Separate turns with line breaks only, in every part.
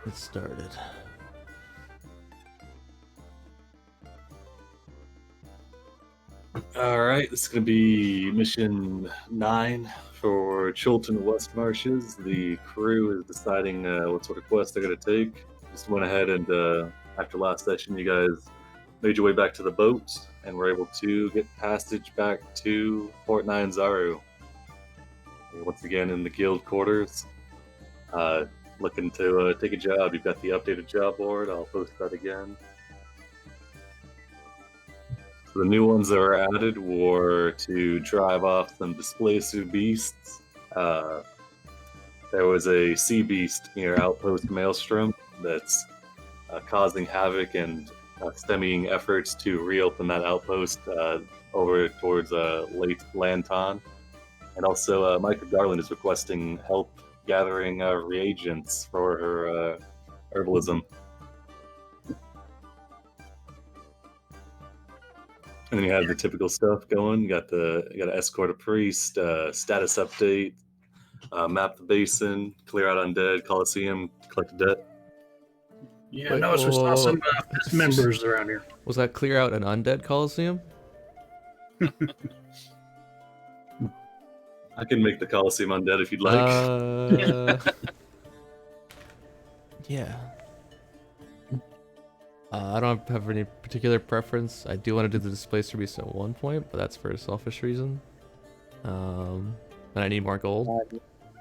It started.
Alright, this is going to be mission 9 for Chultan West Marshes. The crew is deciding what sort of quest they're going to take. Just went ahead and, after last session, you guys made your way back to the boat and were able to get passage back to Port Nine Zaru. Once again in the guild quarters. Looking to take a job. You've got the updated job board. I'll post that again. So the new ones that were added were to drive off some displacer beasts. There was a sea beast near Outpost Maelstrom that's causing havoc and stemming efforts to reopen that outpost over towards Lake Lanton. And also, Micah Garland is requesting help gathering reagents for her herbalism. And then you have the typical stuff going. You got to escort a priest, status update, map the basin, clear out undead, Coliseum, collect a debt.
Yeah, I noticed we saw some members around here.
Was that clear out an undead Coliseum?
I can make the Coliseum undead if you'd like.
Yeah. I don't have any particular preference. I do want to do the Displacer Beast at one point, but that's for a selfish reason. And I need more gold.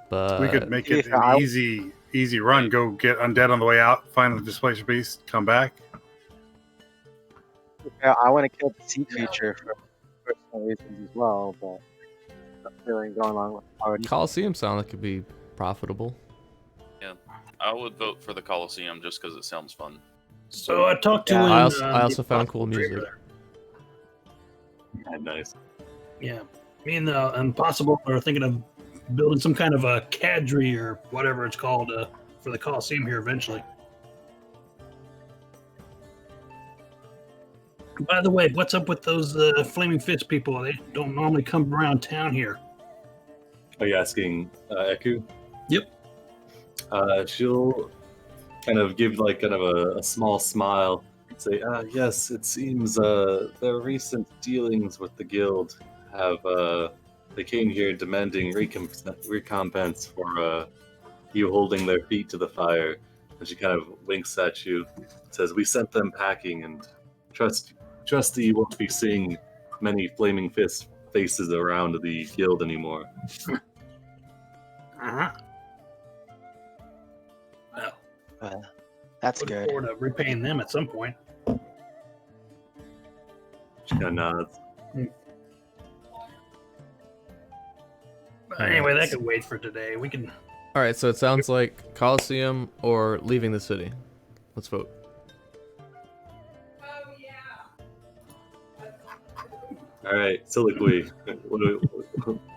But
we could make it an easy run. Go get undead on the way out, find the Displacer Beast, come back.
Yeah, I want to kill the sea creature for personal reasons as well, but I'm feeling going along with already.
Coliseum sound like it could be profitable.
Yeah, I would vote for the Coliseum just because it sounds fun.
So I talked to
I also found cool music.
Yeah, nice.
Yeah, me and the Impossible are thinking of building some kind of a cadre or whatever it's called for the Coliseum here eventually. By the way, what's up with those Flaming Fist people? They don't normally come around town here.
Are you asking Eku?
Yep.
She'll kind of give a small smile, say, yes, it seems their recent dealings with the guild have, they came here demanding recompense for you holding their feet to the fire. And she kind of winks at you, says, we sent them packing and trust that you won't be seeing many Flaming Fist faces around the guild anymore.
Uh-huh.
Well, that's
Looking
good.
forward to repaying them at some point.
She kind of nods.
But anyway, that could wait for today. We can.
All right, so it sounds like Coliseum or leaving the city. Let's vote.
All right, Soliloquy.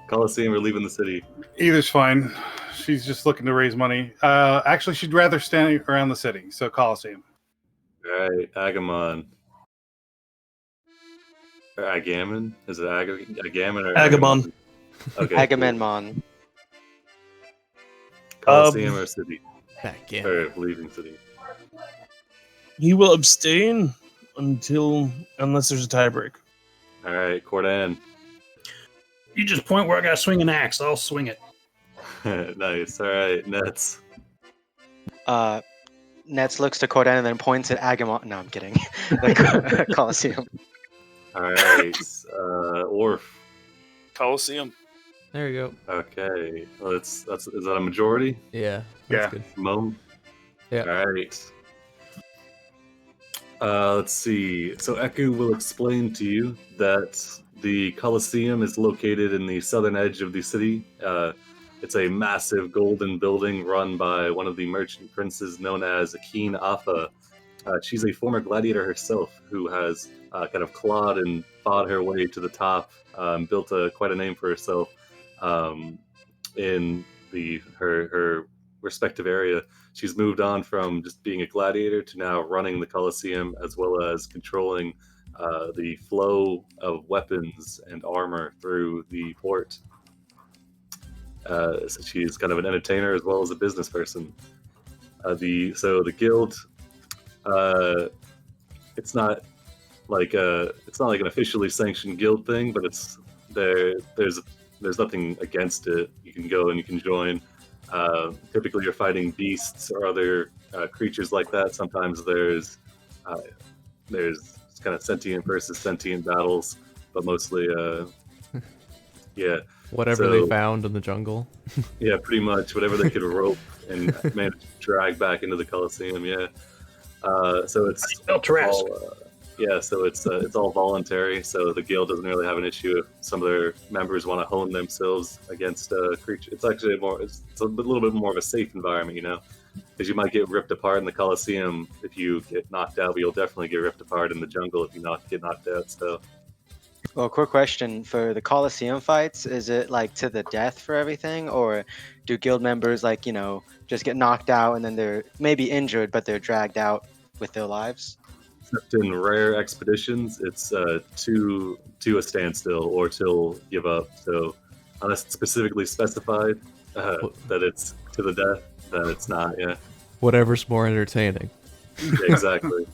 Coliseum or leaving the city?
Either's fine. She's just looking to raise money. Actually, she'd rather stand around the city, so Coliseum.
All right, Agamon. Or Agamon? Is it Agamon or
Agamon?
Okay.
Agamemnon.
Coliseum or city?
Back
Or leaving city?
He will abstain unless there's a tiebreak.
All right, Cordan.
You just point where I gotta swing an axe. I'll swing it.
Nice. All right, Nets.
Nets looks to Cordan and then points at Agamemnon. No, I'm kidding. The Coliseum.
All right, Orf.
Coliseum.
There you go.
Okay, well, is that a majority?
Yeah.
Yeah.
That's good.
Mom?
Yeah.
All right. Let's see. So Eku will explain to you that the Coliseum is located in the southern edge of the city. It's a massive golden building run by one of the merchant princes known as Akeen Afa. She's a former gladiator herself who has kind of clawed and fought her way to the top, built quite a name for herself in her respective area. She's moved on from just being a gladiator to now running the Coliseum, as well as controlling the flow of weapons and armor through the port. So she's kind of an entertainer as well as a business person. The guild, it's not like an officially sanctioned guild thing, but it's there. There's nothing against it. You can go and you can join. Typically, you're fighting beasts or other creatures like that. Sometimes there's kind of sentient versus sentient battles, but mostly, yeah.
Whatever they found in the jungle.
Yeah, pretty much whatever they could rope and manage to drag back into the Coliseum. Yeah. So it's all, so it's all voluntary. So the guild doesn't really have an issue if some of their members want to hone themselves against a creature. It's actually it's a little bit more of a safe environment, you know, because you might get ripped apart in the Coliseum if you get knocked out, but you'll definitely get ripped apart in the jungle if you get knocked out. So.
Well, quick question for the Coliseum fights: is it like to the death for everything, or do guild members like just get knocked out and then they're maybe injured but they're dragged out with their lives?
Except in rare expeditions, it's to a standstill or till give up. So unless it's specifically specified that it's to the death, then it's not. Yeah.
Whatever's more entertaining.
Yeah, exactly.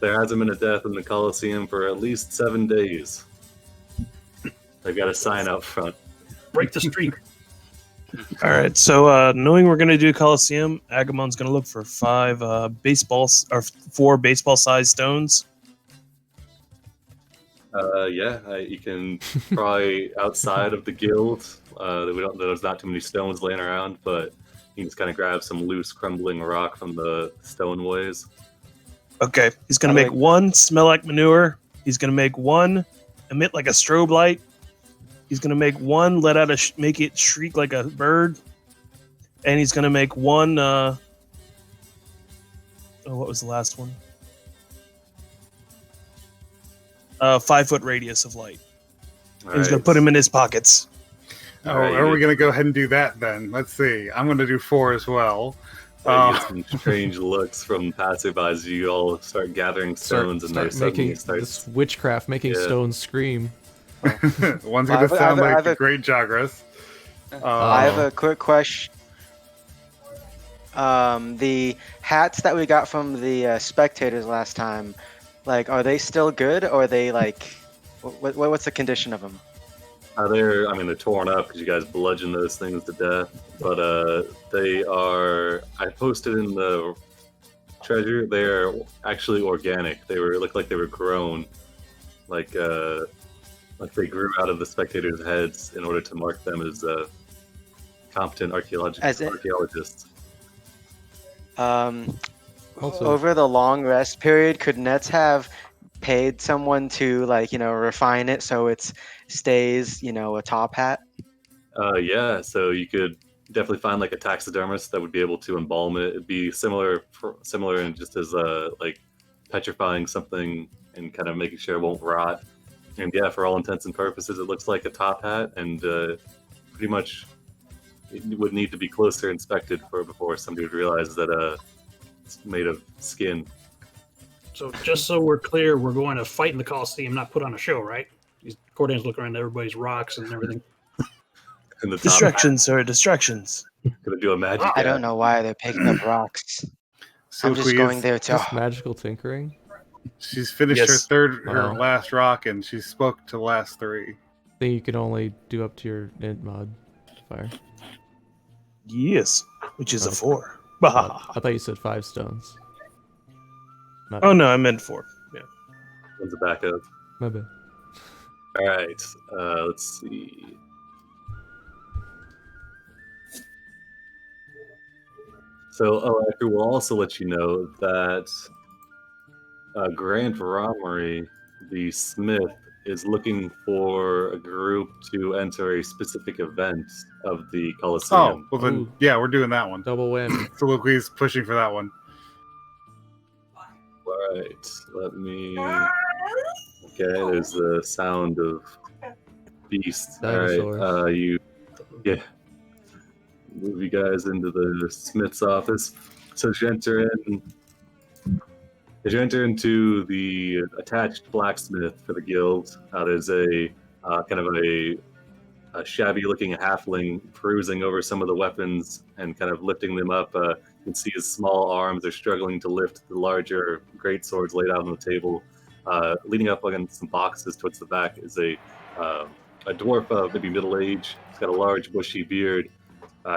There hasn't been a death in the Coliseum for at least 7 days. They've got a sign out front.
Break the streak.
All right, so knowing we're going to do Coliseum, Agamon's going to look for 4 baseball-sized stones.
You can probably outside of the guild. There's not too many stones laying around, but you can just kind of grab some loose, crumbling rock from the stoneways.
Okay, he's going to make 1 smell like manure. He's going to make 1 emit like a strobe light. He's going to make 1 let out make it shriek like a bird. And he's going to make 1 what was the last one? 5-foot radius of light. He's going to put him in his pockets.
Are we going to go ahead and do that then? Let's see. I'm going to do 4 as well.
You get some strange looks from passerbys as you all start gathering stones and
this witchcraft making stones scream.
One's going to sound like the Great Jagras.
I have a quick question. The hats that we got from the spectators last time, are they still good, or are they what's the condition of them?
They're torn up because you guys bludgeon those things to death. But they are. I posted in the treasure. They are actually organic. They look like they were grown, like they grew out of the spectators' heads in order to mark them as competent archaeologists.
Over the long rest period, could Nets have paid someone to refine it so it stays a top hat?
Yeah, so you could definitely find a taxidermist that would be able to embalm it. It'd be similar in just as petrifying something and kind of making sure it won't rot. And yeah, for all intents and purposes, it looks like a top hat, and pretty much it would need to be closer inspected before somebody would realize that it's made of skin.
So just so we're clear, we're going to fight in the Coliseum, not put on a show, right? Cordan's looking around everybody's rocks and everything.
Distractions, sir. Distractions.
Gonna do a magic.
I don't know why they're picking up rocks. I'm just going there too.
Just magical tinkering.
She's finished her last rock, and she spoke to the last 3.
I think you can only do up to your int modifier.
Yes, which is a 4.
I thought you said 5 stones.
Oh no, I meant 4. Yeah.
One's a backup.
My bad.
All right. Let's see. So, I will also let you know that Grant Romery, the smith, is looking for a group to enter a specific event of the Coliseum.
Oh, well then, yeah, we're doing that one.
Double whammy.
So Luqui's pushing for that one.
All right, let me. Okay, there's the sound of beasts.
Dinosaur.
All right, move you guys into the smith's office. So as you enter into the attached blacksmith for the guild, there's a kind of a a shabby-looking halfling perusing over some of the weapons and kind of lifting them up. You can see his small arms are struggling to lift the larger greatswords laid out on the table. Leaning up against some boxes towards the back is a dwarf of maybe middle age. He's got a large bushy beard.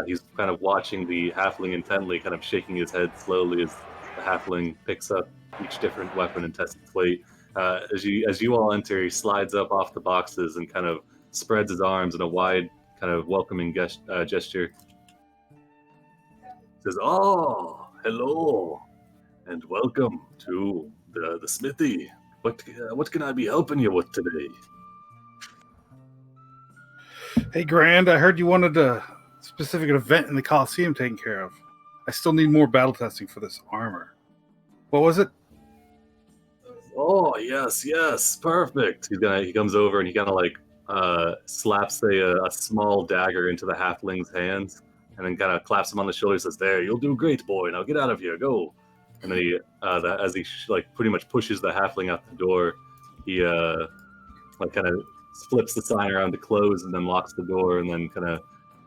He's kind of watching the halfling intently, kind of shaking his head slowly as the halfling picks up each different weapon and tests its weight. As you all enter, he slides up off the boxes and kind of spreads his arms in a wide, kind of welcoming gesture. Says, "Oh, hello, and welcome to the smithy. What can I be helping you with today?"
Hey, Grand, I heard you wanted a specific event in the Coliseum taken care of. I still need more battle testing for this armor. What was it?
Oh, yes, perfect. He comes over and he kind of like slaps a small dagger into the halfling's hands, and then kind of claps him on the shoulder. Says, "There, you'll do great, boy. Now get out of here, go." And then he, as he like pretty much pushes the halfling out the door, he like kind of flips the sign around to close, and then locks the door, and then kind of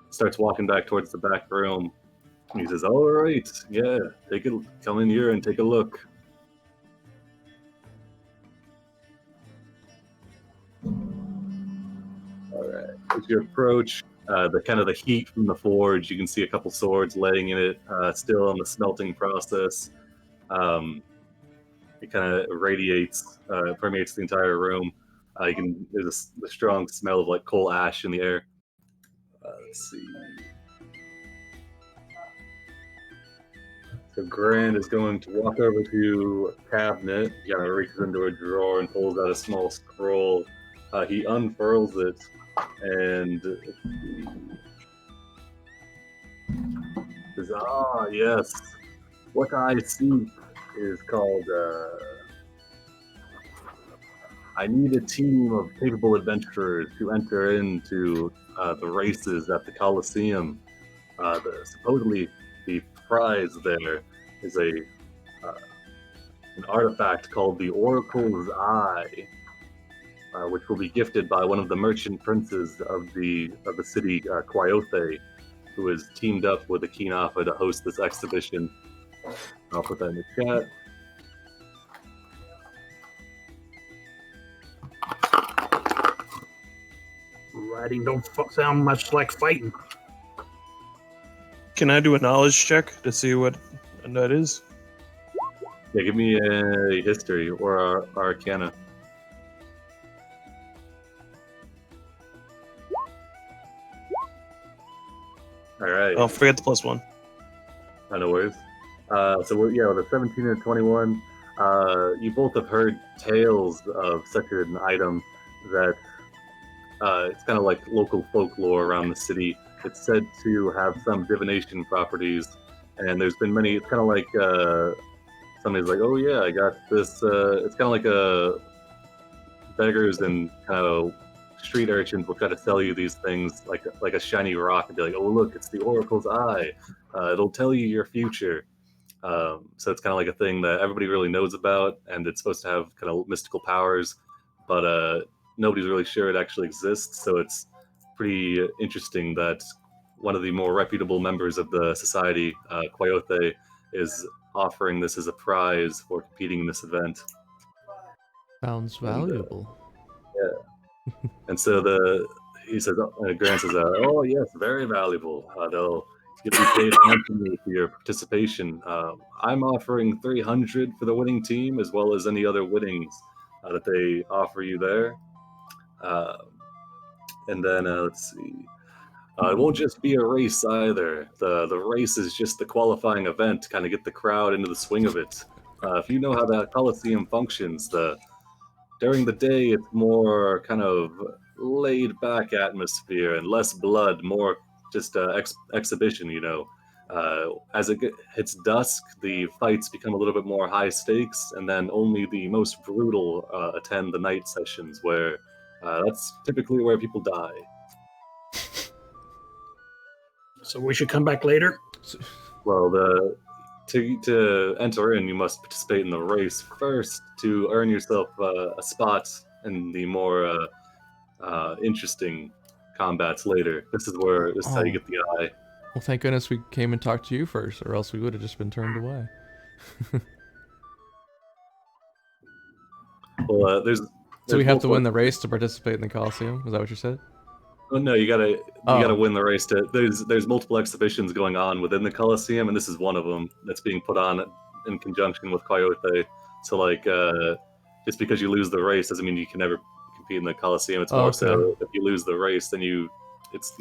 starts walking back towards the back room. And he says, "All right, yeah, come in here and take a look." All right. As you approach, the heat from the forge, you can see a couple swords laying in it, still in the smelting process. It kind of radiates, permeates the entire room. There's the strong smell of like coal ash in the air. Let's see. So Grand is going to walk over to a cabinet. He kind of reaches into a drawer and pulls out a small scroll. He unfurls it, and says, "Ah, yes. What I see is called, I need a team of capable adventurers to enter into the races at the Coliseum. Supposedly, the prize there is an artifact called the Oracle's Eye, which will be gifted by one of the merchant princes of the city, Qualifier, who has teamed up with the Kinafa to host this exhibition." I'll put that in the chat.
Writing don't sound much like fighting.
Can I do a knowledge check to see what that is?
Yeah, give me a history or arcana. All right.
Oh, forget the +1.
No worries. So with a 17 and a 21, you both have heard tales of such an item that it's kind of like local folklore around the city. It's said to have some divination properties, and there's been many. It's kind of like somebody's like, "Oh yeah, I got this." It's kind of like beggars and kind of street urchins will try to sell you these things like a shiny rock and be like, "Oh look, it's the Oracle's Eye. It'll tell you your future." So it's kind of like a thing that everybody really knows about, and it's supposed to have kind of mystical powers, but nobody's really sure it actually exists. So it's pretty interesting that one of the more reputable members of the society, Qualifier, is offering this as a prize for competing in this event.
Sounds valuable.
And so Grant says, "Oh yes, very valuable. You'll be paid handsomely for your participation. I'm offering 300 for the winning team, as well as any other winnings that they offer you there. And then let's see. It won't just be a race either. The race is just the qualifying event to kind of get the crowd into the swing of it. If you know how that Coliseum functions, during the day it's more kind of laid back atmosphere and less blood, more just exhibition, you know. As it hits dusk, the fights become a little bit more high stakes, and then only the most brutal attend the night sessions, where that's typically where people die.
So we should come back later?
Well, to enter in, you must participate in the race first to earn yourself a spot in the more interesting combats later. This is how you get the eye.
Well, thank goodness we came and talked to you first, or else we would have just been turned away.
Well,
So we have to win the race to participate in the Coliseum? Is that what you said?
Oh, no, you gotta win the race. There's multiple exhibitions going on within the Coliseum, and this is one of them that's being put on in conjunction with Coyote. So like, just because you lose the race doesn't mean you can never compete in the Coliseum. It's more so if you lose the race, then you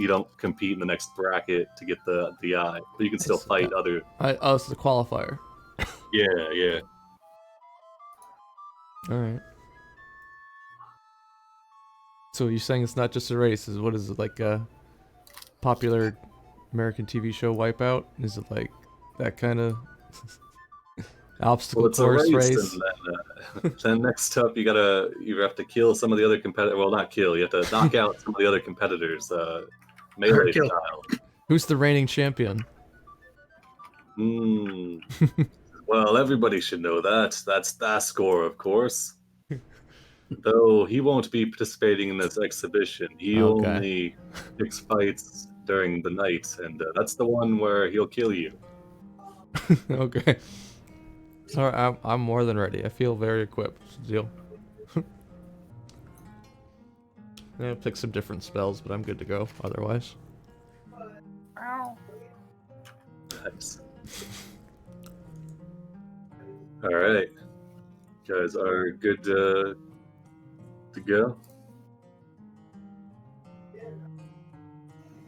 don't compete in the next bracket to get the eye, but you can still fight other.
Oh, it's the qualifier.
Yeah.
All right. So you're saying it's not just a race? What is it, like a popular American TV show Wipeout? Is it like that kind of obstacle course race?
And then next up, you have to kill some of the other competitors. Well, not kill. You have to knock out some of the other competitors, melee style.
Who's the reigning champion?
Well, everybody should know that. That's Thascore, of course. Though he won't be participating in this exhibition. He only picks fights during the night, and that's the one where he'll kill you.
Okay. Alright, I'm more than ready. I feel very equipped. Deal. Yeah, pick some different spells, but I'm good to go otherwise.
Nice. Alright. You guys are good to go?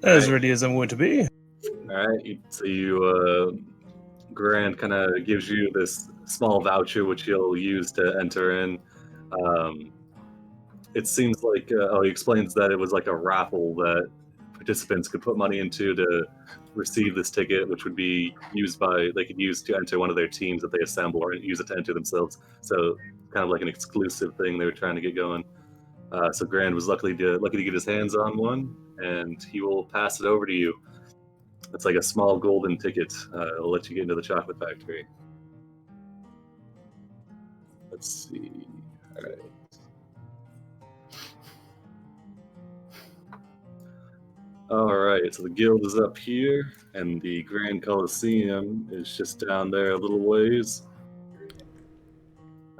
As ready as I'm going to be.
Alright, so Grand kind of gives you this small voucher which you'll use to enter in. It seems like, he explains that it was like a raffle that participants could put money into to receive this ticket, which would be they could use to enter one of their teams that they assemble, or use it to enter themselves. So kind of like an exclusive thing they were trying to get going. So Grand was lucky to get his hands on one, and he will pass it over to you. It's like a small golden ticket. It'll let you get into the chocolate factory. Let's see. All right. All right, so the guild is up here, and the Grand Coliseum is just down there a little ways.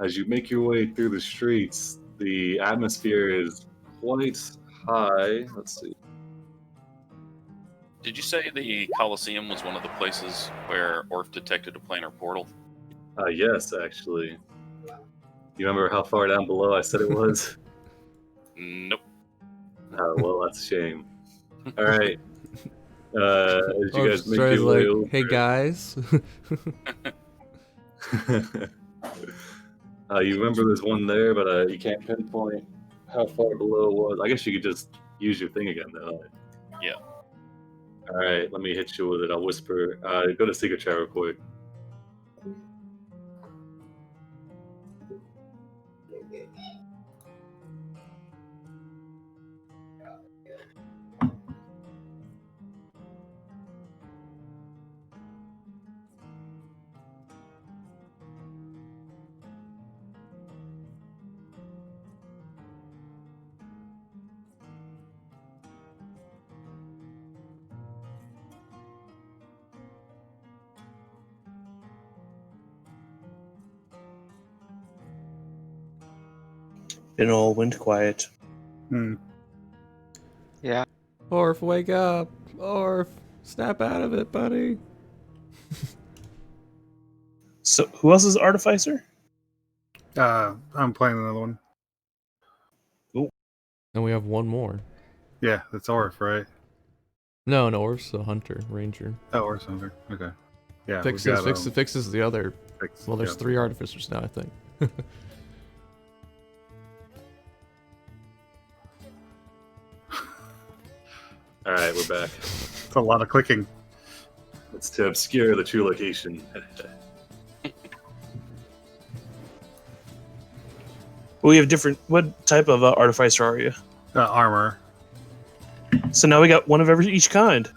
As you make your way through the streets, the atmosphere is quite high. Let's see.
Did you say the Coliseum was one of the places where Orf detected a planar portal?
Yes, actually. You remember how far down below I said it was?
Nope.
Oh, well, that's a shame. All right. As you guys make your
like,
way over,
hey guys.
You remember there's one there, but you can't pinpoint how far below it was. I guess you could just use your thing again, though.
Yeah.
All right, let me hit you with it. I'll whisper. Go to secret chat real quick.
It all went quiet.
Yeah.
Orf, wake up. Orf, snap out of it, buddy.
So, who else is Artificer?
I'm playing another one.
And we have one more.
Yeah, that's Orf, right?
No, Orf's a hunter, ranger.
Oh, Orf's Hunter. Okay. Yeah.
Fixes the other. Well, there's 3 artificers now, I think.
All right, we're back.
It's a lot of clicking.
It's to obscure the true location.
We have different. What type of Artificer are you?
Armor.
So now we got one of each kind.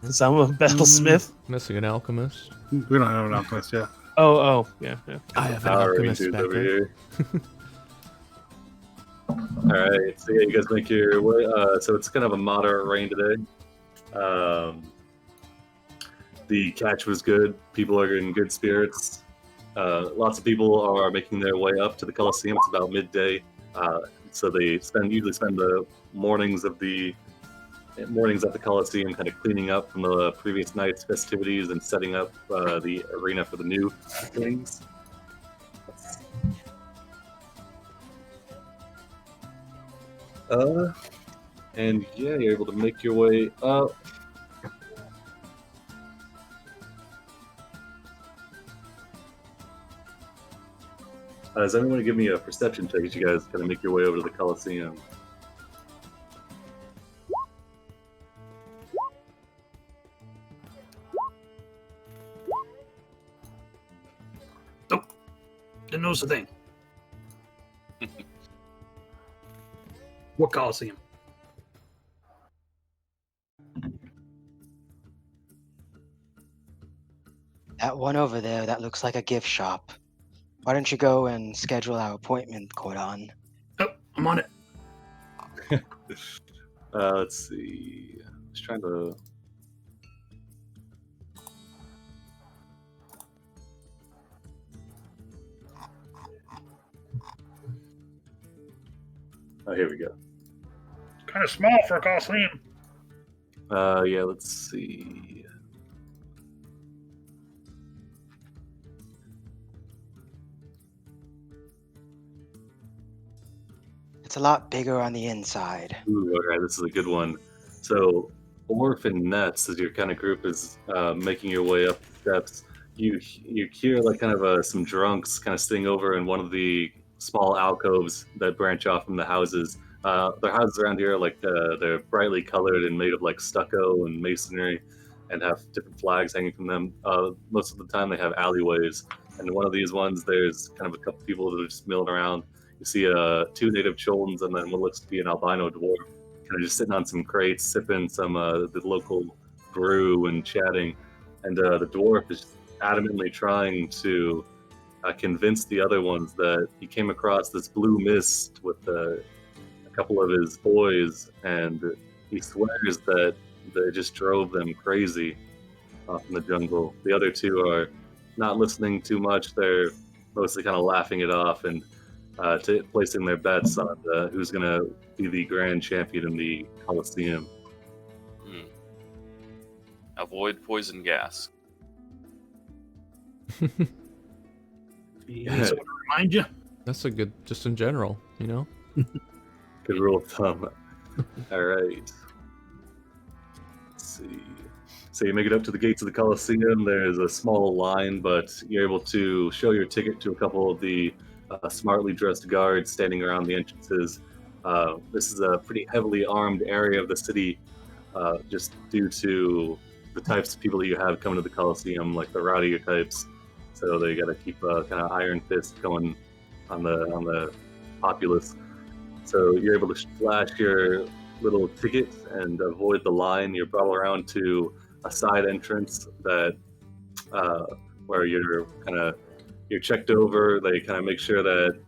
So I'm a battlesmith.
Missing an alchemist.
We don't have an alchemist yet.
Oh, yeah.
I have an
Power
alchemist
Rangers
back
over
there.
here. right, so yeah, you guys make your way. So it's kind of a moderate rain today. The catch was good. People are in good spirits. Lots of people are making their way up to the Coliseum. It's about midday, so they usually spend the mornings at the Coliseum, kind of cleaning up from the previous night's festivities and setting up the arena for the new things. And yeah, you're able to make your way up. Does anyone give me a perception check as you guys kind of make your way over to the Coliseum?
Didn't notice a thing. What Coliseum?
That one over there, that looks like a gift shop. Why don't you go and schedule our appointment, Cordon?
Oh, I'm on it.
Let's see. Just trying to. Oh, here we go.
Kind of small for a Coliseum.
Yeah, let's see.
It's a lot bigger on the inside.
Ooh, all right, this is a good one. So, Orphan Nets, as your kind of group is making your way up the steps, you hear like kind of some drunks kind of sitting over in one of the small alcoves that branch off from the houses. Their houses around here, like they're brightly colored and made of like stucco and masonry, and have different flags hanging from them. Most of the time, they have alleyways, and in one of these ones, there's kind of a couple people that are just milling around. You see two native Chultans and then what looks to be an albino dwarf, kind of just sitting on some crates, sipping some the local brew and chatting. And the dwarf is adamantly trying to convince the other ones that he came across this blue mist with a couple of his boys, and he swears that they just drove them crazy off in the jungle. The other two are not listening too much. They're mostly kind of laughing it off and placing their bets on who's going to be the grand champion in the Coliseum.
Avoid poison gas.
You need someone to remind you.
That's a good, just in general, you know?
Good rule of thumb. All right. Let's see. So you make it up to the gates of the Coliseum. There's a small line, but you're able to show your ticket to a couple of the smartly dressed guards standing around the entrances. This is a pretty heavily armed area of the city, just due to the types of people that you have coming to the Coliseum, like the rowdier types. So they got to keep a kind of iron fist going on the populace. So you're able to flash your little ticket and avoid the line. You're brought around to a side entrance that where you're checked over. They kind of make sure that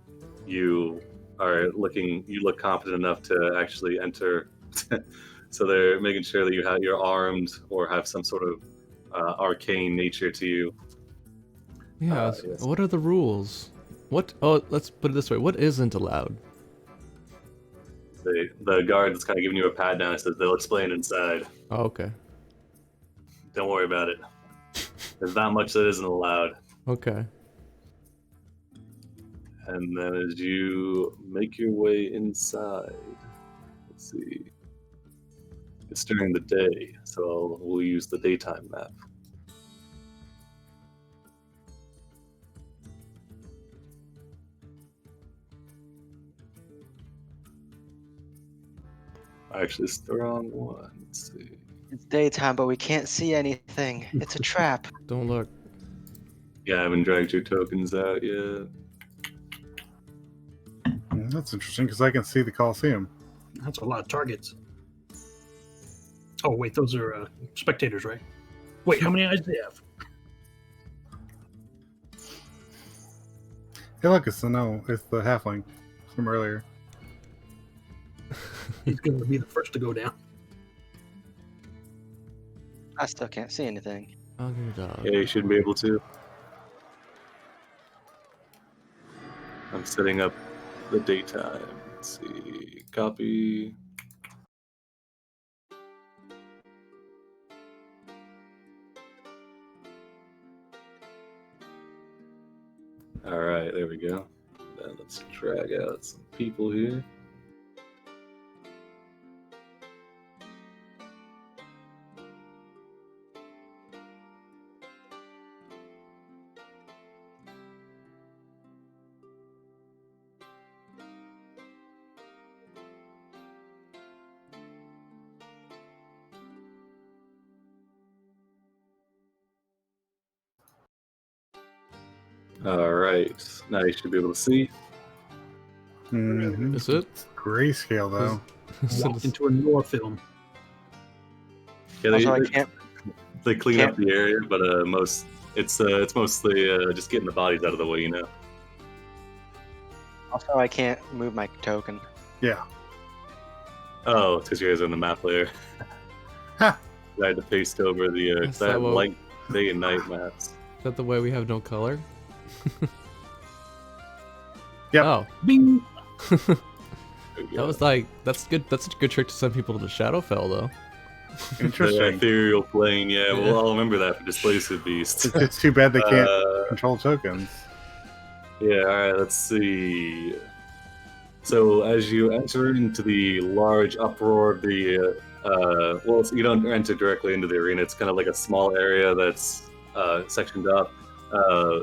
you look confident enough to actually enter. So they're making sure that you're armed or have some sort of arcane nature to you.
Yeah.
Yes.
What are the rules? Let's put it this way. What isn't allowed?
The guard is kind of giving you a pat down and says they'll explain inside.
Oh, okay.
Don't worry about it. There's not much that isn't allowed.
Okay.
And then as you make your way inside, let's see. It's during the day, so we'll use the daytime map. Actually, it's the wrong one. Let's see.
It's daytime, but we can't see anything. It's a trap.
Don't look.
Yeah, I haven't dragged your tokens out yet.
That's interesting because I can see the Coliseum.
That's a lot of targets. Oh, wait, those are spectators, right? Wait, how many eyes do they have?
Hey, look, it's the halfling from earlier.
he's going to be the first to go down.
I still can't see anything.
Dog.
Yeah, you should be able to. I'm setting up the daytime. Let's see. Copy. All right, there we go. Then let's drag out some people here. All right, now you should be able to see.
Mhm.
Is it?
Grayscale though.
Walked into a noir film.
Yeah,
Also, I can't.
they clean
can't-
up the area, but it's mostly just getting the bodies out of the way, you know.
Also, I can't move my token.
Yeah.
Oh, it's because you guys are in the map layer.
Ha.
I had to paste over the
That's
that
not what-
light day and night maps.
Is that the way we have no color?
Yep.
Oh,
Bing!
There we
that
go.
was like that's good. That's a good trick to send people to Shadowfell, though.
The
Interesting.
ethereal plane. Yeah,
Yeah.
well, I'll remember that for Displacement Beast.
It's too bad they can't
Uh,
control tokens.
Yeah, alright, let's see. So as you enter into the large uproar of the well, you don't enter directly into the arena, it's kind of like a small area that's sectioned up.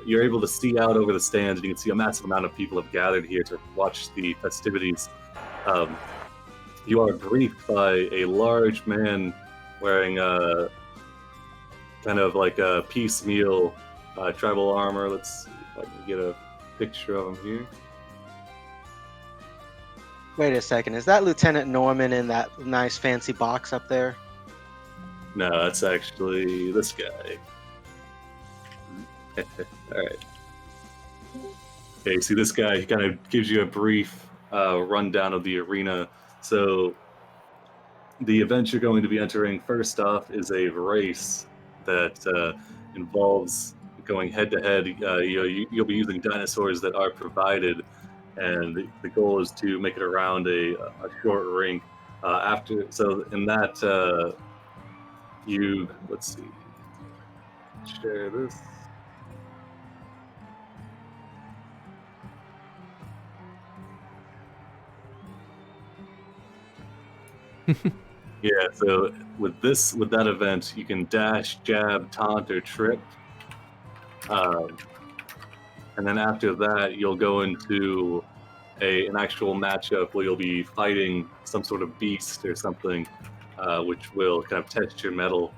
You're able to see out over the stands, and you can see a massive amount of people have gathered here to watch the festivities. You are briefed by a large man wearing kind of like a piecemeal tribal armor. Let's see if I can get a picture of him here.
Wait a second. Is that Lieutenant Norman in that nice fancy box up there?
No, that's actually this guy. Alright. Okay, see this guy, he kind of gives you a brief rundown of the arena. So, the event you're going to be entering first off is a race that involves going head to head. You'll be using dinosaurs that are provided, and the goal is to make it around a short rink. So in that, let's see, share this. Yeah, so with that event, you can dash, jab, taunt, or trip. And then after that, you'll go into an actual matchup where you'll be fighting some sort of beast or something, which will kind of test your mettle.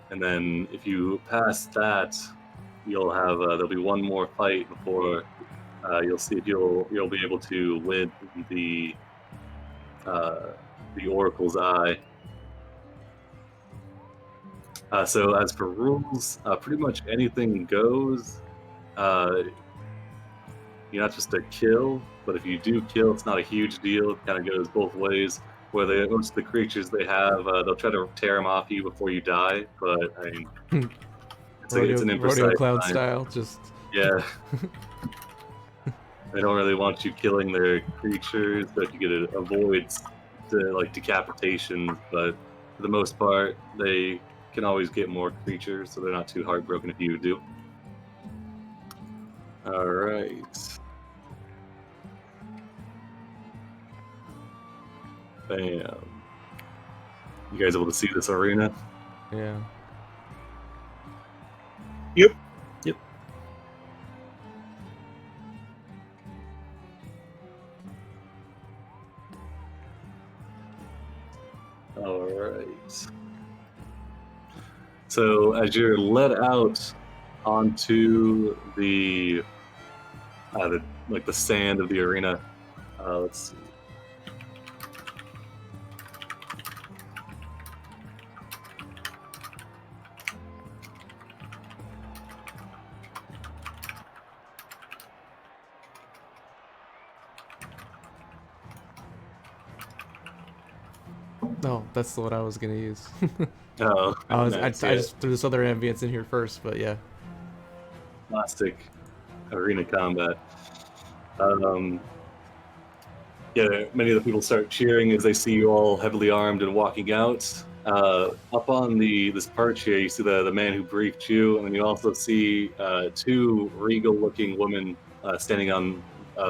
And then if you pass that, you'll have there'll be one more fight before you'll see if you'll be able to win the Oracle's Eye. So as for rules, pretty much anything goes. You're not just a kill, but if you do kill, it's not a huge deal. It kind of goes both ways. Where most of the creatures they have, they'll try to tear them off you before you die. But I mean, it's an
rodeo
imprecise
clown
time.
style. Just
Yeah. They don't really want you killing their creatures, but you get to avoid like decapitation. But for the most part, they can always get more creatures, so they're not too heartbroken if you do. All right. Bam. You guys able to see this arena?
yeah.
Yep.
All right. So as you're led out onto the sand of the arena, let's see.
Oh, that's what I was gonna use.
Oh,
I
nice,
just threw this other ambience in here first, but yeah.
classic arena combat. Yeah, many of the people start cheering as they see you all heavily armed and walking out. Up on this perch here, you see the man who briefed you, and then you also see two regal-looking women standing on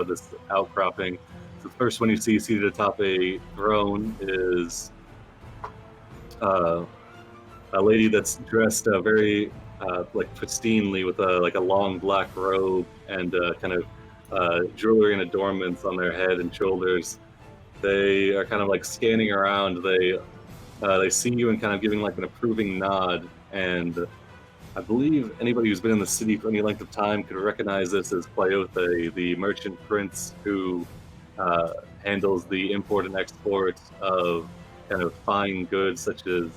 this outcropping. So the first one you see seated atop a throne is a lady that's dressed very like pristinely with a long black robe and kind of jewelry and adornments on their head and shoulders. They are kind of like scanning around. They see you and kind of giving like an approving nod. And I believe anybody who's been in the city for any length of time could recognize this as Cleothe, the merchant prince who handles the import and export of kind of fine goods such as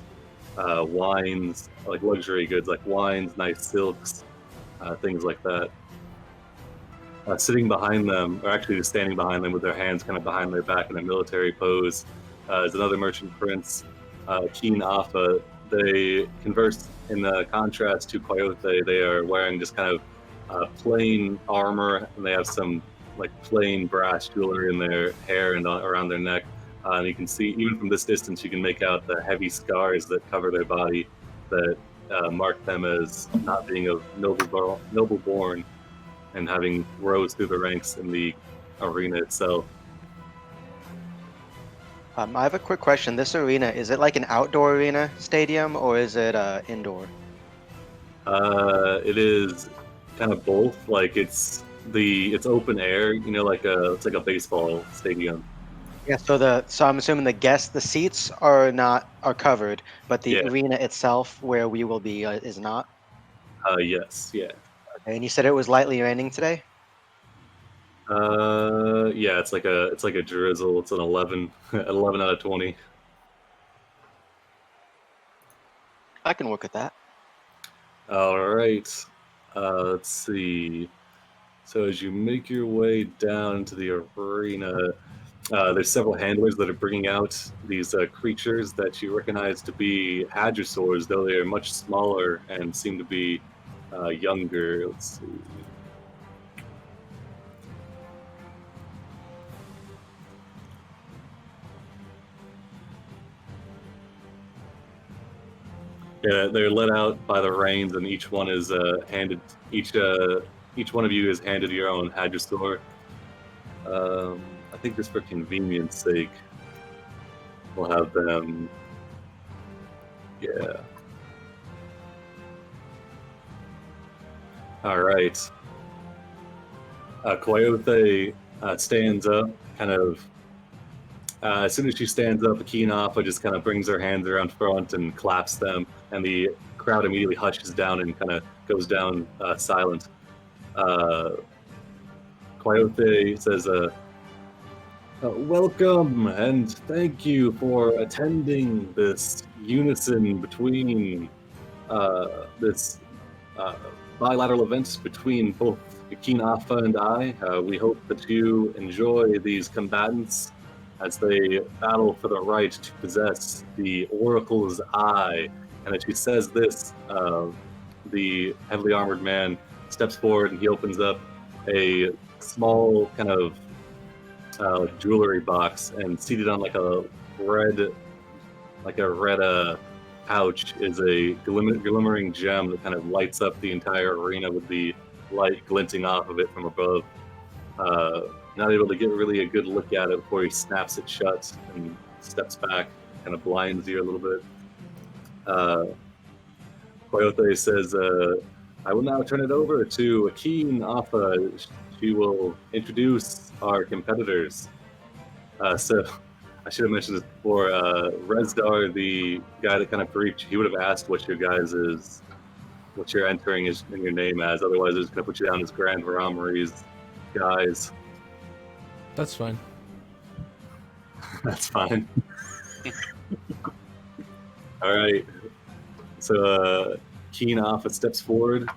wines, like luxury goods like wines, nice silks, things like that. Sitting behind them, or actually just standing behind them with their hands kind of behind their back in a military pose, is another merchant prince, Keen Afa. They converse in contrast to Coyote. They are wearing just kind of plain armor, and they have some like plain brass jewelry in their hair and around their neck. And you can see, even from this distance, you can make out the heavy scars that cover their body that mark them as not being of noble born and having rose through the ranks in the arena itself.
I have a quick question. This arena, is it like an outdoor arena stadium or is it indoor?
It is kind of both. Like it's open air, you know, it's like a baseball stadium.
Yeah. So I'm assuming the seats are covered, but the
Yeah.
arena itself, where we will be, is not.
Yes, yeah.
Okay, and you said it was lightly raining today.
Yeah, it's like a drizzle. It's an 11 out of 20.
I can work with that.
All right. Let's see. So as you make your way down to the arena, there's several handlers that are bringing out these creatures that you recognize to be hadrosaurs, though they are much smaller and seem to be younger. Let's see. Yeah, they're let out by the reins, and each one is handed. Each one of you is handed your own hadrosaur. I think just for convenience sake, we'll have them. Yeah. All right. Coyote stands up, kind of. As soon as she stands up, Akinafa just kind of brings her hands around front and claps them, and the crowd immediately hushes down and kind of goes down silent. Coyote says, welcome and thank you for attending this unison between this bilateral event between both Akinafa and I. We hope that you enjoy these combatants as they battle for the right to possess the Oracle's Eye. And as she says this, the heavily armored man steps forward and he opens up a small kind of jewelry box, and seated on like a red pouch is a glimmering gem that kind of lights up the entire arena with the light glinting off of it from above. Not able to get really a good look at it before he snaps it shut and steps back, kind of blinds you a little bit. Coyote says, I will now turn it over to Akin Afa. She will introduce our competitors. So I should have mentioned this before. Rezdar, the guy that kind of briefed, he would have asked what your entering is in your name as. Otherwise, they're just going to put you down as Grand Ramari's guys.
That's fine.
That's fine. All right. So Keen Alpha steps forward.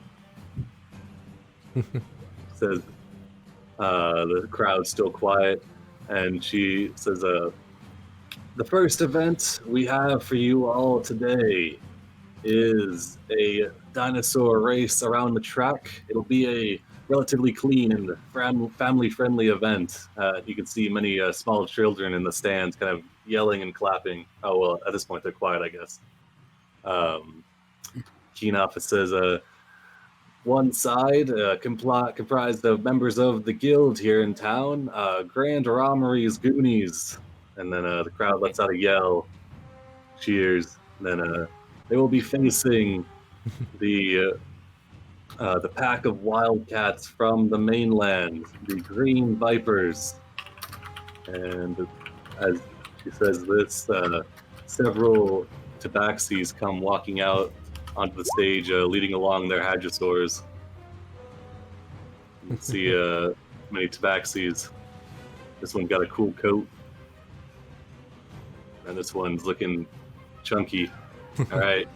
Says the crowd's still quiet, and she says, The first event we have for you all today is a dinosaur race around the track. It'll be a relatively clean and family-friendly event. You can see many small children in the stands kind of yelling and clapping. Oh, well, at this point, they're quiet, I guess. Keen Office says, one side comprised of members of the guild here in town, Grand Rommery's Goonies. And then the crowd lets out a yell, cheers. And then they will be facing the pack of wildcats from the mainland, the Green Vipers. And as she says this, several tabaxis come walking out onto the stage, leading along their hadrosaurs. You can see many tabaxis. This one got a cool coat. And this one's looking chunky. All right.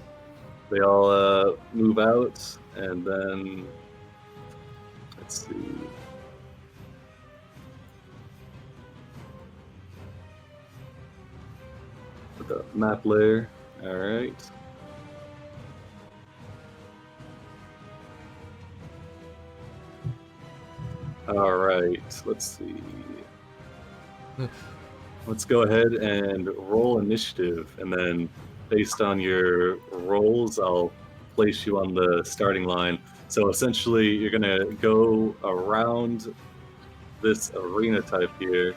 They all move out, and then let's see. Put the map layer. All right. All right. Let's see. Let's go ahead and roll initiative, and then based on your rolls, I'll place you on the starting line. So essentially, you're going to go around this arena type here,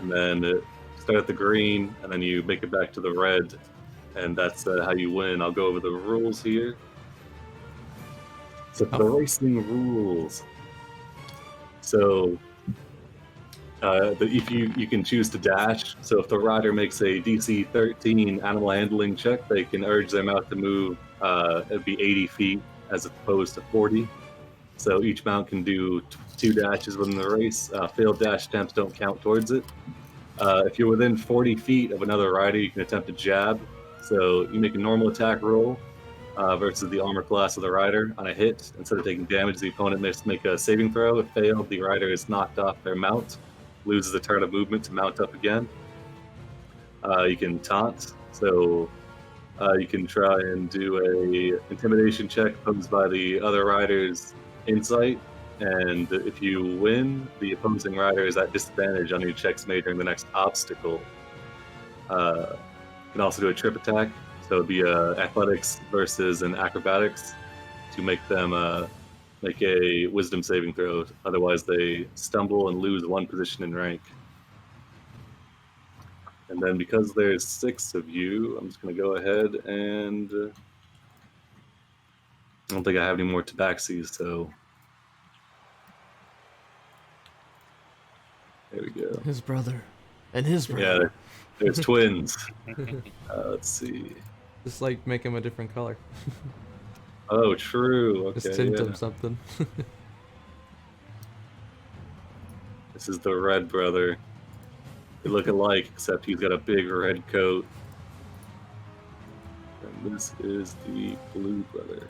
and then start at the green, and then you make it back to the red, and that's how you win. I'll go over the rules here. So for the racing rules, so if you can choose to dash. So if the rider makes a DC 13 animal handling check, they can urge their mount to move. It'd be 80 feet as opposed to 40. So each mount can do 2 dashes within the race. Failed dash attempts don't count towards it. If you're within 40 feet of another rider, you can attempt a jab. So you make a normal attack roll versus the armor class of the rider. On a hit, instead of taking damage, the opponent must make a saving throw. If failed, the rider is knocked off their mount, loses a turn of movement to mount up again. You can taunt, so you can try and do a intimidation check posed by the other rider's insight, and if you win, the opposing rider is at disadvantage on any checks made during the next obstacle. You can also do a trip attack, so it'd be athletics versus an acrobatics to make them make a wisdom saving throw. Otherwise, they stumble and lose 1 position in rank. And then because there's 6 of you, I'm just going to go ahead and I don't think I have any more tabaxis, so there we go.
His brother. And his brother.
Yeah, there's twins. Let's see.
Just like make him a different color.
Oh, true. Okay,
Just tint
yeah.
him something.
This is the red brother. They look alike, except he's got a big red coat. And this is the blue brother.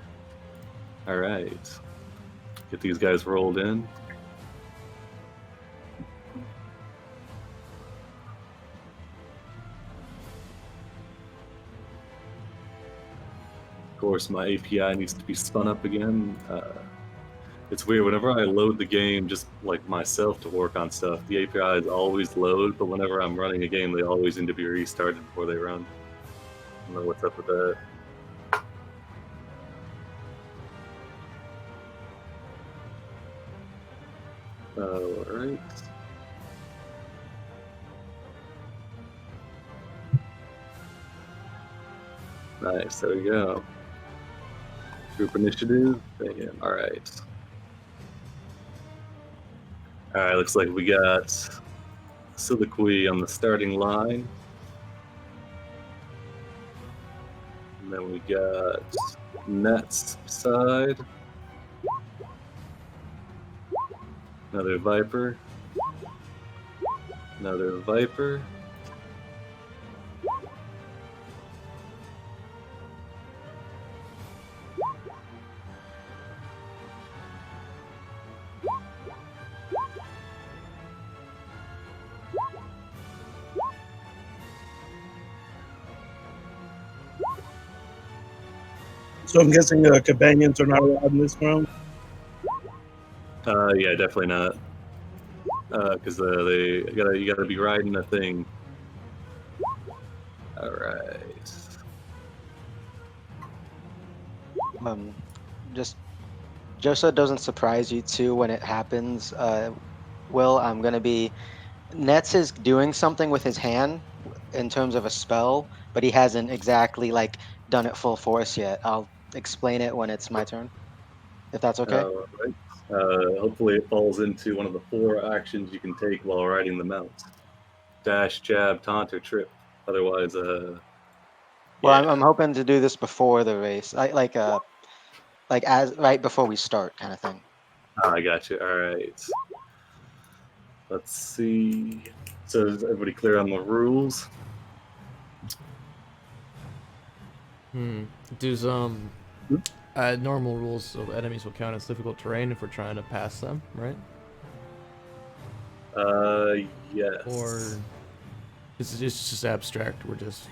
All right. Get these guys rolled in. Of course, my API needs to be spun up again. It's weird. Whenever I load the game, just like myself, to work on stuff, the APIs always load, but whenever I'm running a game, they always need to be restarted before they run. I don't know what's up with that. Alright. Nice, there we go. Group initiative. Bam. Alright. Alright, looks like we got Soliloquy on the starting line. And then we got Nets side. Another Viper. Another Viper.
So I'm guessing companions are not allowed in this round.
Yeah, definitely not. Because you gotta be riding a thing. All right.
Just so it doesn't surprise you too when it happens, Will, I'm gonna be Nets is doing something with his hand in terms of a spell, but he hasn't exactly like done it full force yet. I'll explain it when it's my turn, if that's okay.
All right. Hopefully, it falls into one of the 4 actions you can take while riding the mount: dash, jab, taunt, or trip. Otherwise,
Well,
yeah.
I'm hoping to do this before the race, like as right before we start, kind of thing.
I got you. All right. Let's see. So, is everybody clear on the rules?
Does normal rules, so enemies will count as difficult terrain if we're trying to pass them, right?
Yes.
Or it's just abstract. We're just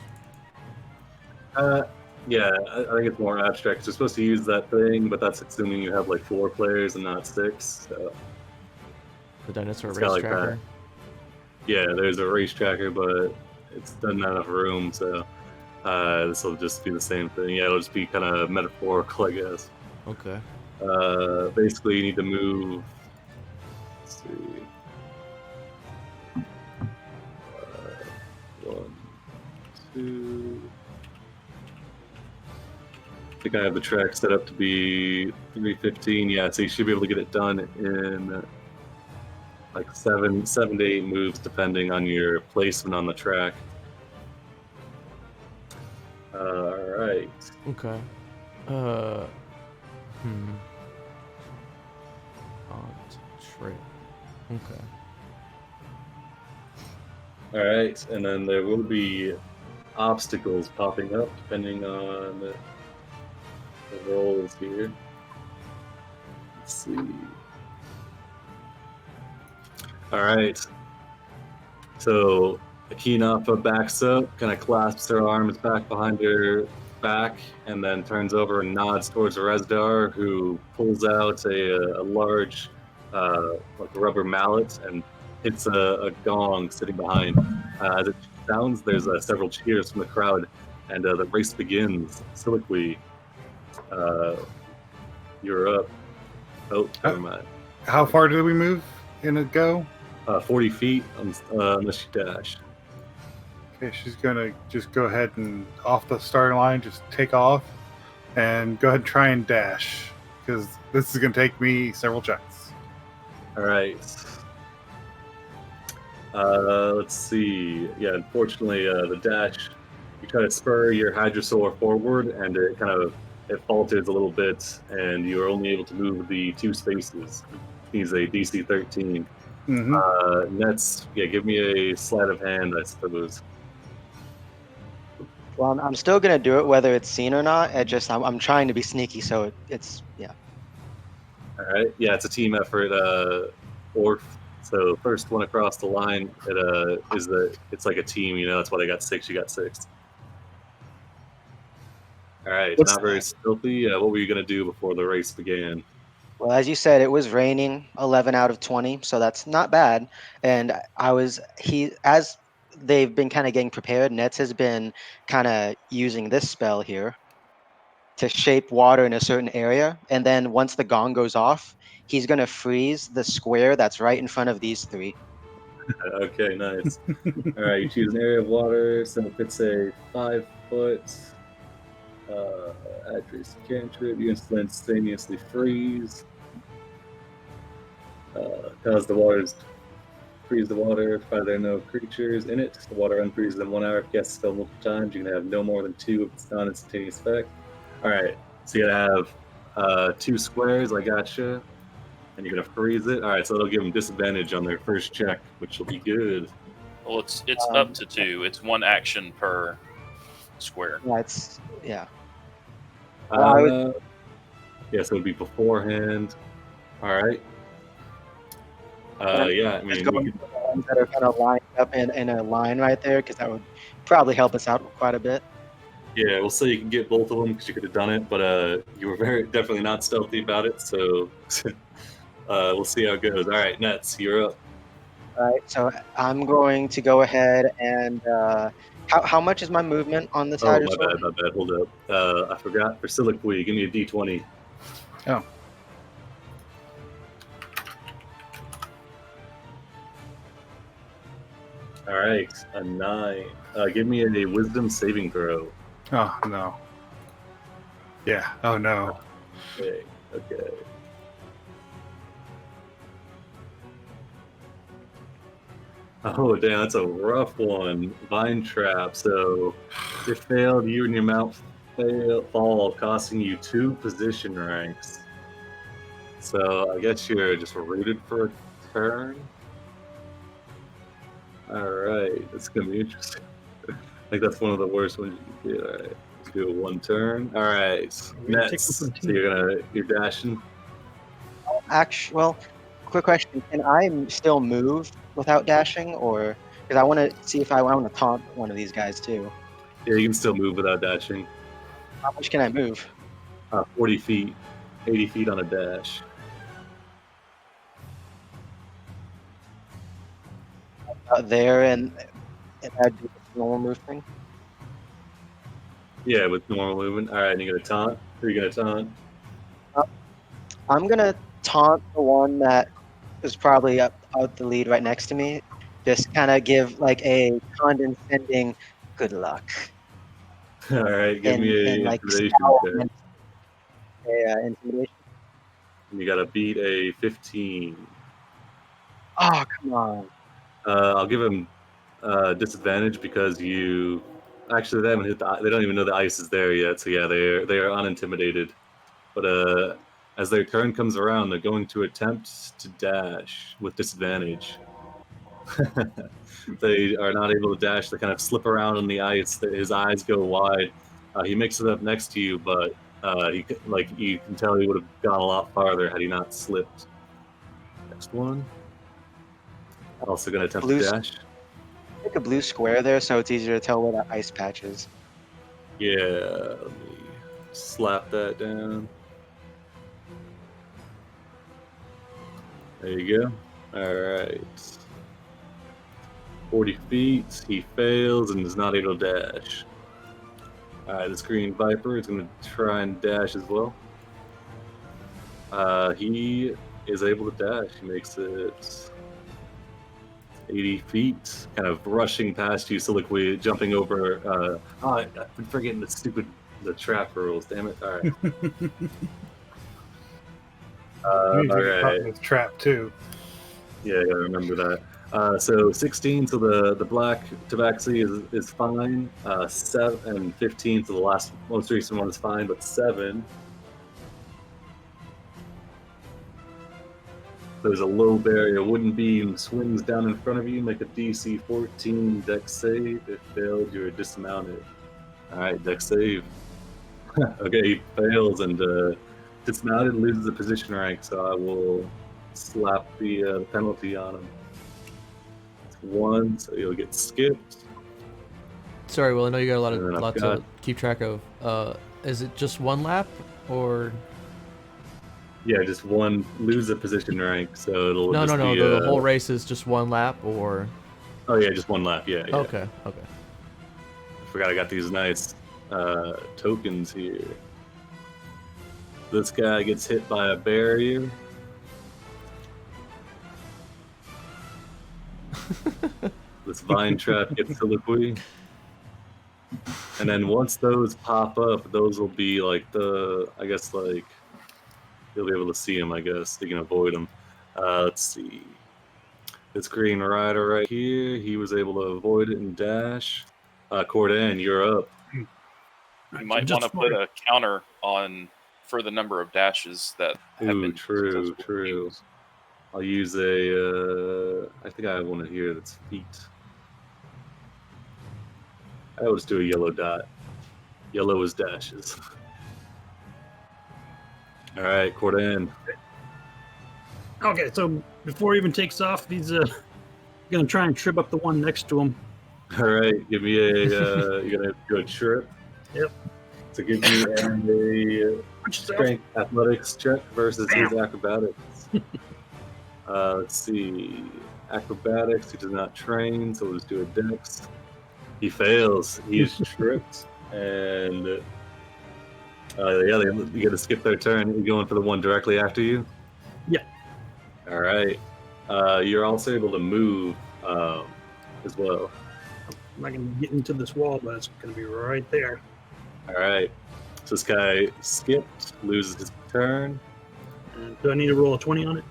Yeah, I think it's more abstract. 'Cause you're supposed to use that thing, but that's assuming you have like 4 players and not 6. So,
the dinosaur
It's
race
kinda like
tracker.
that. yeah, there's a race tracker, but it's doesn't have enough room, so this will just be the same thing. Yeah, it'll just be kind of metaphorical, I guess.
Okay.
Basically, you need to move. Let's see. 1, 2. I think I have the track set up to be 3:15. Yeah, so you should be able to get it done in like 7 to 8 moves, depending on your placement on the track. All right.
Okay. Taunt, trip. Okay.
All right, and then there will be obstacles popping up depending on the rolls here. Let's see. All right. So Akinafa backs up, kind of clasps her arms back behind her back, and then turns over and nods towards Rezdar, who pulls out a large, like rubber mallet and hits a gong sitting behind. As it sounds, there's several cheers from the crowd, and the race begins. Soliloquy, you're up. Oh, never mind.
How far did we move in a go?
40 feet, unless you dash.
Okay, she's gonna just go ahead and off the starting line, just take off and go ahead and try and dash because this is gonna take me several checks.
All right. Let's see. Yeah, unfortunately, the dash, you try to spur your Hydrosaur forward, and it falters a little bit, and you are only able to move the 2 spaces. He's a DC 13. Nets, yeah, give me a sleight of hand, I suppose.
Well, I'm still gonna do it whether it's seen or not. I'm trying to be sneaky, so it's yeah.
All right. Yeah, it's a team effort. Orf. So first one across the line, it's like a team. You know, that's why they got 6. You got 6. All right.
What's
Not very stealthy. What were you gonna do before the race began?
Well, as you said, it was raining 11 out of 20, so that's not bad. And as they've been kind of getting prepared, Nets has been kind of using this spell here to shape water in a certain area. And then once the gong goes off, he's going to freeze the square that's right in front of these 3.
Okay, nice. All right, you choose an area of water. So if it's a 5 foot, address cantrip, you instantaneously freeze. Cause the waters freeze the water. If there are no creatures in it, the water unfreezes in 1 hour. If guests spell multiple times, you can have no more than 2 if it's non-instantaneous effect. All right, so you gotta have 2 squares. I gotcha. And you're gonna freeze it. All right, so it'll give them disadvantage on their first check, which will be good.
Well, it's up to 2. It's 1 action per square.
Yeah.
Yeah, so it'd be beforehand. All right. Yeah, I mean,
Going for the ones that are kind of lined up in a line right there, because that would probably help us out quite a bit.
Yeah, we'll say you can get both of them because you could have done it, but you were definitely not stealthy about it. So we'll see how it goes. All right, Nets, you're up.
All right, so I'm going to go ahead and how much is my movement on the
Oh,
Tiger Sword?
my bad. Hold up. I forgot for Soliloquy. Give me a D20.
Oh.
All right, a 9. Give me a Wisdom saving throw.
Oh no. Yeah. Oh no.
Okay. Oh, damn, that's a rough one. Vine trap. So if it failed, you and your mount fall, costing you 2 position ranks. So I guess you're just rooted for a turn. All right, that's gonna be interesting. I think that's one of the worst ones you can do. All right, let's do a 1 turn. All right,
We're gonna take
Nets.
one
So
for the
you're dashing.
Actually, well, quick question: can I still move without dashing, or because I want to see if I want to taunt one of these guys too?
Yeah, you can still move without dashing.
How much can I move?
40 feet, 80 feet on a dash.
There and I'd do the normal move thing.
Yeah, with normal movement. All right, and you're gonna taunt. Who are you gonna taunt?
I'm gonna taunt the one that is probably up out the lead right next to me. Just kind of give like a condescending good luck
All right, give me
and
a
like
intimidation
scowl
check.
and a intimidation.
You gotta beat a 15.
Oh come on!
I'll give him disadvantage because you actually they haven't hit they don't even know the ice is there yet. So yeah, they are unintimidated. But as their turn comes around, they're going to attempt to dash with disadvantage. They are not able to dash. They kind of slip around on the ice. His eyes go wide. He makes it up next to you, but you can tell he would have gone a lot farther had he not slipped. Next one. Also going to attempt to dash.
Make a blue square there so it's easier to tell where that ice patch is.
Yeah, let me slap that down. There you go. All right. 40 feet. He fails and is not able to dash. All right, this green viper is going to try and dash as well. He is able to dash. He makes it 80 feet, kind of rushing past you, Soliloquy, jumping over. I've been forgetting the trap rules. Damn it! All right.
You need to
all
get caught
right.
in this trap too.
Yeah, I gotta remember that. So 16, so the black tabaxi is fine. 7 and 15, so the most recent one is fine, but 7. There's a low barrier, wooden beam swings down in front of you. Make a DC 14 dex save. If failed, you're dismounted. All right, dex save. Okay, he fails and dismounted, loses a position rank. So I will slap the penalty on him. It's 1, so he'll get skipped.
Sorry, well, I know you got a
And then
lot to keep track of. Is it just 1 lap, or?
Yeah, just 1, lose a position rank, so it'll
No.
be,
The whole race is just 1 lap, or?
Oh yeah, just 1 lap. Yeah.
Okay.
I forgot I got these nice tokens here. This guy gets hit by a barrier. This vine trap gets Soliloquy. And then once those pop up, those will be like you'll be able to see them, I guess. You can avoid them. Let's see. This green rider right here, he was able to avoid it and dash. Cordan, you're up.
You might want to put a counter on for the number of dashes that have been
true. I'll use I think I have one here that's feet. I always do a yellow dot. Yellow is dashes. All right, Cordan.
Okay, so before he even takes off, he's gonna try and trip up the one next to him.
All right, give me a. You're gonna go trip.
Yep.
So give me a
Watch yourself.
strength athletics check versus his acrobatics. Let's see. Acrobatics, he does not train, so let's do a dex. He fails. He is tripped. And yeah, you got to skip their turn. You're going for the one directly after you?
Yeah.
All right. You're also able to move as well.
I'm not going to get into this wall, but it's going to be right there.
All right. So this guy skipped, loses his turn.
Do I need to roll a 20 on it?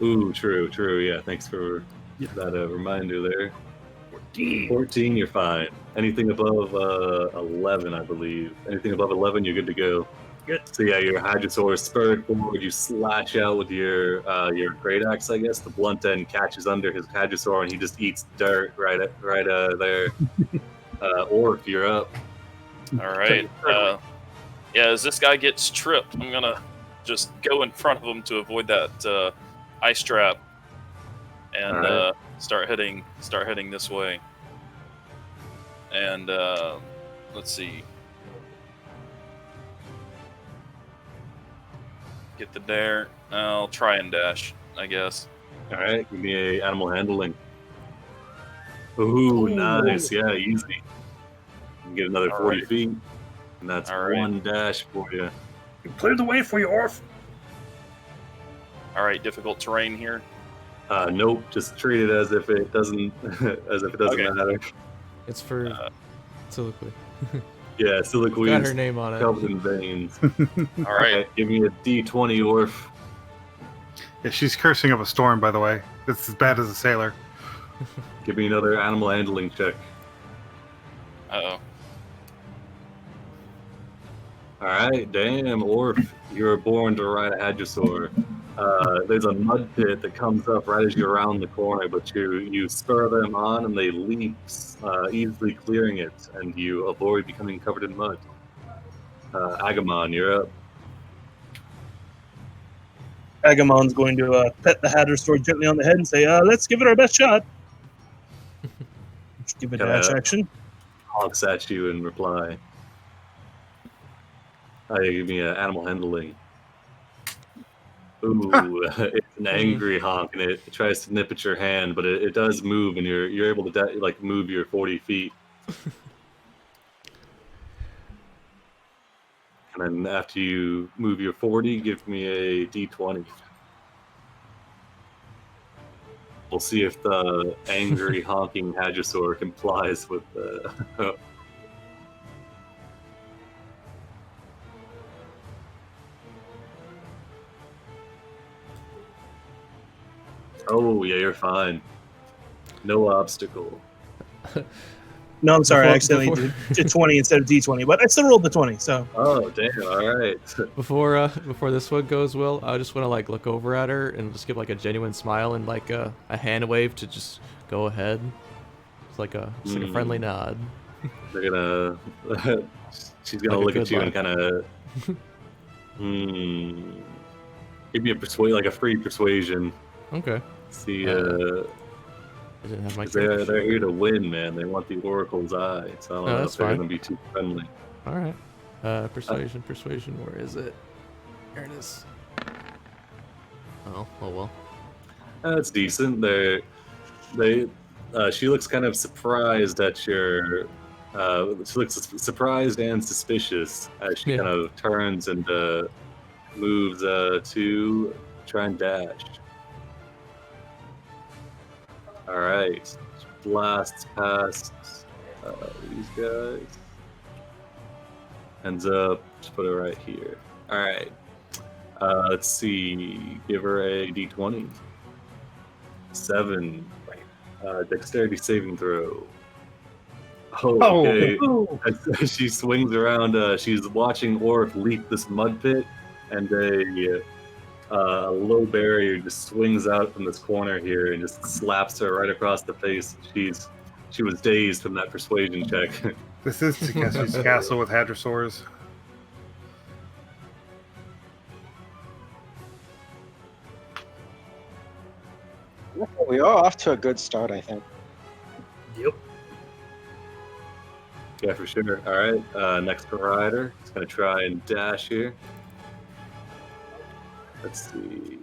Ooh, true. Yeah, thanks for that reminder there. 14, you're fine. Anything above 11, I believe. Anything above 11, you're good to go.
Good.
So yeah, your Hadrosaur spurred forward. You slash out with your great axe, I guess. The blunt end catches under his Hadrosaur, and he just eats dirt right there. Orc, you're up.
All right. Yeah, as this guy gets tripped, I'm gonna just go in front of him to avoid that ice trap, and
right.
start heading this way. And let's see. Get the dare. I'll try and dash, I guess.
All right, give me a animal handling. Ooh, nice. Yeah, easy. You can get another 40 feet, and that's one dash for you.
Clear the way for you, Orf.
All right, difficult terrain here.
Nope, just treat it as if it doesn't matter.
It's for Soliloquy.
Yeah, Soliloquy
Got her name on it.
covered in veins.
All right,
give me a D20, Orf.
Yeah, she's cursing up a storm, by the way. It's as bad as a sailor.
Give me another animal handling check.
Uh-oh.
All right, damn, Orf, you were born to ride a Hadrosaur. There's a mud pit that comes up right as you're around the corner, but you spur them on and they leap, easily clearing it, and you avoid becoming covered in mud. Agamon, you're up.
Agamon's going to pet the Hadrosaur gently on the head and say, let's give it our best shot. Give a dash action.
Honks at you in reply. Give me an animal handling. Ooh, it's an angry honk, and it tries to nip at your hand, but it does move, and you're able to move your 40 feet. And then after you move your 40, give me a D20. We'll see if the angry honking Hadrosaur complies with the. Oh, yeah, you're fine. No obstacle.
No, I'm sorry. I accidentally did 20 instead of D20, but I still rolled the 20, so.
Oh, damn. All right.
Before this one goes, Will, I just want to look over at her and just give a genuine smile and a hand wave to just go ahead. It's like a friendly nod.
They're gonna. She's gonna look at you and kind of. Give me a free persuasion.
Okay.
See,
I didn't have my.
They're here to win, man. They want the Oracle's eye. So I don't know if they're gonna be too friendly.
All right. Persuasion. Where is it? There it is. Oh well.
That's decent. She looks kind of surprised at your. She looks surprised and suspicious as she kind of turns and moves to try and dash. All right, blasts past these guys. Ends up. Just put it right here. All right. Let's see. Give her a D20. 7. Dexterity saving throw. Oh, okay. As she swings around, she's watching Orc leap this mud pit, and a low barrier just swings out from this corner here and just slaps her right across the face. She was dazed from that persuasion check.
This is Takeshi's castle with Hadrosaurs.
We are off to a good start, I think.
Yep.
Yeah, for sure. All right, next rider. He's gonna try and dash here. Let's see.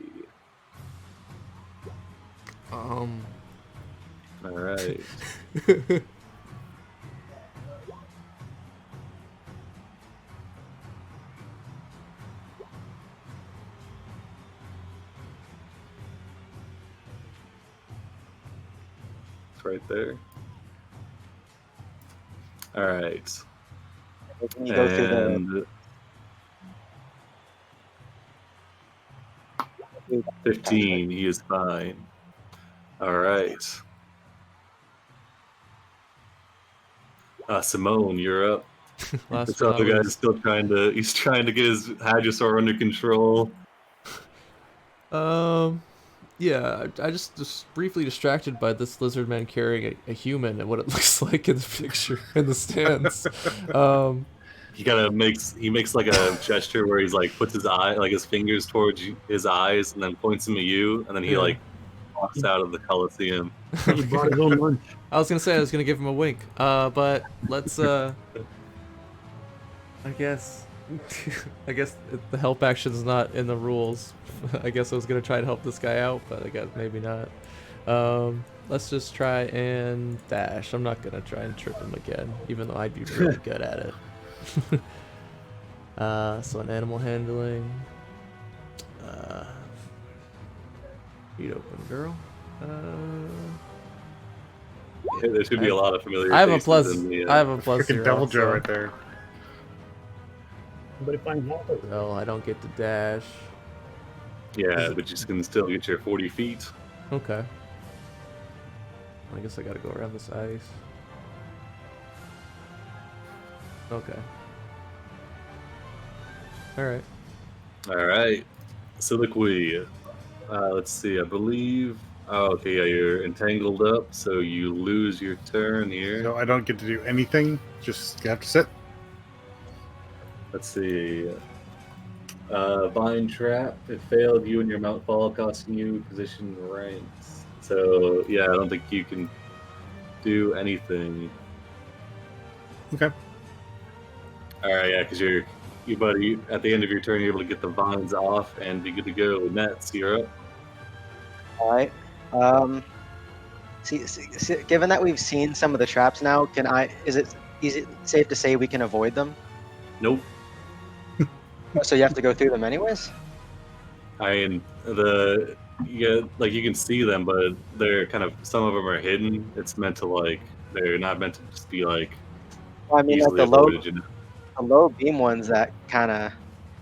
All right. It's right there. All right.
When you go through the
And 15, he is fine. All right. Simone, you're up.
Last
This
but not
other guy is
least.
still trying to. He's trying to get his Hadrosaur under control.
Yeah, I just briefly distracted by this lizard man carrying a human and what it looks like in the picture in the stands.
He kind of makes like a gesture where he's like puts his eye, like his fingers towards his eyes, and then points them at you, and then he
Yeah.
like walks out of the Coliseum.
He brought his own lunch.
I was gonna give him a wink. But let's I guess the help action is not in the rules. I guess I was gonna try to help this guy out, but I guess maybe not. Let's just try and dash. I'm not gonna try and trip him again, even though I'd be really good at it. So an animal handling. Feet open, girl.
Yeah, there should be a lot of familiar.
I have a
faces
plus.
in the,
I have a plus
Freaking
0.
Devil Joe
so-
right there.
Somebody find Walter.
No, I don't get to dash.
Yeah, but you can still get your 40 feet.
Okay. I guess I gotta go around this ice. Okay. Alright.
All right. Soliloquy. Let's see. I believe. Oh, okay. Yeah, you're entangled up, so you lose your turn here.
So I don't get to do anything. Just have to sit.
Let's see. Vine trap. It failed. You and your mount fall, costing you position ranks. So yeah, I don't think you can do anything.
Okay.
All right, yeah, because you buddy, at the end of your turn, you're able to get the vines off and be good to go. Nets, you're up.
All right. See, given that we've seen some of the traps now, is it safe to say we can avoid them?
Nope.
So you have to go through them anyways?
I mean, you can see them, but they're kind of, some of them are hidden. It's meant to they're not meant to just be like
Well, I mean, like
easily
the
avoided, you know?
low beam ones that kind of.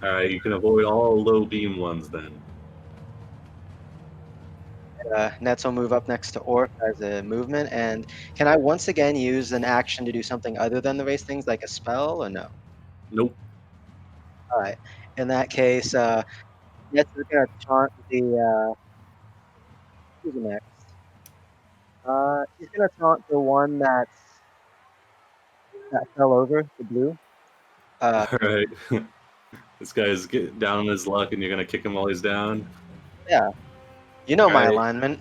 All right, you can avoid all low beam ones then.
Nets will move up next to Orc as a movement, and can I once again use an action to do something other than the race things, like a spell, or no?
Nope.
All right. In that case, Nets is gonna taunt the. Who's next? He's gonna taunt the one that fell over, the blue.
All right. This guy's getting down on his luck, and you're gonna kick him while he's down.
Yeah. You know my
Alright.
alignment.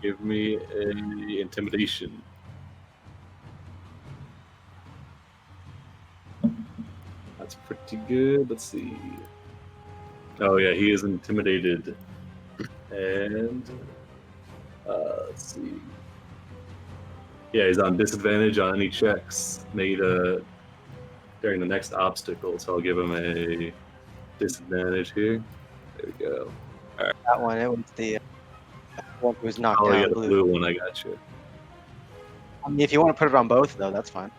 Give me a intimidation. That's pretty good. Let's see. Oh yeah, he is intimidated. And let's see. Yeah, he's on disadvantage on any checks made during the next obstacle. So I'll give him a disadvantage here. There we go.
That one, it was the one who was knocked
Oh
down.
yeah, the
blue.
blue one. I got you.
I mean, if you want to put it on both, though, that's fine.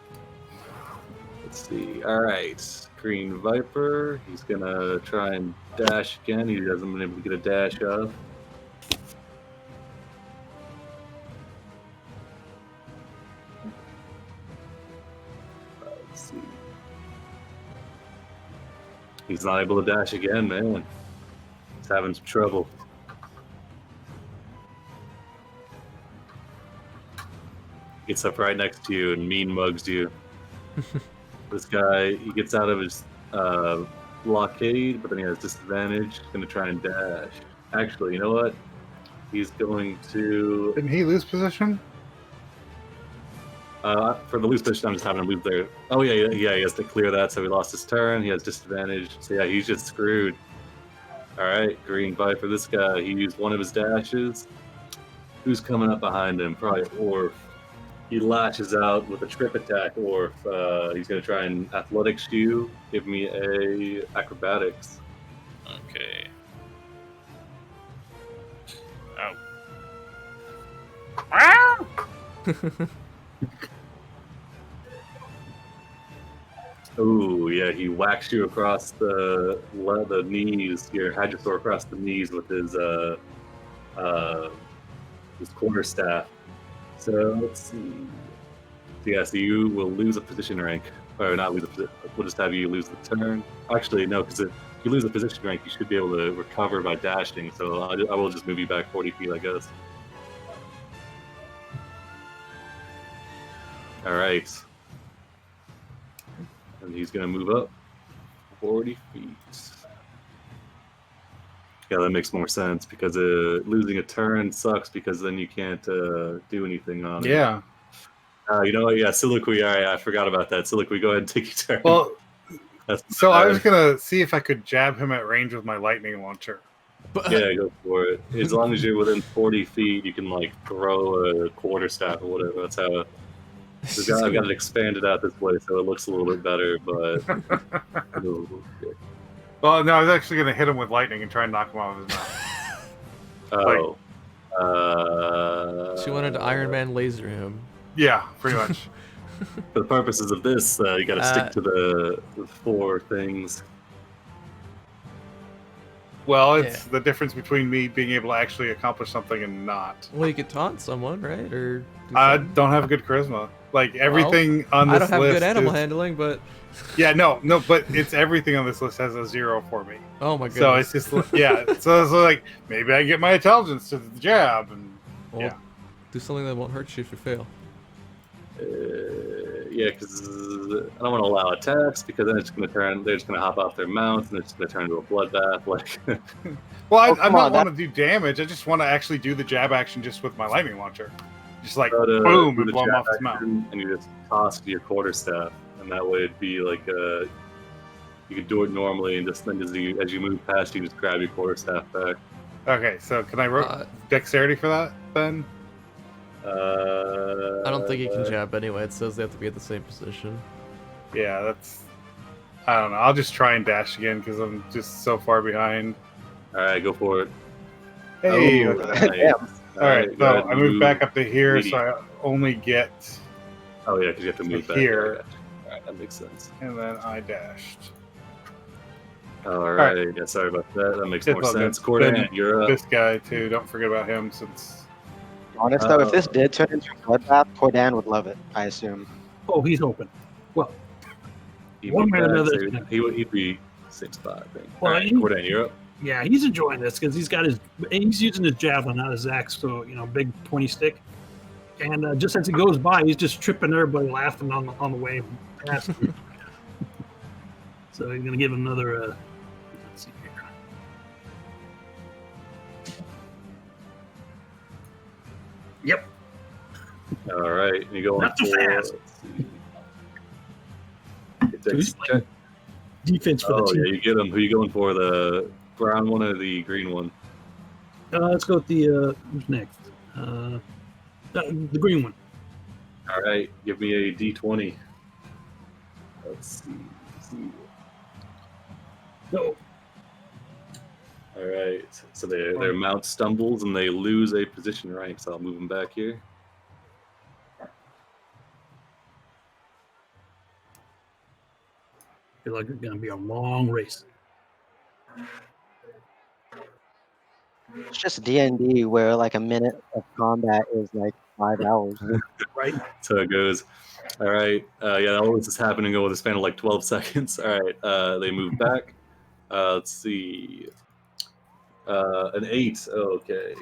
Let's see. All right, Green Viper. He's gonna try and dash again. He hasn't been able to get a dash off. Let's see. He's not able to dash again, man. He's having some trouble. Gets up right next to you and mean mugs you. This guy, he gets out of his blockade, but then he has disadvantage. He's going to try and dash. Actually, you know what? He's going to...
Didn't he lose position?
For the loose position, I'm just having to move there. Oh yeah, he has to clear that, so he lost his turn. He has disadvantage. So yeah, he's just screwed. All right, green bite for this guy. He used one of his dashes. Who's coming up behind him? Probably Orf. He lashes out with a trip attack. Orf. He's gonna try and athletics you. Give me a acrobatics.
Okay. Oh.
Ooh, yeah, he whacks you across the knees, your Hadrosaur across the knees with his quarterstaff. So let's see. So yeah, so you will lose a position rank, or not lose a position. We'll just have you lose the turn. Actually, no, because if you lose a position rank, you should be able to recover by dashing. So I will just move you back 40 feet, I guess. All right. And he's going to move up 40 feet. Yeah, that makes more sense because losing a turn sucks because then you can't do anything on it.
Yeah.
You know what? Yeah, Soliloquy. All right, I forgot about that. Soliloquy, go ahead and take your turn.
Well, so I was going to see if I could jab him at range with my lightning launcher.
Yeah, go for it. As long as you're within 40 feet, you can like throw a quarterstaff or whatever. That's how. I've got it expanded out this way, so it looks a little bit better, but.
Well, no, I was actually going to hit him with lightning and try and knock him off his mouth.
Oh.
She wanted to Iron Man laser him.
Yeah, pretty much.
For the purposes of this, you got to stick to the 4 things.
Well, it's the difference between me being able to actually accomplish something and not.
Well, you could taunt someone, right? Or
I don't have good charisma. Like everything on this list.
I don't have good animal handling, but
yeah, no, but it's everything on this list has a 0 for me.
Oh my goodness!
So it's just so like maybe I get my intelligence to the jab and
do something that won't hurt you if you fail.
Yeah, because I don't want to allow attacks because then it's going to turn. They're just going to hop off their mounts and it's going to turn into a bloodbath. Like,
well, I don't want to do damage. I just want to actually do the jab action just with my lightning launcher, just like boom and blow him off his mount.
And you just toss your quarterstaff, and that way it'd be like you could do it normally, and just then as you move past, you just grab your quarterstaff back.
Okay, so can I dexterity for that then?
I don't think you can jab anyway. It says they have to be at the same position.
Yeah, that's. I don't know. I'll just try and dash again because I'm just so far behind.
All right, go for it.
Hey,
nice.
All right, so I moved back up to here, so I only get.
Oh yeah, because you have to move back
here.
All right, that makes sense.
And then I dashed.
All right. Yeah, sorry about that. That makes more sense. Cordan, you're up.
This guy too. Don't forget about him since.
Honest though, if this did turn into a bloodbath, Cordan would love it, I assume.
Oh, he's open. Well,
one way or another, he'd be 6'5", I think.
Well,
right, Cordan, you're up.
Yeah, he's enjoying this because he's using his javelin, not his axe, so big pointy stick. And just as he goes by, he's just tripping everybody laughing on the way past. So he's gonna give him another. Let's see here. Yep.
All right, you go
not too fast. Defense for the team.
Yeah, you get him. Who are you going for? The brown one or the green one?
Let's go with the who's next? The green one.
All right, give me a D20. Let's see.
No.
All right, so their mount stumbles and they lose a position rank. So I'll move them back here.
I feel like it's gonna be a long race.
It's just D&D where like a minute of combat is like 5 hours.
Right.
So it goes. All right. Yeah, all this is happening over the span of like 12 seconds. All right. They move back. Let's see. An 8. Oh, okay.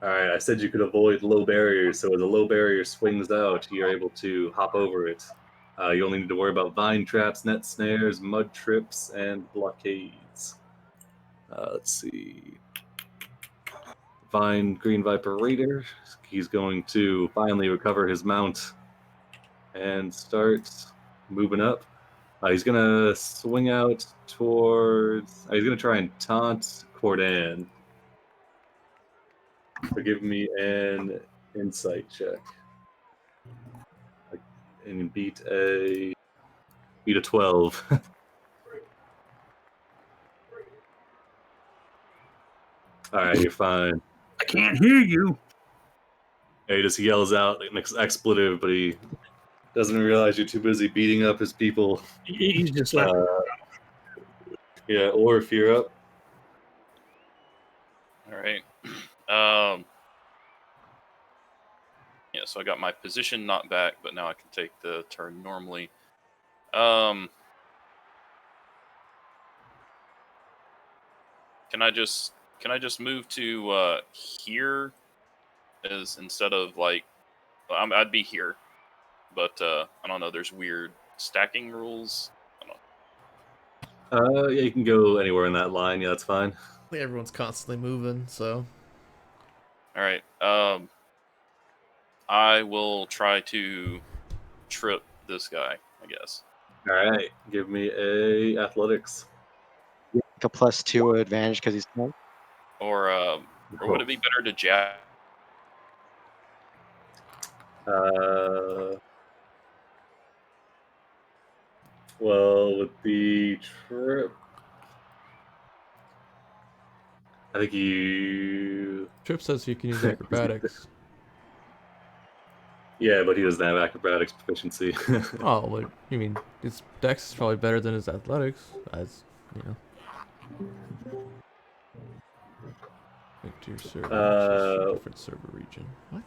All right. I said you could avoid low barriers. So as a low barrier swings out, you're able to hop over it. You only need to worry about vine traps, net snares, mud trips, and blockades. Let's see. fine Green Viper Raider. He's going to finally recover his mount and start moving up. He's gonna swing out towards. He's gonna try and taunt Cordan. So give me an insight check. And beat a 12. All right, you're fine.
I can't hear you.
He just yells out an expletive, but he doesn't realize you're too busy beating up his people.
He's just left.
Yeah, or if you're up.
All right. Yeah, so I got my position knocked back, but now I can take the turn normally. Can I just move to here as instead of like I'd be here, but I don't know. There's weird stacking rules. I don't know.
Yeah, you can go anywhere in that line. Yeah, that's fine.
I think everyone's constantly moving, so.
All right. I will try to trip this guy, I guess.
All right, give me a athletics.
Like a +2 advantage because he's small.
Or would it be better to jab?
Well, with the trip, I think you.
Trip says you can use acrobatics.
Yeah, but he doesn't have acrobatics proficiency.
Oh, well, you mean his dex is probably better than his athletics, as you know. Link to your server. Different server region. What?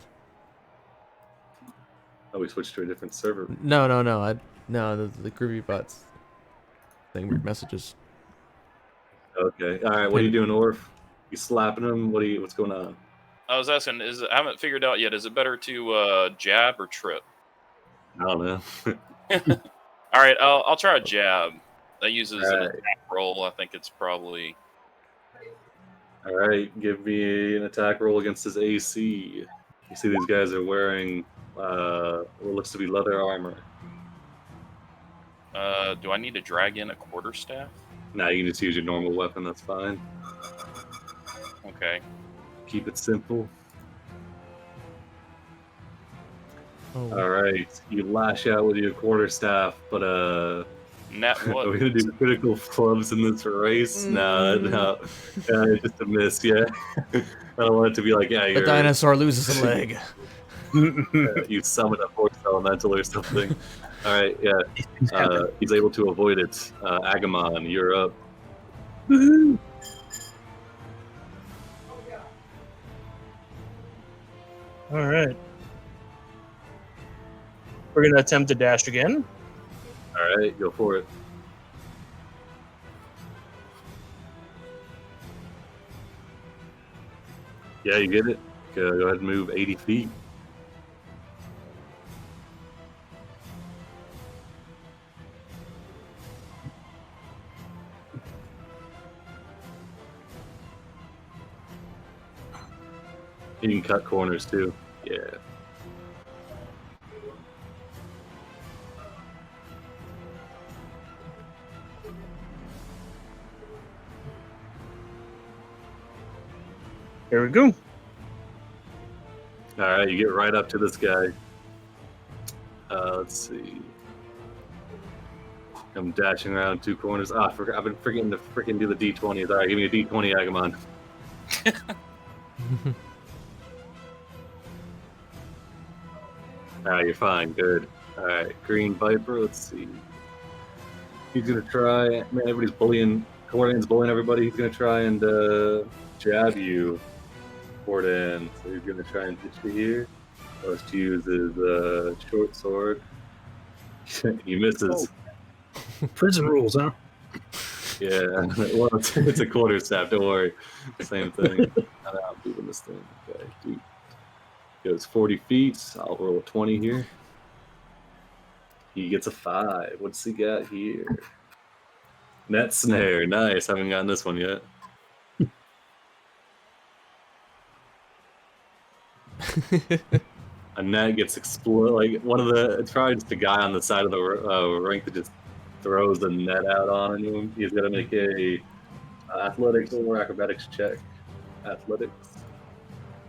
Oh, we switched to a different server.
No. The Groovy bots thing. Weird messages.
Okay. All right. What are you doing, Orf? You slapping him? What's going on?
I was asking, I haven't figured out yet. Is it better to jab or trip?
I don't know.
All right, I'll try a jab. That uses
All
an
right.
attack roll. I think it's probably.
All right. Give me an attack roll against his AC. You see these guys are wearing what looks to be leather armor.
Do I need to drag in a quarterstaff?
Nah, you can just use your normal weapon. That's fine.
Okay.
Keep it simple.
Oh,
All right. You lash out with your quarterstaff, but
Nat
are
what?
we gonna do critical clubs in this race? No. Just a miss. Yeah. I don't want it to be like, yeah,
the
you're
dinosaur loses a leg.
you summon a force elemental or something. All right. Yeah. He's able to avoid it. Agamon, you're up.
All right. We're going to attempt to dash again.
All right. Go for it. Yeah, you get it. Go ahead and move 80 feet. You can cut corners too. Yeah.
Here we go.
All right, you get right up to this guy. Let's see. I'm dashing around two corners. I've been forgetting to freaking do the D20s. All right, give me a D20, Agamon. All right, you're fine. Good. All right, Green Viper. Let's see. He's gonna try. Man, everybody's bullying. Cordan's bullying everybody. He's gonna try and jab you, Cordan. So he's gonna try and hit you here. Let's use his short sword. He misses.
Prison rules, huh?
Yeah. Well, it's a quarterstaff. Don't worry. Same thing. I'm moving this thing. Okay, dude. Goes 40 feet. I'll roll a 20 here. He gets a 5. What's he got here? Net snare. Nice. Haven't gotten this one yet. A net gets exploded. Like one of the, it's probably just a guy on the side of the rink that just throws the net out on him. He's gonna make a athletics or acrobatics check. Athletics.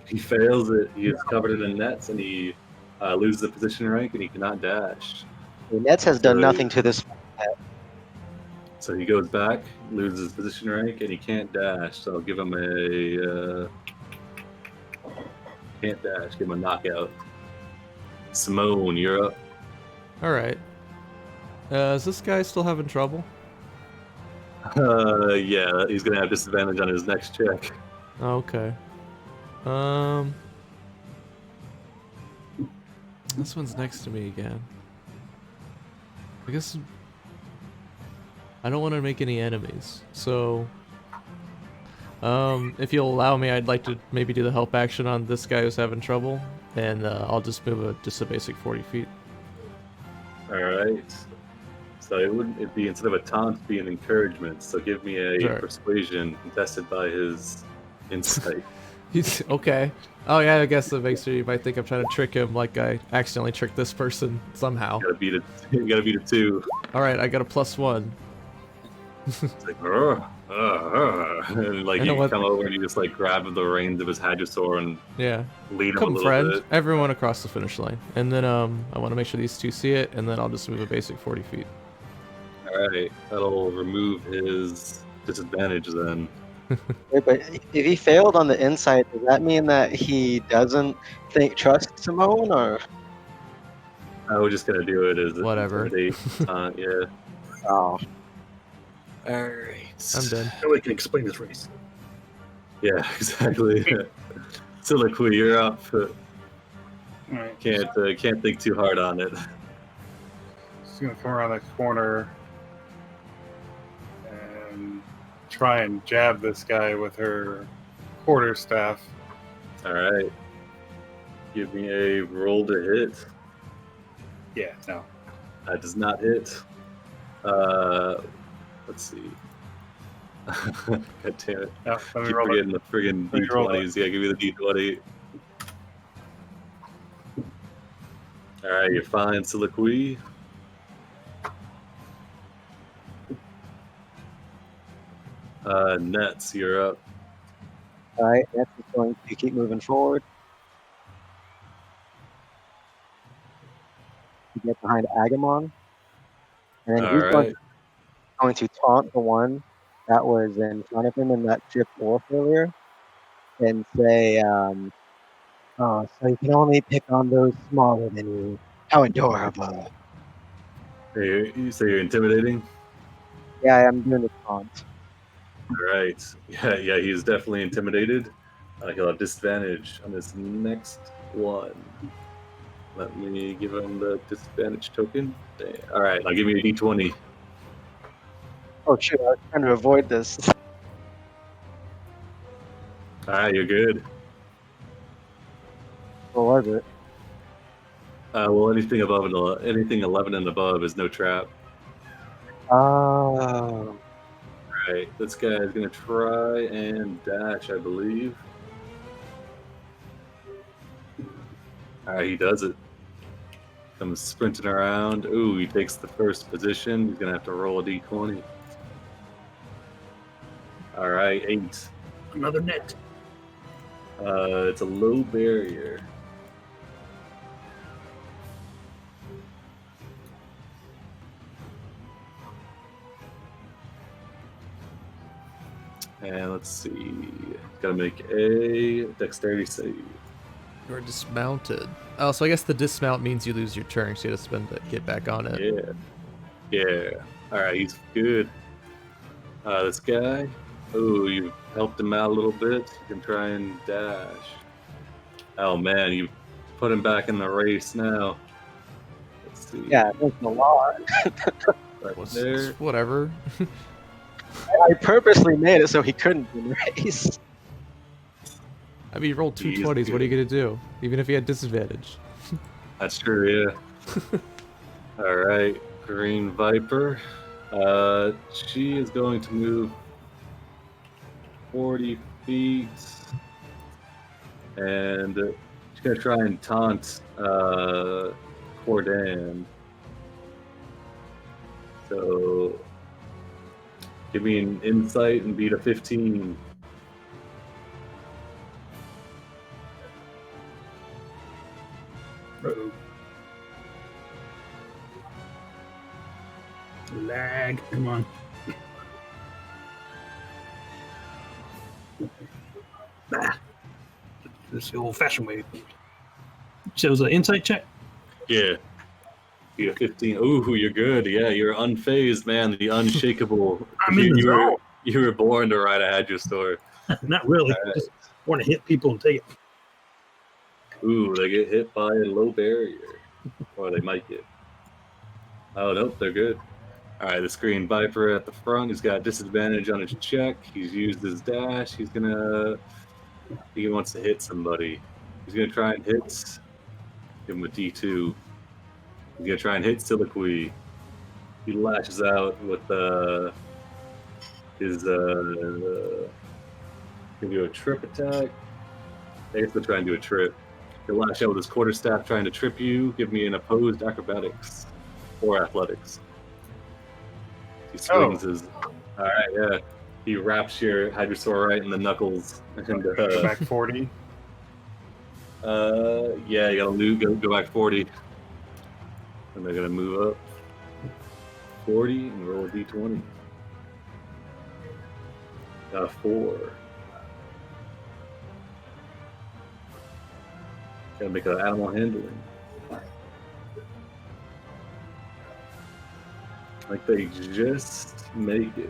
He fails it. He is covered in nets, and he loses the position rank, and he cannot dash.
The Nets has done
So-
nothing to this.
So he goes back, loses his position rank, and he can't dash. So I'll give him a can't dash. Give him a knockout. Simone, you're up.
All right. Is this guy still having trouble?
Yeah, he's gonna have disadvantage on his next check.
Okay. This one's next to me again. I guess I don't want to make any enemies, so if you'll allow me, I'd like to maybe do the help action on this guy who's having trouble, and I'll just move just a basic 40 feet.
All right. So it'd be instead of a taunt, it'd be an encouragement. So give me a
Sure.
persuasion contested by his insight.
Okay. Oh yeah, I guess that makes sure you might think I'm trying to trick him, like I accidentally tricked this person somehow.
You gotta beat a 2.
All right, I got a +1.
It's like, and like
You know
you
what?
come over and you just like grab the reins of his hadrosaur and
Yeah.
lead him a
Come,
little
friend.
bit.
Everyone across the finish line, and then I want to make sure these two see it, and then I'll just move a basic 40 feet.
All right, that'll remove his disadvantage then.
Wait, but if he failed on the insight, does that mean that he doesn't trust Simone, or?
We're just gonna do it as
Whatever.
intimidate taunt, yeah.
Oh,
All right.
I'm done.
Nobody can explain this race.
Yeah, exactly. Soliloquy, you're up.
All right.
Can't think too hard on it.
She's gonna come around the corner and try and jab this guy with her quarterstaff.
All right. Give me a roll to hit.
Yeah, no.
That does not hit. Let's see. God damn it.
No, let me
Keep
roll
forgetting
it.
the friggin'
Let me roll
D20s. Yeah, give me the D20. All right, you're fine, Soliloquy. Nets, you're up.
all right. That's just going to keep moving forward. To get behind Agamon, and then
All
he's
right.
going to taunt the one that was in front of him in that trip off earlier, and say, "Oh, so you can only pick on those smaller than you. How adorable!"
Hey, you say you're intimidating?
Yeah, I'm doing the taunt.
All right. Yeah, he's definitely intimidated. He'll have disadvantage on this next one. Let me give him the disadvantage token. All right, now give me a D20.
Oh shoot! I was trying to avoid this.
All right, you're good.
What was it?
Well, anything 11 and above is no trap.
Oh,
All right, this guy is gonna try and dash, I believe. All right, he does it. Comes sprinting around. Ooh, he takes the first position. He's gonna have to roll a D20. All right, 8.
Another net.
It's a low barrier. And let's see. Gotta make a dexterity save.
You're dismounted. Oh, so I guess the dismount means you lose your turn, so you have to spend to get back on it.
Yeah. All right, he's good. This guy. Oh, you helped him out a little bit. You can try and dash. Oh man, you put him back in the race now. Let's see.
yeah, thanks a lot.
Right
It's
there.
whatever.
I purposely made it so he couldn't win the race.
I mean, you rolled two
He's
20s. What are you
good.
gonna do? Even if you had disadvantage.
That's true, yeah. All right, Green Viper. She is going to move 40 feet, and she gonna try and taunt Cordan. So give me an insight and beat a 15.
Uh-oh. Lag. Come on. Ah. This is the old-fashioned way. So it was an insight check?
Yeah. Beat a 15. Ooh, you're good. Yeah, you're unfazed, man. The unshakable.
I'm in the zone.
You were born to ride a Hadrosaur.
Not really.
All right.
Just want to hit people and take it.
Ooh, they get hit by a low barrier. Or they might get. Oh, nope, they're good. All right, the Screen Viper at the front. He's got disadvantage on his check. He's used his dash. He wants to hit somebody. He's going to try and hit. Give him a D2. He's going to try and hit Siliqui. He lashes out with his. Give you a trip attack. I guess they'll try and do a trip. He'll lash out with his quarterstaff trying to trip you. Give me an opposed acrobatics or athletics. He swings his. All right, yeah. He wraps your Hadrosaur right in the knuckles. And,
Go back 40.
yeah, you gotta go back 40. And they're gonna move up 40 and roll a d20. Got a 4. Gotta make an animal handling. Like they just make it.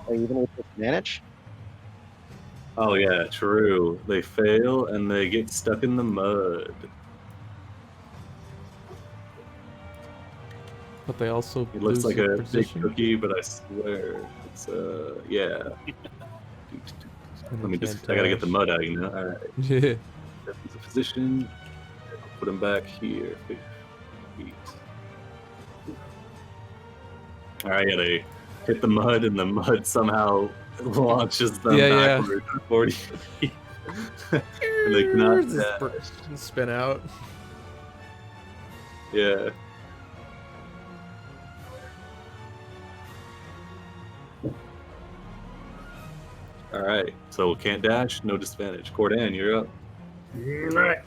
Are you even with disadvantage?
Oh yeah, true. They fail and they get stuck in the mud.
But they also
It looks
lose
like
their
a
position.
big cookie, but I swear it's yeah.
And
Let me
they
just
can't
I gotta get the
dash.
mud out, you know. Alright.
Yeah.
That's the position. Put him back here. 5 feet. Alright, yeah, they hit the mud and the mud somehow launches them
Yeah,
backward 40 feet. And they cannot dash.
Spin out.
Yeah. Alright, so can't dash, no disadvantage. Cordan, you're up.
All right.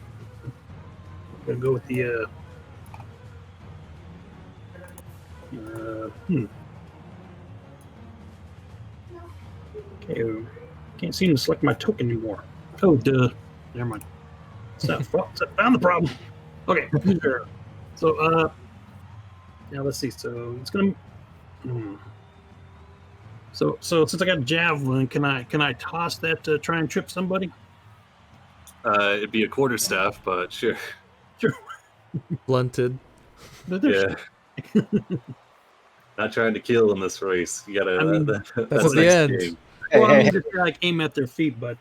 Gonna go with the. Okay, can't seem to select my token anymore. Oh, duh. Never mind. So, found the problem. Okay. Sure. So, now let's see. So it's gonna. So since I got javelin, can I toss that to try and trip somebody?
It'd be a quarterstaff, but sure.
Blunted.
Yeah. Not trying to kill in this race. You gotta.
I mean,
That's at
next
the end.
game.
Well, I
Hey,
mean,
hey,
just like aim at their feet, but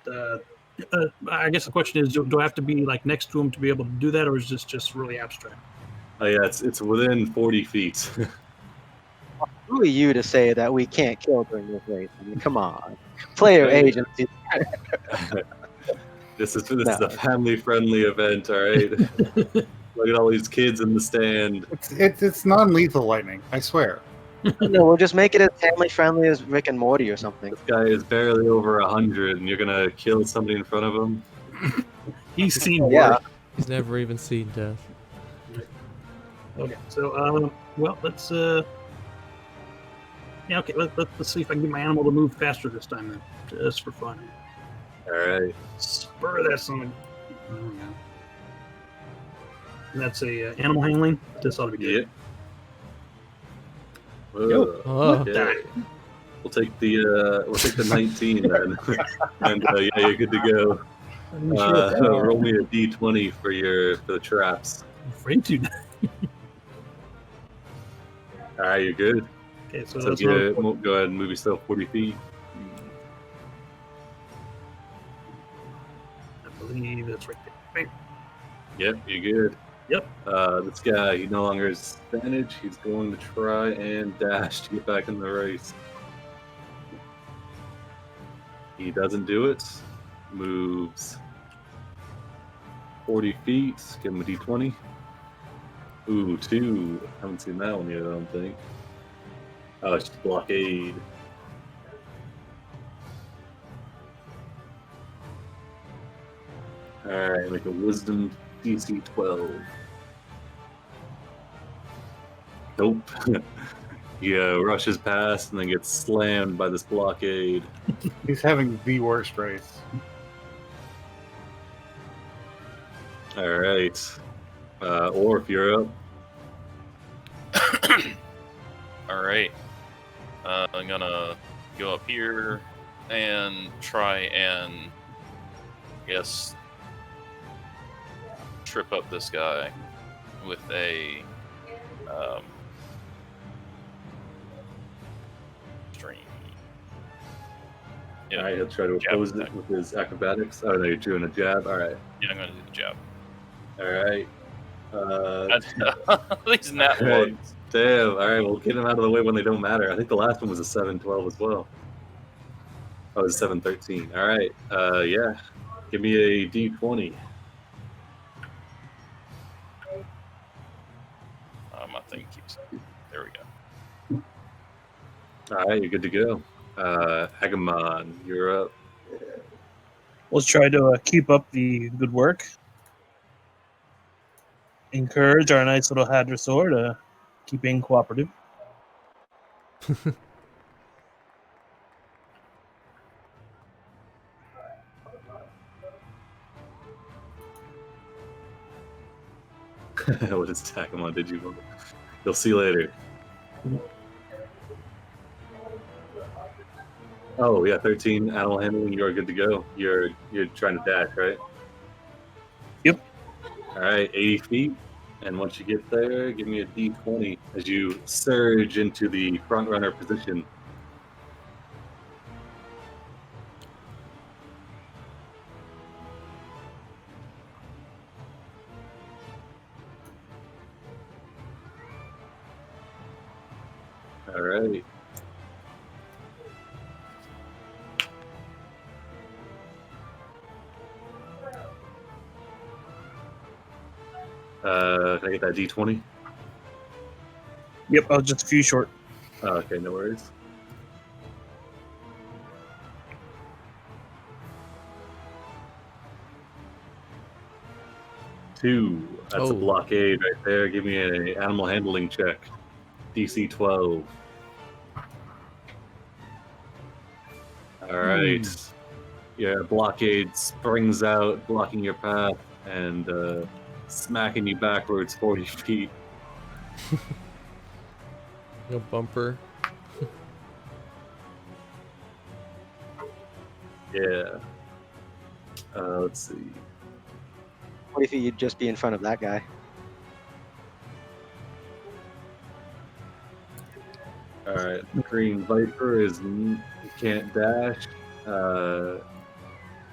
I guess the question is, do I have to be like next to them to be able to do that, or is this just really abstract?
Oh yeah, it's within 40 feet.
who are you to say that we can't kill during this race? I mean, come on. Player agency.
This is a family-friendly event, all right? Look at all these kids in the stand.
It's non-lethal lightning, I swear.
No, we'll just make it as family friendly as Rick and Morty or something.
This guy is barely over 100, and you're gonna kill somebody in front of him.
He's seen
Yeah.
worse.
He's never even seen death.
Okay, so well, let's yeah, okay, let's see if I can get my animal to move faster this time, then, just for fun.
All right.
Spur that son. Oh, yeah. And that's a animal handling. This ought to be good.
Yep.
Oh.
Okay. We'll take the 19 then, and yeah, you're good to go.
I'm sure
Roll me a d20 for the traps.
I'm afraid to.
All right, you're good.
Okay, so
So
that's
go ahead and move yourself 40 feet.
I believe that's right there. Right.
Yep, you're good.
Yep.
This guy, he no longer has advantage. He's going to try and dash to get back in the race. He doesn't do it. Moves 40 feet. Give him a d20. Ooh, 2. Haven't seen that one yet, I don't think. Oh, it's just blockade. Alright, make a wisdom DC 12. Nope. He rushes past and then gets slammed by this blockade.
He's having the worst race.
Alright. Orf, you're up.
All right. I'm gonna go up here and try and, I guess, trip up this guy with a string. Yeah,
Alright, he'll try to
jab
oppose it
attack.
with his acrobatics. Oh, no, you're doing a jab. Alright.
Yeah, I'm gonna do the jab.
Alright.
These nat
Alright.
ones.
Damn. Alright, we'll get him out of the way when they don't matter. I think the last one was a 7-12 as well. Oh, it was 7-13. Alright. Yeah. Give me a d20.
My thing keeps. There we go.
Alright, you're good to go. Agamon, you're up.
Let's try to keep up the good work. Encourage our nice little hadrosaur to keep being cooperative.
What is Agamon? Did you? You'll see later. Oh yeah, 13 animal handling. You're good to go. You're trying to dash, right?
Yep.
All right, 80 feet, and once you get there, give me a d20 as you surge into the front runner position. All right. Can I get that d20?
Yep, I was just a few short.
Oh, okay, no worries. Two. That's a
Oh.
blockade right there. Give me an animal handling check. DC 12. All right. Yeah, blockade springs out, blocking your path and smacking you backwards 40 feet.
No bumper.
Yeah. Let's see.
What if you'd just be in front of that guy?
All right. Green Viper is can't dash.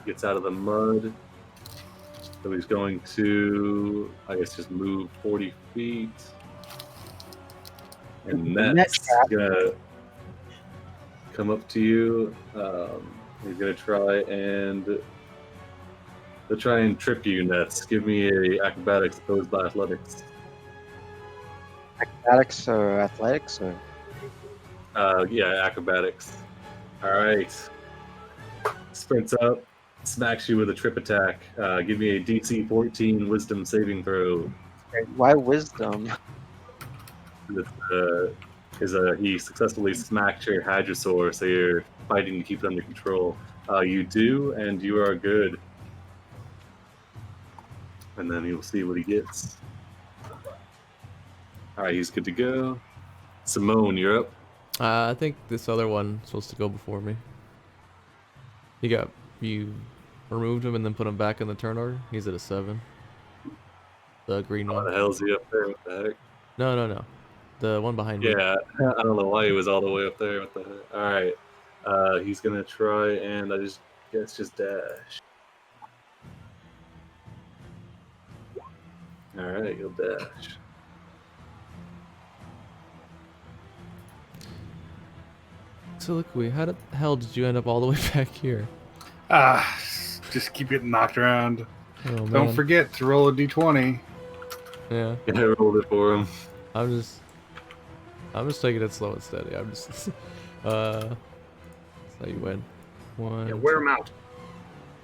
Gets out of the mud. So he's going to, I guess, just move 40 feet. And that's gonna come up to you. He's gonna try and trip you, Nets. Give me a acrobatics opposed by athletics.
Acrobatics or athletics or?
Yeah, acrobatics. All right. Sprints up, smacks you with a trip attack. Give me a DC 14 Wisdom saving throw.
Why wisdom?
He successfully smacked your hadrosaur, so you're fighting to keep it under control. You do, and you are good. And then you'll see what he gets. All right, he's good to go. Simone, you're up.
I think this other one's supposed to go before me. You removed him and then put him back in the turn order. He's at a 7. The green
What
one.
the hell's he up there? What the heck?
No. The one behind me.
Yeah, I don't know why he was all the way up there. What the heck? All right, he's gonna try and I guess just dash. All right, he'll dash.
Soliloquy, how the hell did you end up all the way back here?
Just keep getting knocked around.
Oh, man.
Don't forget to roll a d20.
Yeah.
I rolled it for him.
I'm just taking it slow and steady. I'm just that's how you win. One.
Yeah, wear them out.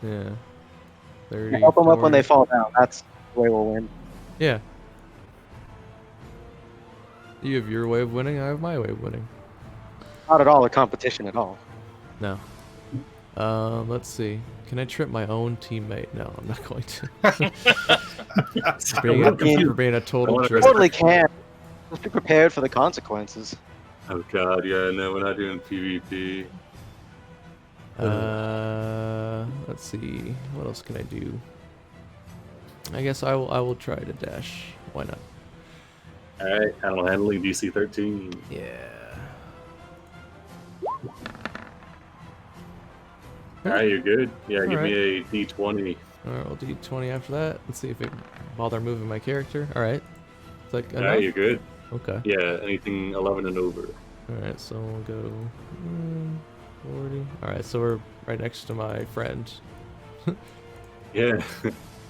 Yeah. 30.
Help them up when
40.
they fall down. That's the way we'll win.
Yeah. You have your way of winning. I have my way of winning.
Not at all a competition at all.
No. Let's see. Can I trip my own teammate? No, I'm not going to. for being a total
wanna-
jerk.
Totally can. Just be prepared for the consequences.
Oh god, yeah, no, we're not doing PvP.
Let's see. What else can I do? I guess I will try to dash. Why not?
Alright, animal handling DC 13.
Yeah.
Alright, you're good. Yeah, give
Alright.
me a D20.
Alright, I'll do 20 after that. Let's see if it can bother moving my character. Alright. It's like enough?
Alright, you're good.
Okay.
Yeah, anything 11 and over.
Alright, so we'll go 40. Alright, so we're right next to my friend.
Yeah,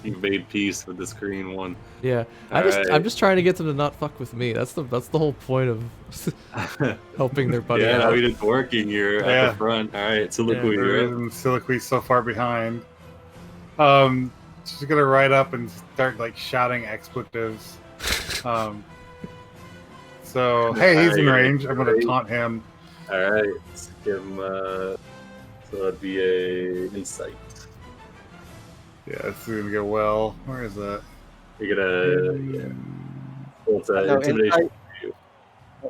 you've made peace with the screen one.
Yeah.
Alright.
I'm just trying to get them to not fuck with me. That's the whole point of helping their buddy
Yeah,
out.
I mean, it's working. You're at
Yeah.
the front. Alright, Soliloquy,
Yeah.
you're up.
And Siliqui's so far behind. She's gonna ride up and start like shouting expletives. So hey, he's in range. I'm gonna taunt him.
Alright, let's give him so that'd be a insight.
Yeah, this is gonna go well. Where is that?
You're gonna well, it's
No,
intimidation.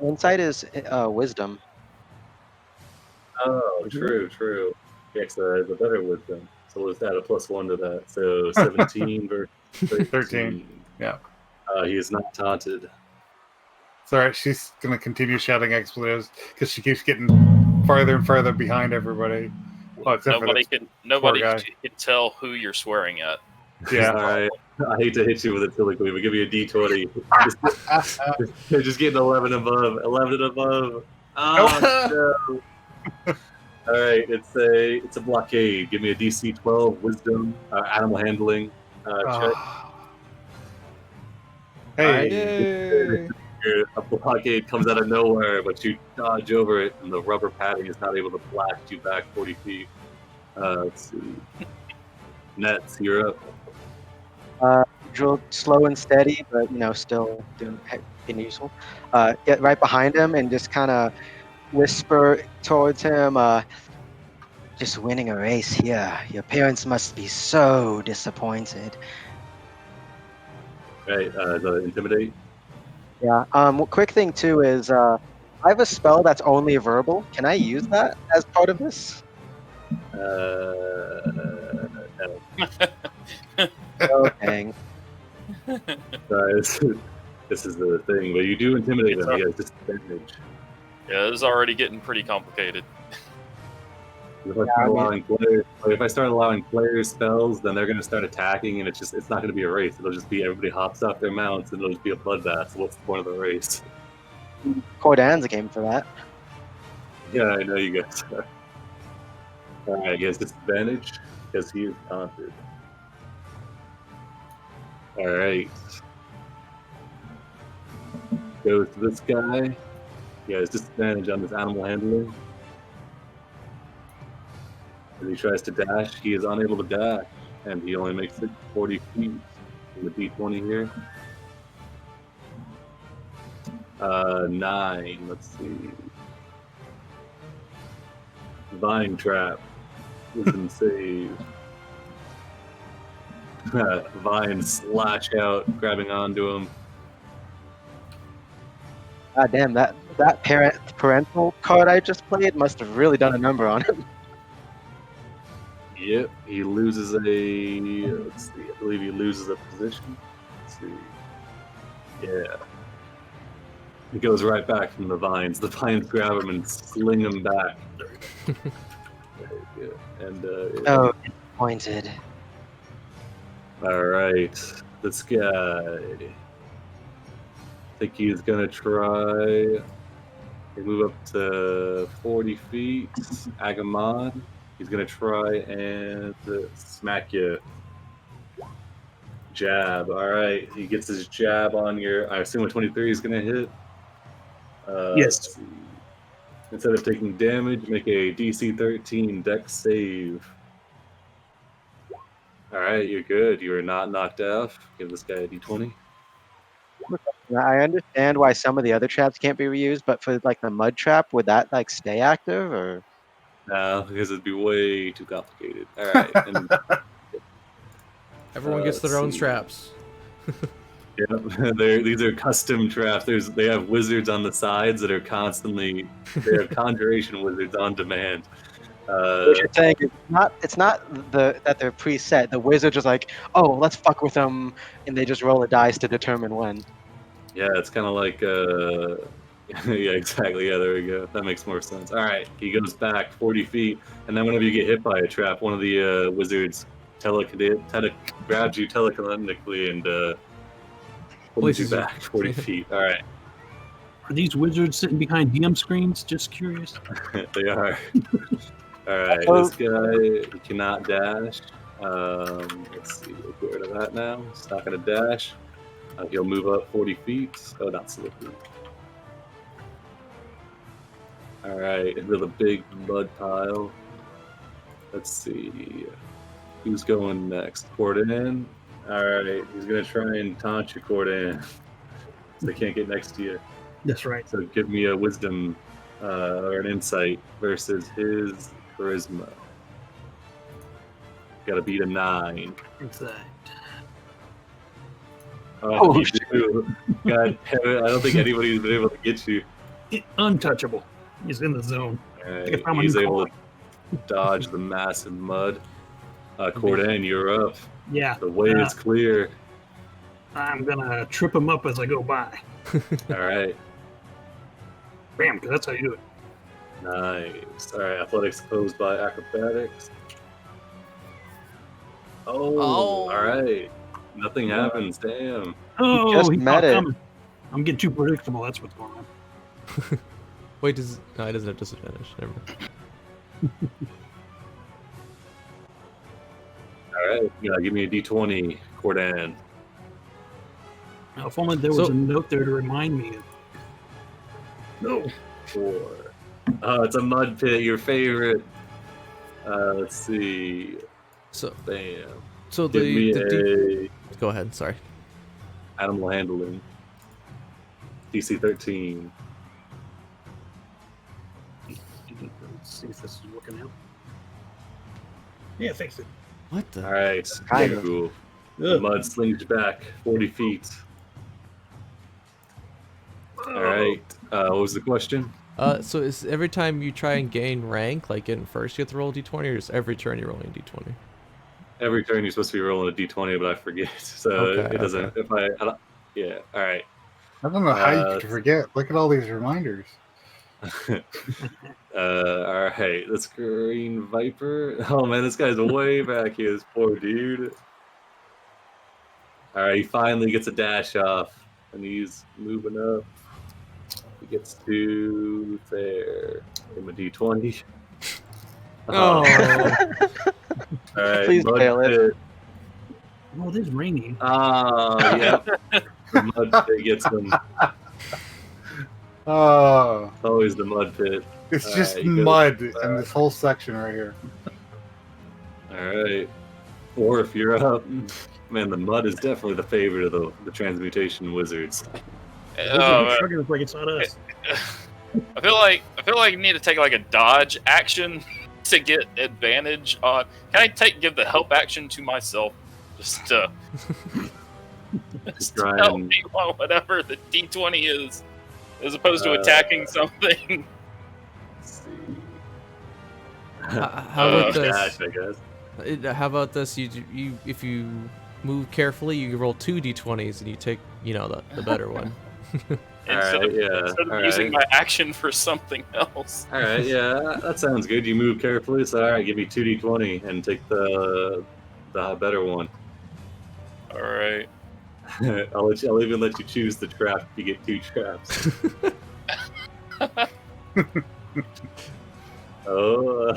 Insight is wisdom.
Oh, true. Yeah, so the better wisdom. So we'll just add a +1 to that. So 17 versus
13. Yeah.
He is not taunted.
It's alright. She's gonna continue shouting expletives because she keeps getting farther and farther behind everybody. Well, except for
Nobody
guy.
can tell who you're swearing at.
Yeah.
Alright. I hate to hit you with a Soliloquy, but give you a D20. Just getting 11 above. 11 above. Oh, no. Alright, it's a blockade. Give me a DC 12 wisdom, animal handling check.
Hey.
A blockade comes out of nowhere, but you dodge over it, and the rubber padding is not able to blast you back 40 feet. Let's see. Nets, you're up.
Slow and steady, but still being useful. Get right behind him and just kind of whisper towards him. Just winning a race here. Your parents must be so disappointed.
Right, the intimidate.
Yeah. Quick thing too is I have a spell that's only verbal. Can I use that as part of this?
No.
Oh, dang.
Sorry, this is the thing, but you do intimidate them. You guys disadvantage.
Yeah, this is already getting pretty complicated.
If I start allowing players spells, then they're going to start attacking, and it's not going to be a race. It'll just be everybody hops off their mounts, and it'll just be a bloodbath. So what's the point of the race?
Cordan's a game for that.
Yeah, I know you guys are. Alright, he has disadvantage because he is taunted. Alright. Goes to this guy. He has disadvantage on this animal handling. As he tries to dash, he is unable to dash, and he only makes it 40 feet in the D20 here. 9, let's see. Vine Trap. Wisdom save. Vines slash out, grabbing onto him.
God damn, that parental card I just played must have really done a number on him.
Yep, he loses let's see, I believe he loses a position. Let's see. Yeah. He goes right back from the vines. The vines grab him and sling him back. Very good. And
Oh, disappointed.
alright. This guy. I think he's gonna try. They move up to 40 feet. Agamon. He's gonna try and smack you. Jab. All right. He gets his jab on your. I assume a 23 is going to hit.
Yes.
Let's see. Instead of taking damage, make a DC 13 Dex save. All right, you're good. You are not knocked off. Give this guy a D20.
I understand why some of the other traps can't be reused, but for like the mud trap, would that like stay active or?
No, because it'd be way too complicated. All right. And,
Everyone gets their
let's
own
see.
traps.
yeah, these are custom traps. They have wizards on the sides that are constantly. They have conjuration wizards on demand.
What you're saying is it's not that they're preset. The wizard just like, oh, let's fuck with them, and they just roll a dice to determine when.
Yeah, it's kind of like. Yeah, exactly. Yeah, there we go. That makes more sense. All right, he goes back 40 feet, and then whenever you get hit by a trap, one of the wizards grabs you telekinetically and pulls you
Places you.
back 40 feet. All right,
Are these wizards sitting behind DM screens? Just curious.
they are. All right,
Oh.
this guy he cannot dash. Let's see. We'll get rid of that now. He's not going to dash. He'll move up 40 feet. Oh, not slippery. All right, into the big mud pile. Let's see. Who's going next? Corden. All right, he's going to try and taunt you, Corden. So they can't get next to you.
That's right.
So give me a wisdom or an insight versus his charisma. Got to beat a 9.
Insight.
Oh, you do. God damn it. I don't think anybody's been able to get you.
Untouchable. He's in the zone.
Right, he's able to dodge the massive mud. Corden, you're up.
Yeah.
The way is clear.
I'm gonna trip him up as I go by.
All right.
Bam, because that's how you do it.
Nice. All right. Athletics opposed by acrobatics. Oh.
Oh.
All right. Nothing happens. Damn.
Oh,
just
he's
met
not
it.
coming. I'm getting too predictable. That's what's going on.
Wait, no, it doesn't have disadvantage. Never mind.
All right. Yeah. Give me a D20, Corden.
Now, if only there was a note there to remind me. No.
4. Oh, it's a mud pit. Your favorite. Let's see.
So,
Bam.
so
Give me
the
a
go ahead. Sorry.
animal handling. DC 13.
Let's see if this is working out. Yeah, fix it.
What the?
All right.
Kind of.
Cool. The
Ugh.
mud slings you back 40 feet. All right. What was the question?
So is every time you try and gain rank, like getting first, you have to roll a d20, or is every turn you're rolling a d20?
Every turn you're supposed to be rolling a d20, but I forget. So
Okay,
it doesn't.
okay.
If I don't, yeah. All right.
I don't know how you could forget. Look at all these reminders.
All right. Let's Green Viper. Oh man, this guy's way back here. This poor dude. All right. He finally gets a dash off, and he's moving up. He gets to there. Give him a d20.
Oh.
All right.
Please
mud
fail it.
pit.
Oh, it is raining.
Oh, yeah. The mud pit gets him.
Oh,
Always the mud pit.
it's
All
just
right, he goes
mud
back.
in this whole section right here.
All right. Or if you're up, man, the mud is definitely the favorite of the transmutation wizards.
Oh,
Sugar is like it's not us.
I feel like you need to take like a dodge action to get advantage on. Can I give the help action to myself? Just to
Try
help
and-
me on whatever the D20 is, as opposed to attacking something.
Let's see.
How about
Dash,
this?
I guess.
How about this? You if you move carefully, you roll 2 d20s and you take the better one.
Instead
Alright,
of,
yeah,
instead of
alright.
using my action for something else.
All right, yeah, that sounds good. You move carefully, so all right, give me 2d20 and take the better one.
All right.
I'll even let you choose the trap if you get 2 traps. Oh.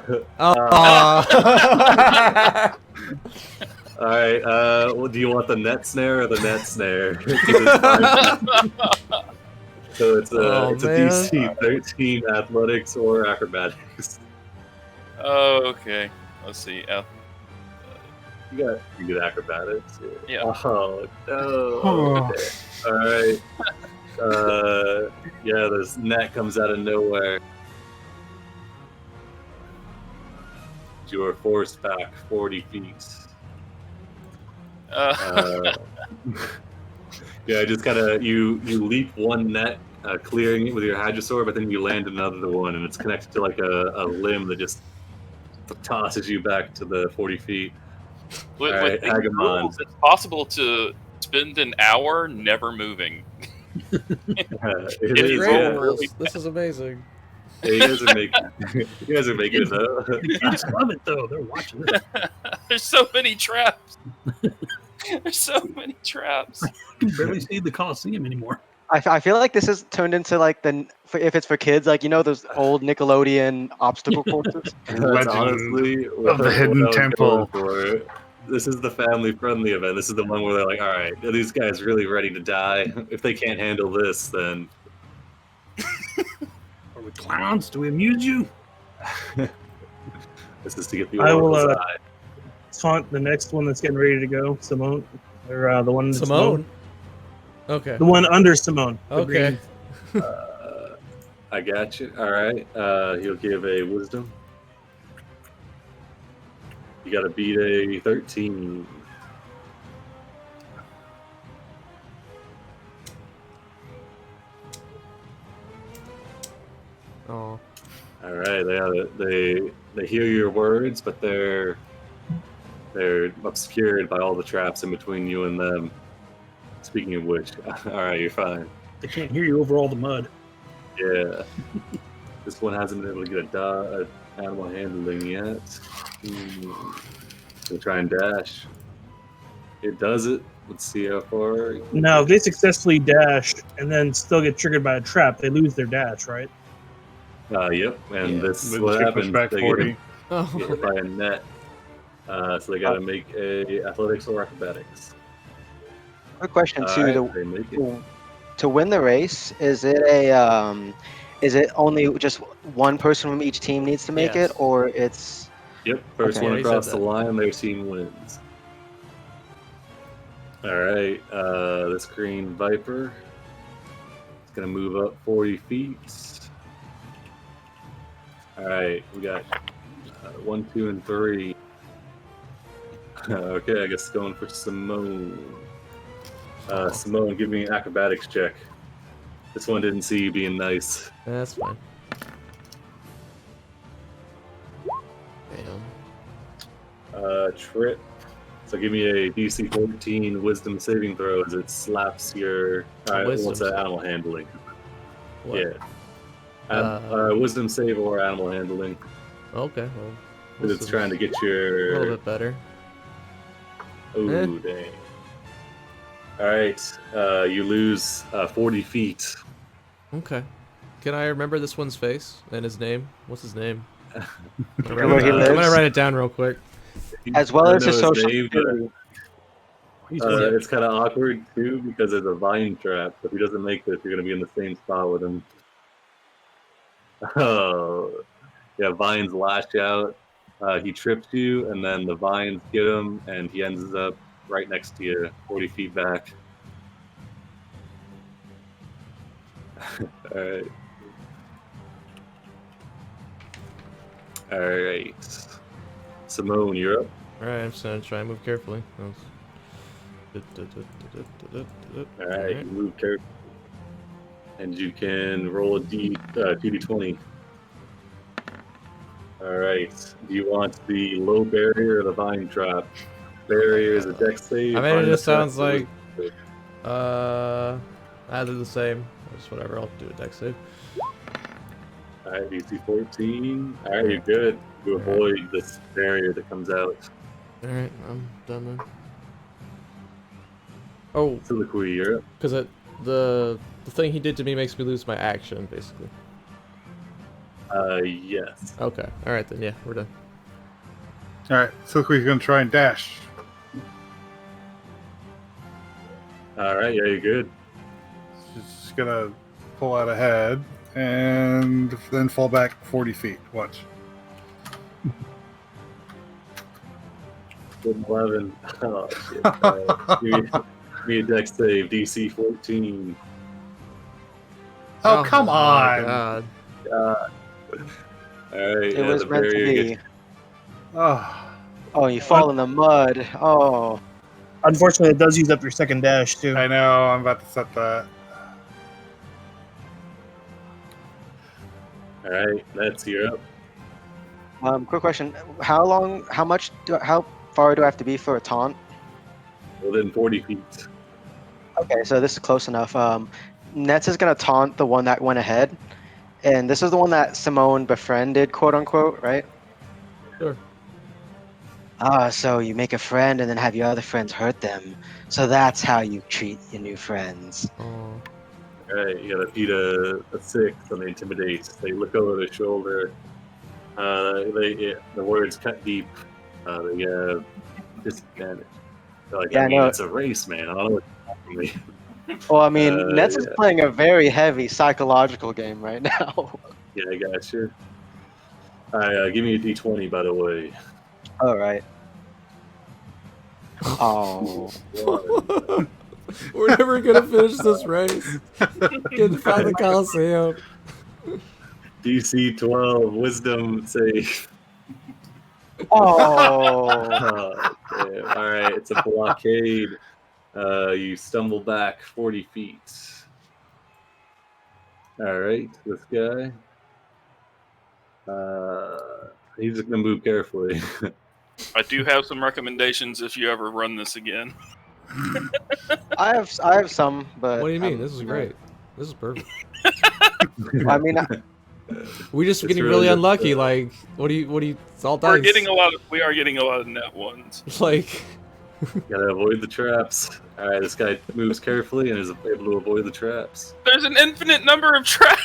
All right. Well, do you want the net snare or the net snare? 'Cause it's 5 feet. So it's
Oh,
a
man.
DC 13 athletics or acrobatics.
Oh, okay. Let's see.
You got pretty good acrobatics.
Yeah.
Oh no.
Oh.
Okay. All right. Yeah, this net comes out of nowhere. You are forced back 40 feet. Yeah, just kind of you leap one net, clearing it with your hadrosaur, but then you land another one, and it's connected to like a limb that just tosses you back to the 40 feet.
with
Alright,
these
Agamon.
rules, it's possible to spend an hour never moving.
It
It
is,
is
Great
yeah.
rules. This is amazing.
Yeah, you guys are making you guys are making it though.
The kids love it though. They're watching this.
There's so many traps. There's so many traps.
You can barely see the Coliseum anymore.
I feel like this has turned into like if it's for kids, like those old Nickelodeon obstacle courses.
That's
Legend
honestly
of the Hidden
what I was
Temple.
going for. This is the family-friendly event. This is the one where they're like, "All right, are these guys really ready to die? If they can't handle this, then
Are we clowns? Do we amuse you?
this is to get the
I will,
oracle's eye."
Taunt the next one that's getting ready to go, Simone, or the one that's
Simone. Okay.
the one under Simone. the
Okay.
green.
I got you. All right. He'll give a wisdom. You got to beat a 13.
Oh.
All right. They hear your words, but they're obscured by all the traps in between you and them. Speaking of which, all right, you're fine.
They can't hear you over all the mud.
Yeah. This one hasn't been able to get a animal handling yet. Gonna try and dash. It does it. Let's see how far.
Now, if they successfully dash and then still get triggered by a trap, they lose their dash, right?
Yep. And
Yeah.
this is
Then
what
she pushed
happens.
back
They
40.
get
Oh.
hit by a net. So they got to make a athletics or acrobatics.
Quick question
All
too:
right, they make it.
to win the race, is it only just one person from each team needs to make
Yes.
it, or it's
Yep. First
Okay.
one
Yeah, he said
across the
that.
line, their team wins. All right. This green viper is gonna move up 40 feet. All right. We got 1, 2, and 3. Okay, I guess going for Simone. Simone, give me an acrobatics check. This one didn't see you being nice.
That's fine. Damn.
Trip. So give me a DC 14 Wisdom saving throw as it slaps your.
Wisdom
What's that?
save.
Animal handling.
What?
Yeah. Wisdom save or animal handling.
Okay. Well,
Because it's
wisdom's
trying to get
a little
your.
bit better.
Oh,
Eh.
dang. Alright. You lose 40 feet.
Okay. Can I remember this one's face and his name? What's his name? I'm
Where he
I'm gonna
lives?
write it down real quick.
as well
I
as his
know
social
name, but,
security?
He's
it's kind of awkward too because there's a vine trap. If he doesn't make this, you're going to be in the same spot with him. Oh, yeah, vines lash out. He trips you, and then the vines get him, and he ends up right next to you, 40 feet back. All right. All right. Simone, you're up.
Alright, I'm just gonna try and move carefully.
All right, you move carefully. And you can roll a 2d20. All right. Do you want the low barrier or the vine trap? Barrier is a dex save.
I mean, it
vine
just
trap
sounds
is-
like either the same. Just whatever. I'll do a dex save.
All right, DC 14. All right, you're good. You avoid this barrier that comes out.
All right, I'm done then. Oh,
Soliloquy, you're up.
because the thing he did to me makes me lose my action, basically.
Yes.
Okay. All right then. Yeah, we're done.
All right, Silkweed's gonna try and dash.
All right, yeah, you're good.
Just gonna pull out ahead and then fall back 40 feet. Watch.
Good 11. Oh, shit. Give me a dex save, DC 14.
Oh, come
my
on!
God.
All right,
It was
the
meant to
barrier
be.
gets-
Oh,
Oh, you fall in the mud. Oh.
Unfortunately, it does use up your second dash too.
I know. I'm about to set that.
All right, that's you up.
Quick question. How far do I have to be for a taunt?
Within 40 feet.
Okay, so this is close enough. Nets is gonna taunt the one that went ahead, and this is the one that Simone befriended, quote unquote, right?
Sure.
So you make a friend and then have your other friends hurt them. So that's how you treat your new friends.
Oh.
All right, you gotta beat a 6 on the intimidate. They look over their shoulder. The words cut deep. They have disadvantage. They're like,
Yeah,
I mean,
no.
it's a race, man. I don't know what's happening to me.
Well, I mean, Nets is
yeah.
playing a very heavy psychological game right now.
Yeah, I got you. All right, give me a D20, by the way.
All right. Oh.
One.
We're never gonna finish this race. Get to find the Coliseum.
DC 12, wisdom save.
Oh.
Damn. All right, it's a blockade. You stumble back 40 feet. All right, this guy. He's just gonna move carefully.
I do have some recommendations if you ever run this again.
I have some, but
What do you mean? This is great. This is perfect.
I mean,
We just
It's
getting
really
really
just,
unlucky. Like, what do you? It's all dice.
We are getting a lot of net ones.
Like,
Gotta avoid the traps. All right, this guy moves carefully and is able to avoid the traps.
There's an infinite number of traps.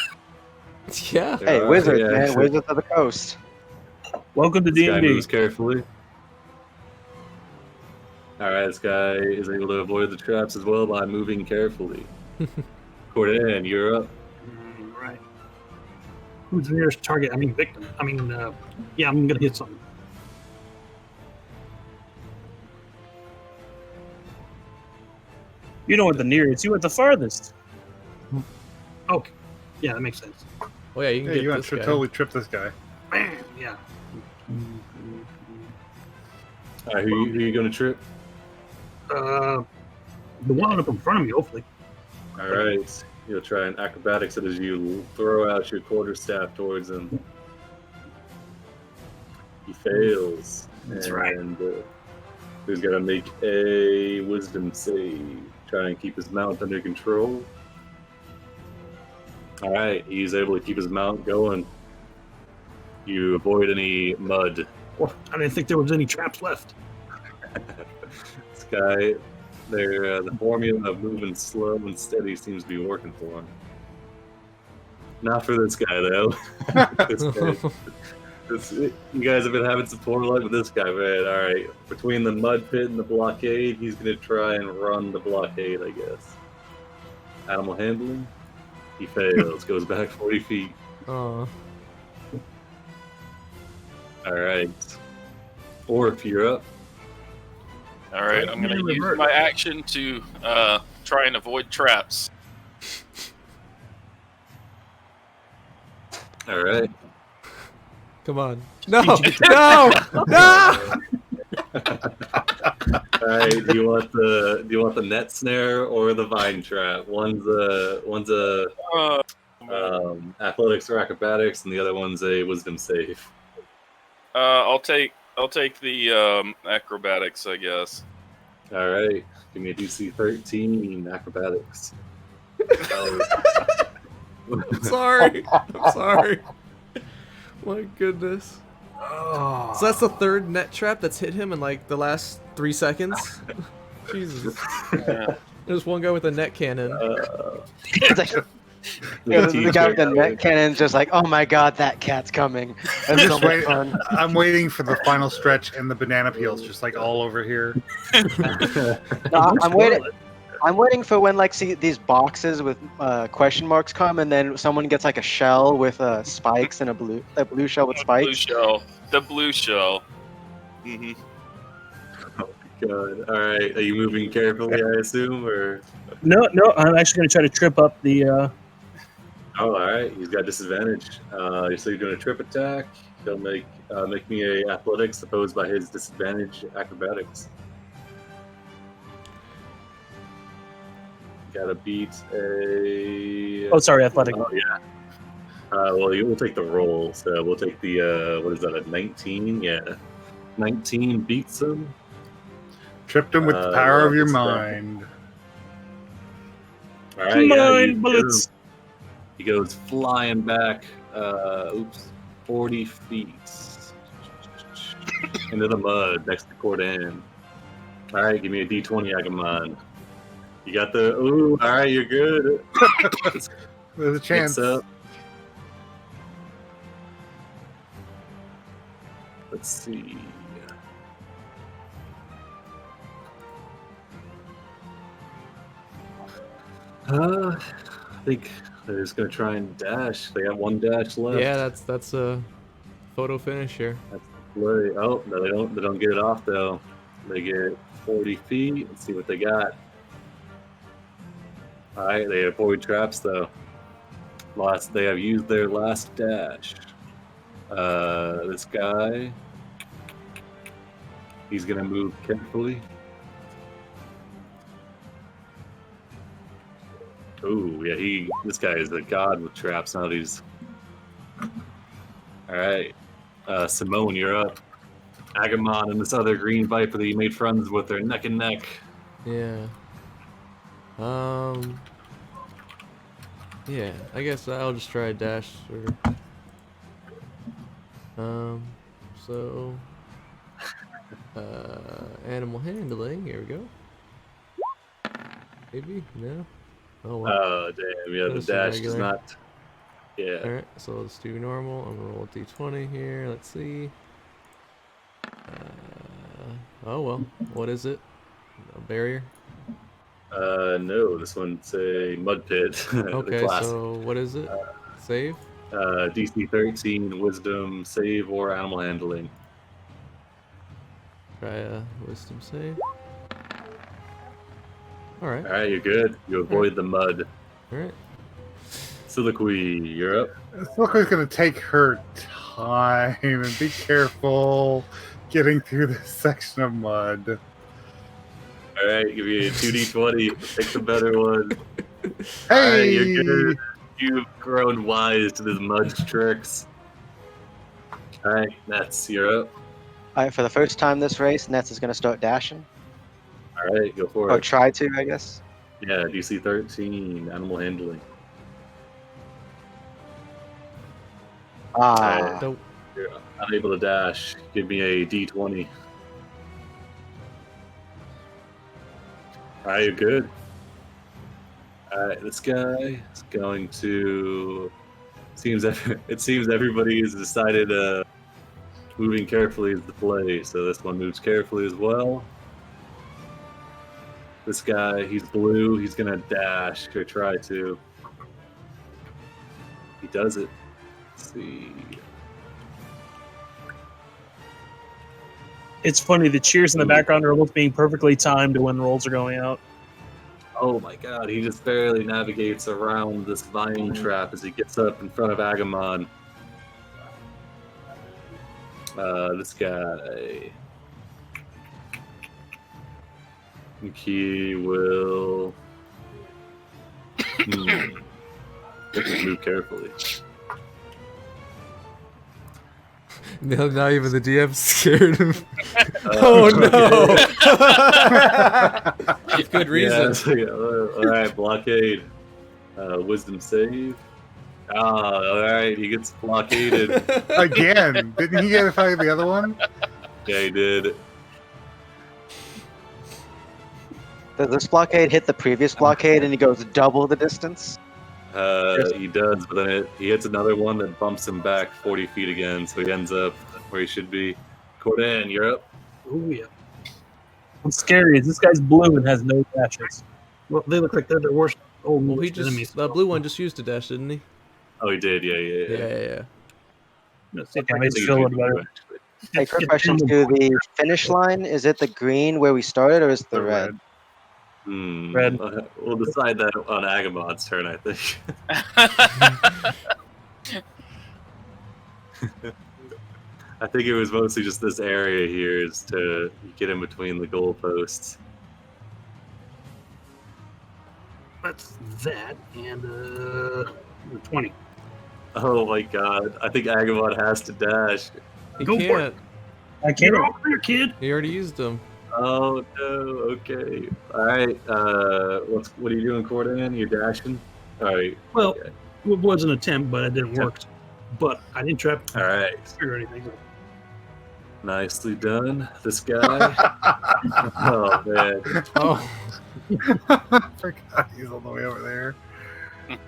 yeah.
There
hey,
are-
wizards,
yeah,
man,
actually,
wizards of the coast.
Welcome to
This guy
D&D.
moves carefully. All right, this guy is able to avoid the traps as well by moving carefully. Cordan, you're up.
Right. Who's the nearest target? I mean, victim. Yeah, I'm gonna hit something.
You know what the nearest. You went the farthest.
Okay. Yeah, that makes sense.
Oh yeah, you can
Yeah,
get
you want
this
to
guy.
totally trip this guy.
Bam! Yeah.
All right, who you going to trip?
The one up in front of me, hopefully.
All right, you'll try and acrobatics it as you throw out your quarterstaff towards him. He fails.
That's right.
And he's got to make a wisdom save. Try and keep his mount under control. All right, he's able to keep his mount going. You avoid any mud.
Well, I didn't think there was any traps left.
This guy, the formula of moving slow and steady seems to be working for him. Not for this guy, though. This guy. You guys have been having some poor luck with this guy, man. All right, between the mud pit and the blockade, he's going to try and run the blockade, I guess. Animal handling, he fails. Goes back 40 feet.
Oh.
All right. Orc, you're up.
All right, I'm going to use my action to try and avoid traps.
All right.
Come on. No! No! No!
All right. Do you want the net snare or the vine trap? One's a athletics or acrobatics, and the other one's a wisdom save.
I'll take the acrobatics, I guess.
All right. Give me a DC 13 acrobatics.
I'm sorry. I'm sorry. My goodness.
Oh.
So that's the third net trap that's hit him in like the last 3 seconds. Jesus.
Yeah.
There's one guy with a net cannon.
It's like, the guy with the net cannon's just like, oh my god, that cat's coming. That's so
Just
much
wait.
fun.
I'm waiting for the final stretch and the banana peels just like all over here.
No, I'm waiting. I'm waiting for when like see these boxes with question marks come, and then someone gets like a shell with spikes and a blue shell with
Blue
spikes.
shell. The blue shell. Mm-hmm.
God. All right. Are you moving carefully? I assume, or
No, I'm actually going to try to trip up the.
oh, all right. He's got disadvantage. So you're doing a trip attack. He'll make me a athletics opposed by his disadvantage acrobatics. Gotta beat a.
Oh, sorry, athletic.
Oh yeah. Well, we'll take the roll. So we'll take the what is that? A 19? Yeah, 19 beats him.
Tripped him with the power
yeah,
of your
that's
mind.
All right, yeah,
Mind bullets.
he goes flying back. 40 feet into the mud next to Cordan. All right, give me a D20, Agamon. You got the. Ooh, all right, you're good.
There's a chance.
Up. Let's see. I think they're just gonna try and dash. They got one dash left.
Yeah, that's a photo finish here.
That's the play. Oh no, they don't. They don't get it off though. They get 40 feet. Let's see what they got. All right, they avoid traps though. They have used their last dash. This guy, he's gonna move carefully. Ooh, yeah, this guy is a god with traps now. All right, Simone, you're up. Agamon and this other green viper that you made friends with are neck and neck.
Yeah. Yeah, I guess I'll just try a dash or so animal handling, here we go. Maybe? No? Oh well.
Oh damn, yeah, the
Just
dash
regular.
does not. Yeah.
Alright, so let's do normal. I'm gonna roll a d20 here, let's see. Oh well, what is it? A barrier?
No, this one's a mud pit. The
Okay,
class.
so what is it? Save?
DC 13, wisdom, save, or animal handling.
Try a wisdom save. Alright.
All right, you're good. You avoid the mud.
Alright.
Soliloquy, you're up.
Silica's gonna take her time and be careful getting through this section of mud.
All right, give you a 2d20. Pick the better one.
Hey!
All right, you're good. You've grown wise to this mud tricks. All right, Nets, you're up.
All right, for the first time this race, Nets is going to start dashing.
All right, go for
Or
it.
try to, I guess.
Yeah, DC 13, animal handling.
Ah.
Nope.
You're unable to dash. Give me a D20. All right, you're good. All right, this guy is going to. It seems everybody has decided moving carefully is the play, so this one moves carefully as well. This guy, he's blue. He's gonna dash or try to. He does it. Let's see.
It's funny. The cheers in the background are both being perfectly timed to when rolls are going out.
Oh my god, he just barely navigates around this vine trap as he gets up in front of Agamon. This guy. I think he will. Move carefully.
No, not even the DM's scared him. Oh no! With good reason.
All right, blockade. Wisdom save. All right, he gets blockaded.
Again, didn't he get a fight the other one?
Yeah, he did.
Does this blockade hit the previous blockade and he goes double the distance?
He does, but then he hits another one that bumps him back 40 feet again, so he ends up where he should be. Cordan, you're up.
Ooh, yeah.
What's scary is this guy's blue and has no dashes.
Well, they look like they're the worst old
Well, he
worst
just
enemies.
the blue one just used a dash, didn't he?
Oh, he did. Yeah.
Let's see if
Yeah,
I
makes
can
you feel better.
Hey, quick
get
question
them
to the finish line. Is it the green where we started, or is it the
The
red?
Red.
We'll decide that on Agamot's turn, I think. I think it was mostly just this area here is to get in between the goalposts.
That's that and 20.
Oh my god. I think Agamot has to dash.
He
Go for it.
can't.
I can't.
You're all clear, kid.
He already used them.
Oh no, okay. Alright, what are you doing, Cordan? You're dashing? Alright.
Well,
Okay.
it was an attempt, but it didn't work. But I didn't trap
Alright.
or anything.
Nicely done. This guy. Oh man.
Oh,
Forgot he's all the way over there.
Alright,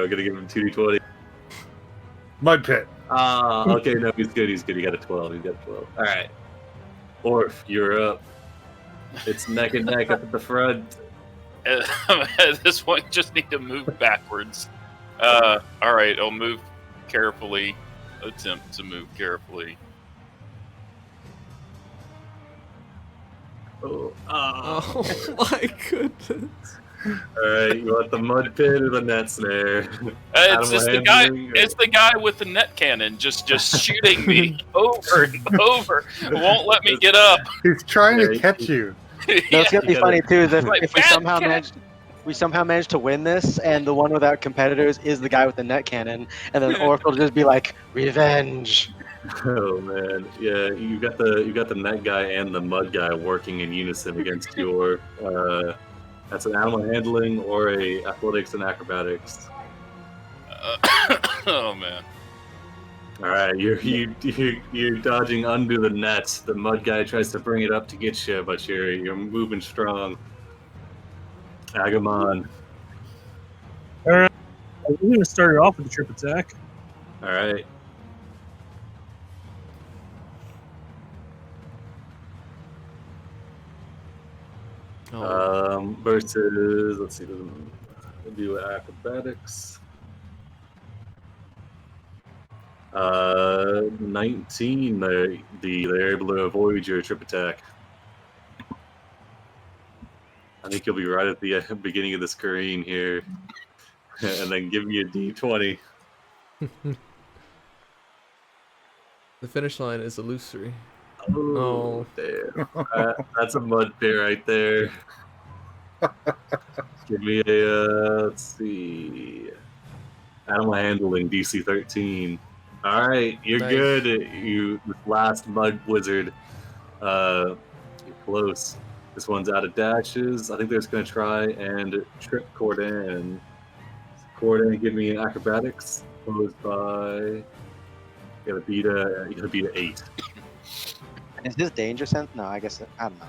we're gonna give him 2d20.
Mud pit.
Okay, no, he's good, He got a 12. He's got a 12. Alright. Orf, you're up. It's neck and neck up at the front.
At this point, just need to move backwards. All right, I'll move carefully. Attempt to move carefully.
oh my goodness.
Alright, you want the mud pit or the net snare?
It's just the guy.
Handling, or-
It's the guy with the net cannon, just shooting me over and over. Won't let me get up.
He's trying to
Yeah,
catch you.
No, it's gonna be
You
funny too. That
Like,
if we
bad
somehow
cat.
manage to win this, and the one without competitors is the guy with the net cannon, and then Orc will just be like, "Revenge."
Oh man, yeah, you got the net guy and the mud guy working in unison against your. That's an animal handling or a athletics and acrobatics.
Oh man.
All right, you're dodging under the net. The mud guy tries to bring it up to get you, but you're moving strong. Agamon.
We're gonna start it off with a trip attack.
All right. Versus, let's see, we'll do acrobatics. 19. They're able to avoid your trip attack. I think you'll be right at the beginning of the screen here, and then give me a d20.
The finish line is illusory.
Oh, damn. That's a mud pit right there. Give me a, let's see, animal handling, DC 13. All right, you're
Nice.
good. You last mud wizard. You're close. This one's out of dashes. I think they're just gonna try and trip Cordan. Cordan, give me an acrobatics. Opposed by. You gotta beat a 8.
Is this danger sense? No, I guess I don't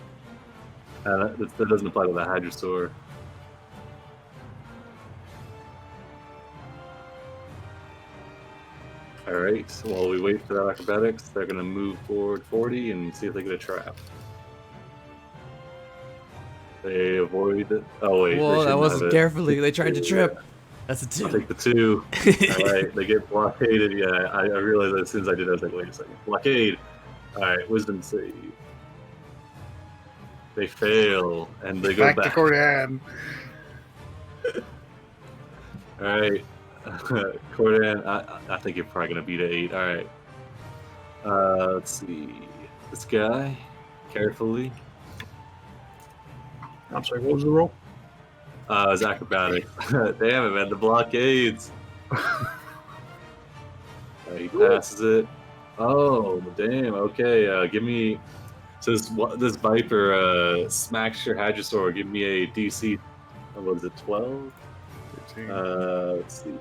know.
That doesn't apply to the Hadrosaur. Alright, so while we wait for that acrobatics, they're going to move forward 40 and see if they get a trap. They avoid it. Oh, wait.
Whoa, that
shouldn't
wasn't
have it.
carefully. They tried to trip. That's a
I'll
2.
take the 2. Alright, they get blockaded. Yeah, I realized that as soon as I did, I was like, wait a second. Blockade. Alright, wisdom save. They fail, and they go
Back to
back.
Cordan.
Alright. Cordan, I think you're probably going to beat an 8. Alright. Let's see. This guy, carefully.
I'm sorry, what was the roll?
It's acrobatic. Damn it, man. The blockades. He passes it. Oh, damn. Okay, give me. So this Viper smacks your Hadrosaur. Give me a DC. What is it, 12?
13.
Let's see.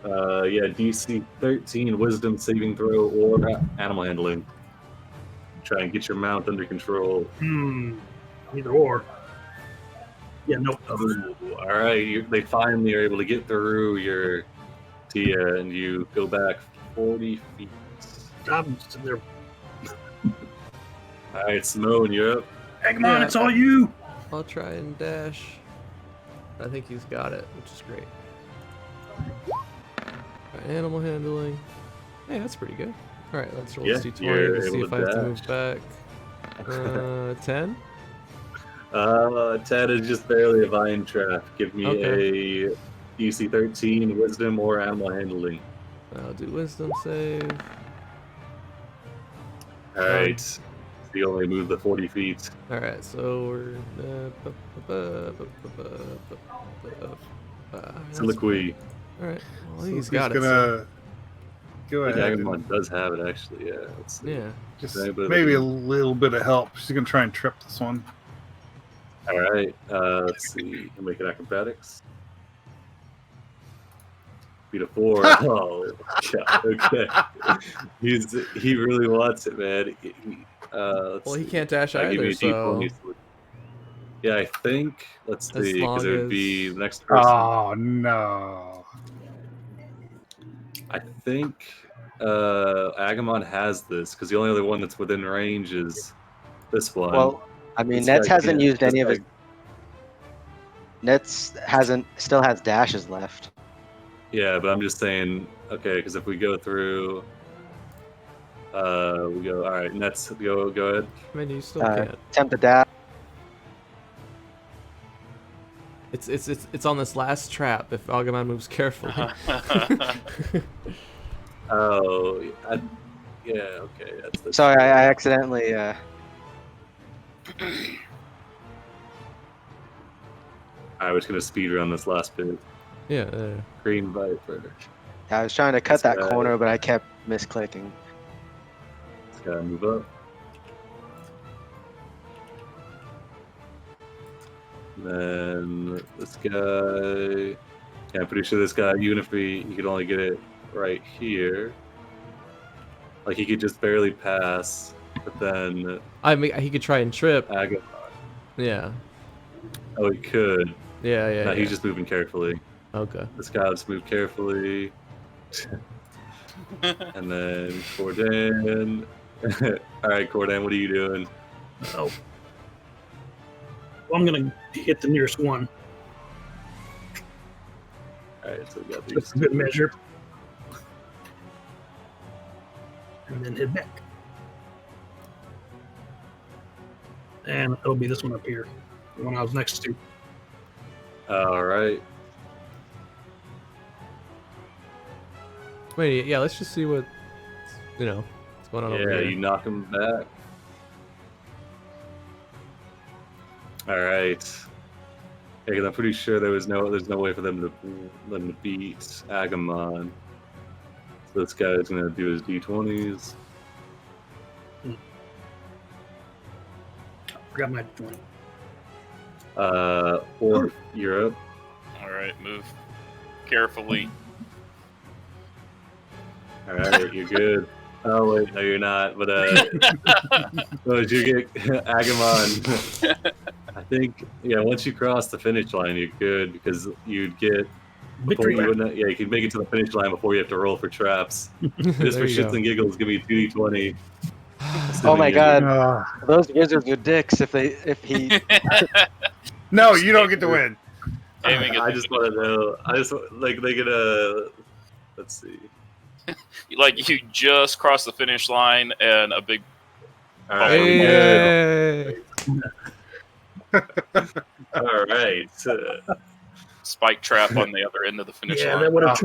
Yeah, DC 13 Wisdom saving throw or animal handling. Try and get your mount under control.
Either or. Yeah, no.
Oh, all right, they finally are able to get through your Tia, and you go back 40 feet.
I'm sitting there.
All right, Simone, you're up.
Agamon, it's all you.
I'll try and dash. I think he's got it, which is great. Animal handling. Hey, that's pretty good. All right, let's roll this d20 to see if I have to move back. 10?
10 is just barely a vine trap. Give me a DC 13, wisdom, or animal handling.
I'll do wisdom save.
Alright. So you only move the 40 feet.
Alright, so we're...
Soliloquy.
Alright, well,
So
he's got it.
Gonna go
The
ahead.
Dragonlord does have it, actually, yeah. Let's see.
Yeah.
Just maybe a little bit of help. She's gonna try and trip this one.
Alright, let's see. Can make it acrobatics. Beat a 4. Oh, yeah, okay. He really wants it, man.
Well, he can't dash either, so...
Yeah, I think. Let's see, because it would be the next person.
Oh, no.
I think Agamon has this, because the only other one that's within range is this one.
Well, I mean, Nets hasn't used any of his... Nets still has dashes left.
Yeah, but I'm just saying, okay, because if we go through, we go, all right, Nets, go ahead.
I mean, you still can't.
Attempt to dash.
It's on this last trap if Agamon moves carefully.
Oh, yeah, okay. That's
Sorry, I accidentally...
I was going to speed run this last bit.
Yeah.
Green Viper.
I was trying to cut that corner, but I kept misclicking.
It's got to move up. And then this guy... Yeah, I'm pretty sure this guy, even if he could only get it right here. Like, he could just barely pass, but then...
I mean, he could try and trip.
Agamon.
Yeah.
Oh, he could.
Yeah.
No, he's just moving carefully.
Okay.
This guy just move carefully. And then Cordan. Alright, Cordan, what are you doing?
Oh. Well, I'm going to hit the nearest one.
Alright, so we got these.
That's a good measure. And then head back. And it'll be this one up here. The one I was next to.
Alright.
Wait, yeah, let's just see what's going on over
Yeah,
here.
you knock him back. Alright. Yeah, because I'm pretty sure there's no way for them to beat Agamon. So this guy's gonna do his D20s.
Forgot my joint.
Or Europe.
Alright, move carefully.
Alright, you're good. Oh wait, no you're not, but so did you get Agamon? I think once you cross the finish line you're good because you'd get
Victory lap.
you can make it to the finish line before you have to roll for traps. Just for shits and giggles, give me 2d20.
Oh my god. Those wizards are dicks if he
No, you don't get to win.
I just want to know. I just like they get a. Let's see.
Like you just crossed the finish line and a big
All right.
Hey!
All right.
spike trap on the other end of the finish
Yeah,
line.
that would have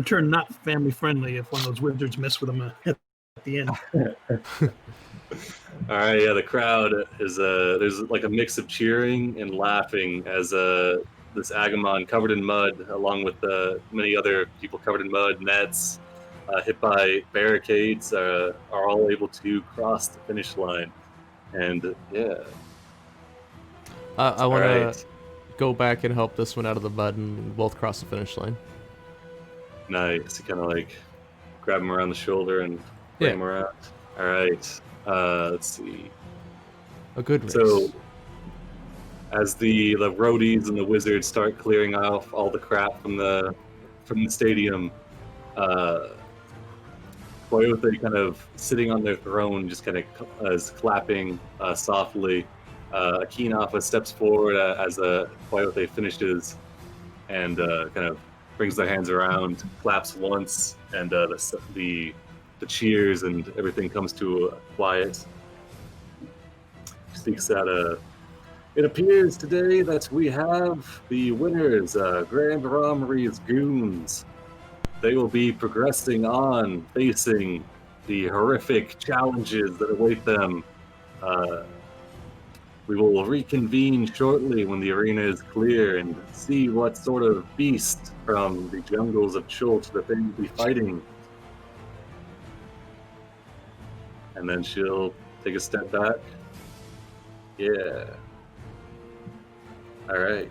turned not family friendly if one of those wizards messed with them at the end.
All right. Yeah, the crowd is there's like a mix of cheering and laughing as this Agamon covered in mud, along with many other people covered in mud, nets, hit by barricades, are all able to cross the finish line. And yeah.
I want to go back and help this one out of the mud and both cross the finish line.
Nice. You kind of like grab him around the shoulder and bring him around. All right. Let's see.
A good race.
So, as the roadies and the wizards start clearing off all the crap from the stadium, Coyote kind of sitting on their throne, just kind of is clapping softly, Keen Alpha steps forward as Coyote finishes and kind of brings their hands around, claps once, and the cheers and everything comes to a quiet. Speaks out it appears today that we have the winners, Grand Romry's Goons. They will be progressing on, facing the horrific challenges that await them. We will reconvene shortly when the arena is clear and see what sort of beast from the jungles of Chult that they will be fighting. And then she'll take a step back. Yeah. All right.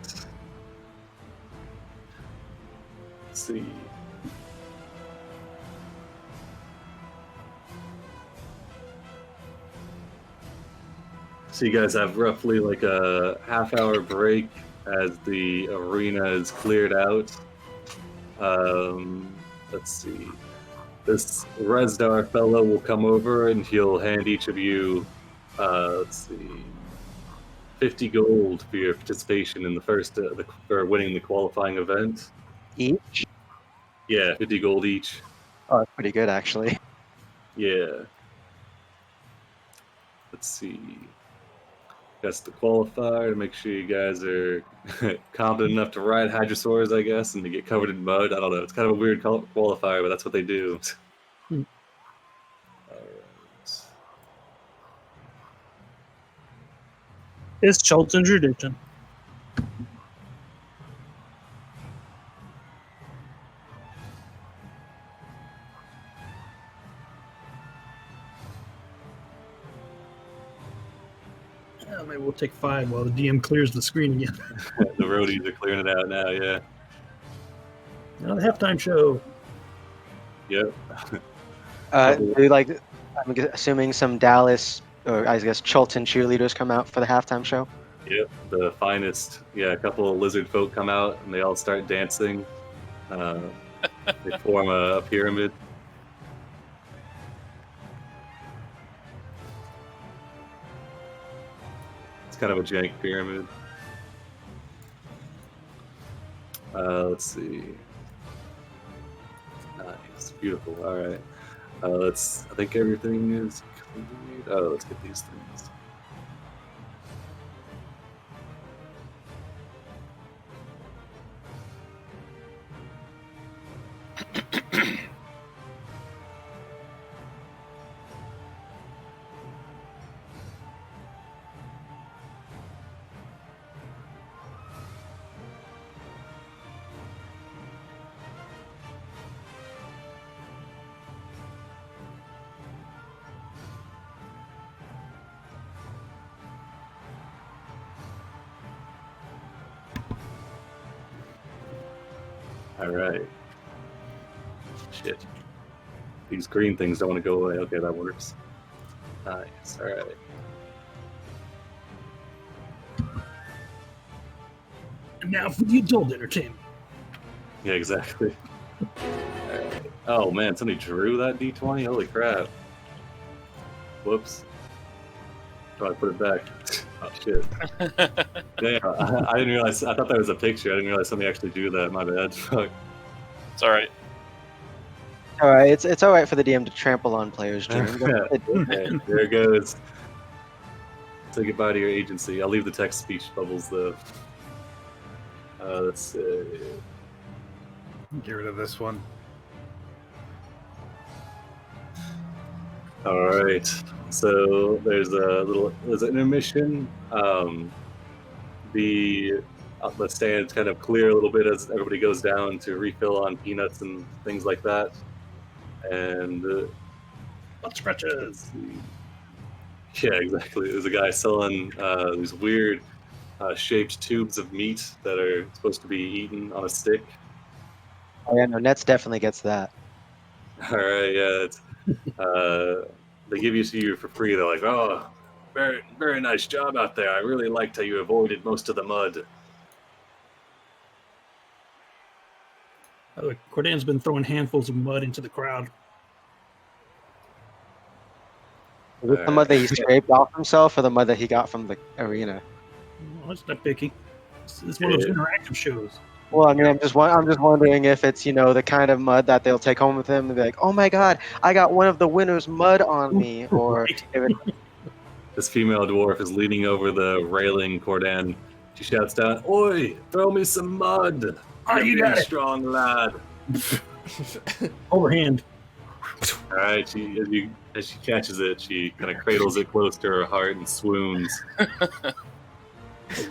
Let's see. So you guys have roughly like a half-hour break as the arena is cleared out. Let's see. This Resdar fellow will come over and he'll hand each of you, let's see, 50 gold for your participation in the first, for winning the qualifying event.
Each?
Yeah, 50 gold each.
Oh, that's pretty good, actually.
Yeah. Let's see. That's the qualifier to make sure you guys are confident enough to ride Hadrosaurs, I guess, and to get covered in mud. I don't know. It's kind of a weird qualifier, but that's what they do.
Hmm.
All right.
It's Chultan tradition.
Yeah, maybe we'll take 5 while the DM clears the screen again.
The roadies are clearing it out now, yeah.
Now the halftime show.
Yep.
Do like, I'm assuming some Dallas or I guess Chultan cheerleaders come out for the halftime show.
Yep, the finest. Yeah, a couple of lizard folk come out and they all start dancing. They form a pyramid. It's kind of a jank pyramid. Let's see. Nice, beautiful. All right. I think everything is complete. Oh, let's get these things. All right. Shit. These green things don't want to go away. Okay, that works. Nice. All right.
And now for the adult entertainment.
Yeah, exactly. All right. Oh man, somebody drew that D20. Holy crap! Whoops. Oh, I put it back. Oh shit. Damn, I didn't realize. I thought that was a picture. I didn't realize somebody actually drew that. My bad. Fuck.
It's all right.
All right, it's all right for the DM to trample on players' dreams.
Okay, there it goes. Say goodbye to your agency. I'll leave the text speech bubbles though. Let's see.
Get rid of this one.
All right. So there's an intermission. The stands kind of clear a little bit as everybody goes down to refill on peanuts and things like that. And
Butt scratches.
yeah, exactly. There's a guy selling these weird shaped tubes of meat that are supposed to be eaten on a stick.
Oh yeah, no, Nets definitely gets that.
All right, yeah. It's, they give you to you for free. They're like, oh, very, very nice job out there. I really liked how you avoided most of the mud.
Cordan's been throwing handfuls of mud into the crowd.
Is it the mud that he scraped off himself, or the mud that he got from the arena?
Well, it's not picky. It's one of those interactive shows.
Well, I mean, I'm just wondering if it's the kind of mud that they'll take home with them and be like, "Oh my God, I got one of the winner's mud on me," or
Right.
if it,
This female dwarf is leaning over the railing, Cordan. She shouts down, "Oi, throw me some mud!
Oh, you
Big,
got it.
strong lad."
Overhand.
All right, as she catches it, she kind of cradles it close to her heart and swoons.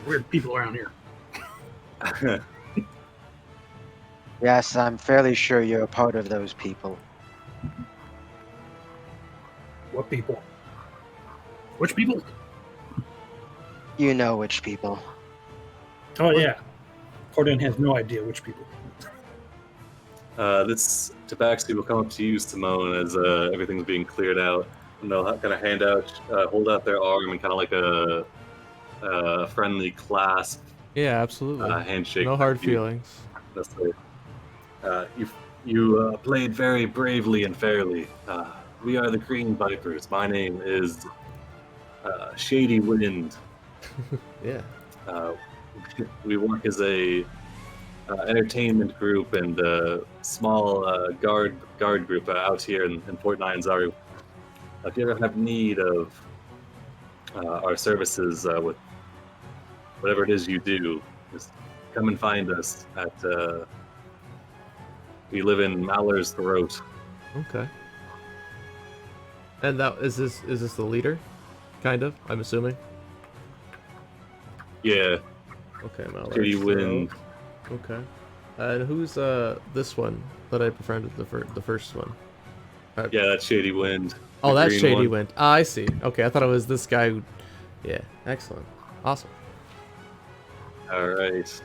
Weird people around here.
yes, I'm fairly sure you're a part of those people.
What people? Which people?
You know which people.
Oh yeah. Corden has no idea which people.
This tabaxi will come up to you, Simone, as everything's being cleared out. And they'll kind of hold out their arm and kind of like a friendly clasp,
Yeah, absolutely.
handshake.
No hard
with you.
feelings.
That's right. You played very bravely and fairly. We are the Green Vipers. My name is Shady Wind.
Yeah.
We work as a entertainment group and a small guard group out here in Fort Nyanzaru. If you ever have need of our services with whatever it is you do, just come and find us at. We live in Maller's Throat.
Okay. And is this the leader? Kind of, I'm assuming.
Yeah,
Okay, Mallory.
Shady Wind.
Okay. And who's this one that I befriended, the first one?
Yeah, that's Shady Wind.
Oh,
The
that's
green
Shady
one.
Wind. Ah, I see. Okay, I thought it was this guy who... Yeah, excellent. Awesome.
All right.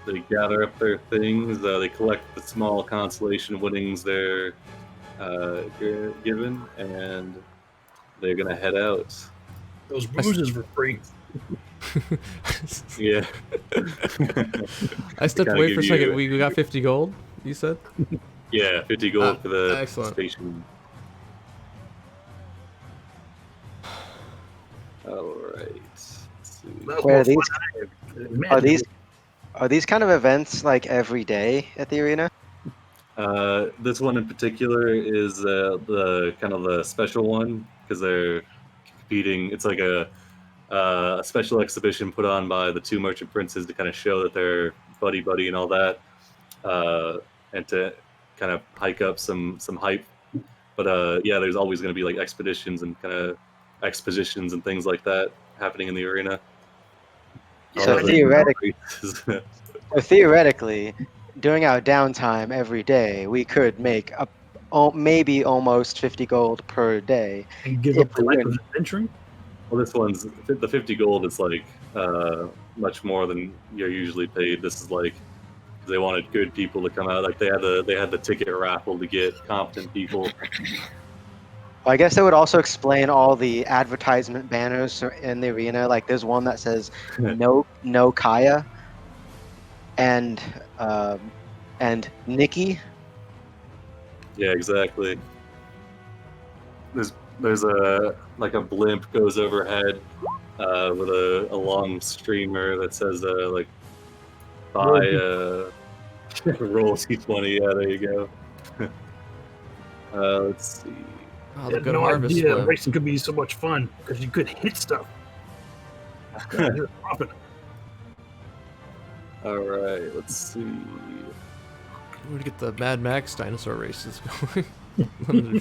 They gather up their things. They collect the small consolation winnings they're given, and they're gonna head out.
Those boozes were free.
Yeah.
I stepped
Kinda
away
give
for a second.
you-
We got 50 gold, you said?
Yeah, 50 gold for the
excellent.
station. All right. Let's see.
That's
Where
more
are these?
fun.
Are these kind of events like every day at the arena?
This one in particular is the kind of the special one because they're competing. It's like a special exhibition put on by the two merchant princes to kind of show that they're buddy and all that, and to kind of hike up some hype. But yeah, there's always going to be like expeditions and kind of expositions and things like that happening in the arena.
So
All the races.
theoretically, during our downtime every day, we could make maybe almost 50 gold per day.
And give
If
up the
we
life
win.
of adventuring.
Well, this one's the 50 gold is like much more than you're usually paid. This is like they wanted good people to come out. Like they had the ticket raffle to get competent people.
I guess that would also explain all the advertisement banners in the arena. Like there's one that says no Kaya and Nikki.
Yeah, exactly. There's a blimp goes overhead with a long streamer that says like buy roll T20. Yeah, there you go. Let's see.
Oh,
I
the
had
good
no
harvest
idea
flip.
racing could be so much fun because you could hit stuff. You're dropping it.
All right, let's see.
We would get the Mad Max dinosaur races going.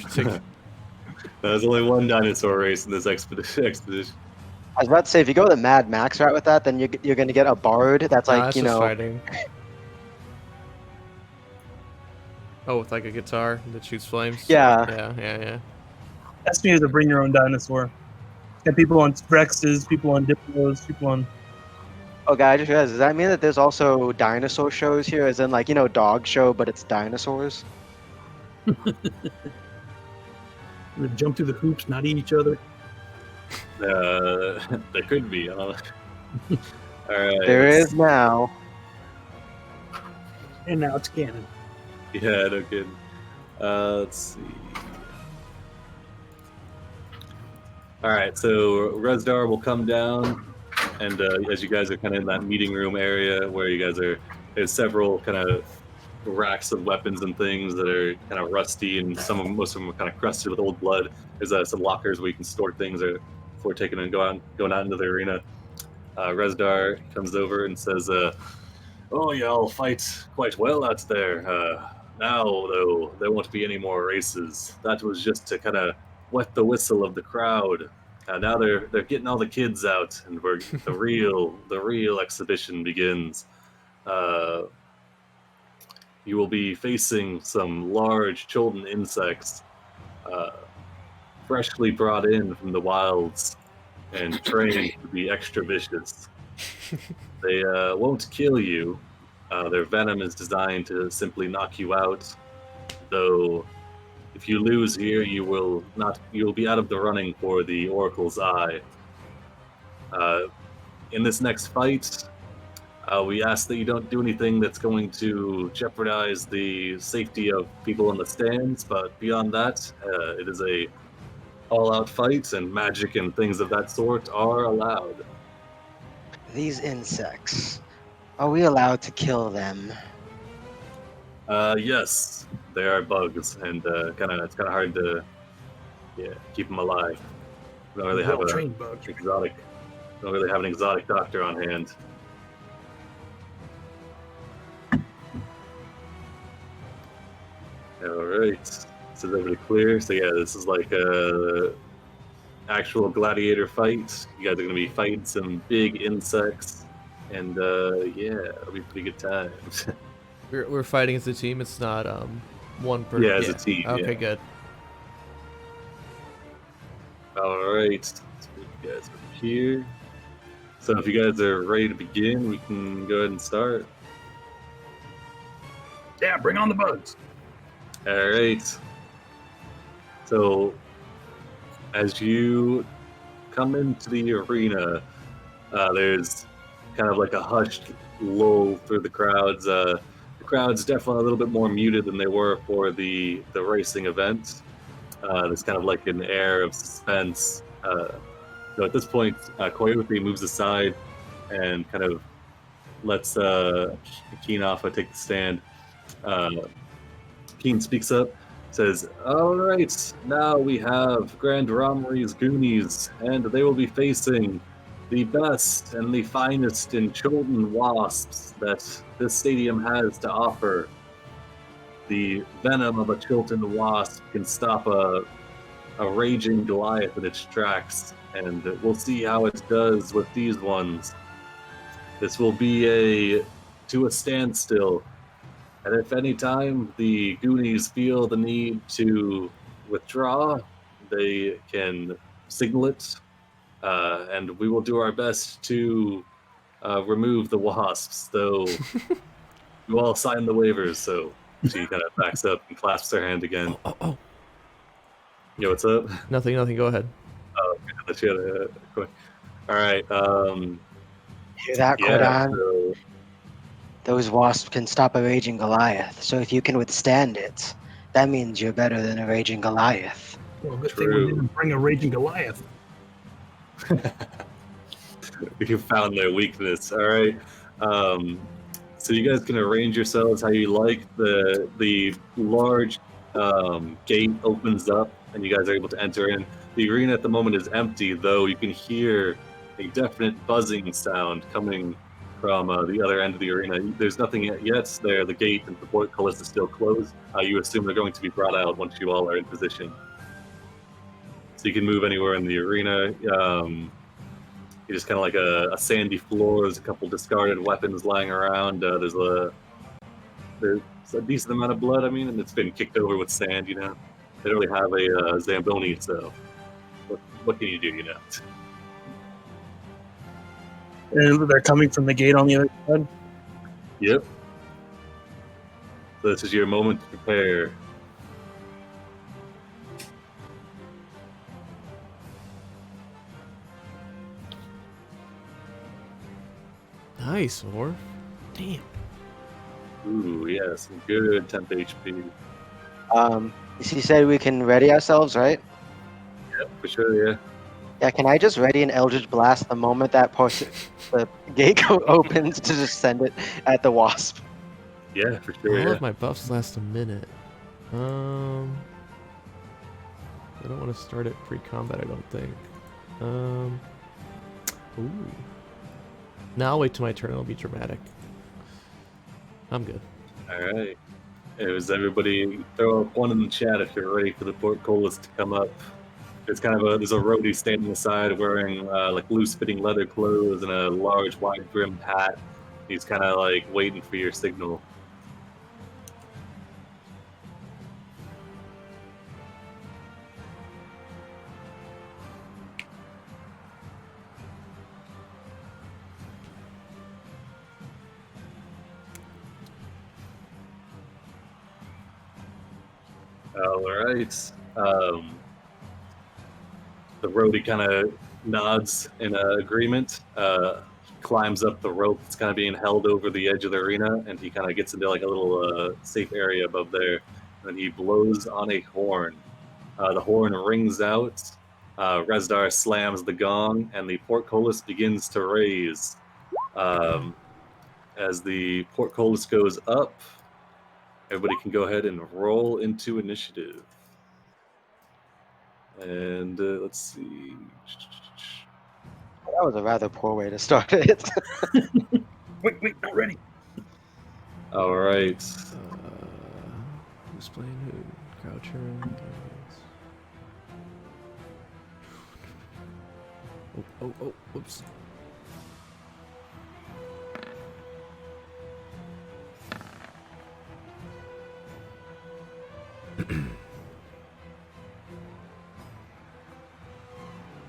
There's only one dinosaur race in this expedition.
I was about to say, if you go the Mad Max route with that, then you're going to get a bard that's like,
that's just fighting. Oh, with like a guitar that shoots flames?
Yeah.
Yeah.
Ask me to bring your own dinosaur. Got people on Rexes, people on Diplos, people on.
Oh, God, I just realized, does that mean that there's also dinosaur shows here? As in, like, dog show, but it's dinosaurs?
We jump through the hoops, not eat each other.
There could be. All right.
There is now.
And now it's canon.
Yeah, no kidding. Let's see. All right, so Resdar will come down, and as you guys are kind of in that meeting room area where you guys are, there's several kind of racks of weapons and things that are kind of rusty, and most of them are kind of crusted with old blood. There's some lockers where you can store things before taking and going out into the arena. Resdar comes over and says, "Oh, y'all fight quite well out there. Now, though, there won't be any more races. That was just to kind of wet the whistle of the crowd. Now they're getting all the kids out, and the real exhibition begins. You will be facing some large Chultan insects, freshly brought in from the wilds and trained to be extra vicious. They won't kill you. Their venom is designed to simply knock you out. Though, if you lose here, you will be out of the running for the Oracle's Eye. In this next fight, we ask that you don't do anything that's going to jeopardize the safety of people in the stands. But beyond that, it is a all-out fight, and magic and things of that sort are allowed."
These insects, are we allowed to kill them?
Yes, they are bugs, and it's kind of hard to keep them alive. We don't really have
Well-trained bug.
Don't really have an exotic doctor on hand. All right, so is everybody clear? So yeah, this is like a actual gladiator fight. You guys are gonna be fighting some big insects, and it'll be a pretty good time.
We're fighting as a team. It's not one person.
Yeah, as a team.
Okay,
yeah.
good.
All right, so you guys are here. So if you guys are ready to begin, we can go ahead and start.
Yeah, bring on the bugs.
All right. So as you come into the arena, there's kind of like a hushed lull through the crowds. The crowd's definitely a little bit more muted than they were for the racing event. There's kind of like an air of suspense. So at this point, Coyote moves aside and kind of lets Keen Alpha take the stand. Keen speaks up, says, "All right, now we have Grand Romry's Goonies, and they will be facing the best and the finest in Chultan Wasps that this stadium has to offer. The venom of a Chultan Wasp can stop a raging Goliath in its tracks, and we'll see how it does with these ones. This will be to a standstill. And if any time the Goonies feel the need to withdraw, they can signal it, and we will do our best to remove the wasps, though you all signed the waivers." So she kind of backs up and clasps her hand again.
Oh.
Yo, what's up?
Nothing. Go ahead.
She had a quick. All right.
Hear that,
Yeah,
Kodan?
so,
Those wasps can stop a raging Goliath, so if you can withstand it, that means you're better than a raging Goliath.
Well, good thing we
True.
didn't bring a raging Goliath.
you found their weakness. All right. So you guys can arrange yourselves how you like. The large gate opens up, and you guys are able to enter in. The arena at the moment is empty, though you can hear a definite buzzing sound coming from the other end of the arena. There's nothing yet there. The gate and the portcullis is still closed. You assume they're going to be brought out once you all are in position. So you can move anywhere in the arena. You just kind of like a sandy floor. There's a couple discarded weapons lying around. There's a decent amount of blood, and it's been kicked over with sand, They don't really have a Zamboni, so what can you do,
And they're coming from the gate on the other side.
Yep. So this is your moment to prepare.
Nice, Orf. Damn.
Ooh, yeah, some good temp HP.
She said we can ready ourselves, right?
Yep, for sure, yeah.
Yeah, can I just ready an Eldritch Blast the moment that the gate opens to just send it at the wasp?
Yeah, for sure.
All
Yeah.
of my buffs last a minute. I don't want to start it pre-combat, I don't think. Ooh. Now I'll wait till my turn, it'll be dramatic. I'm good.
All right. It was everybody throw up one in the chat if you're ready for the portcullis to come up. It's kind of there's a roadie standing aside wearing like loose-fitting leather clothes and a large, wide-brimmed hat. He's kind of like waiting for your signal. All right. The roadie kind of nods in agreement, climbs up the rope that's kind of being held over the edge of the arena, and he kind of gets into like a little safe area above there. And he blows on a horn. The horn rings out. Rezdar slams the gong, and the portcullis begins to raise. As the portcullis goes up, everybody can go ahead and roll into initiative. And let's see.
That was a rather poor way to start it.
Wait, not ready.
All right.
Who's playing who? Croucher. Oh, whoops.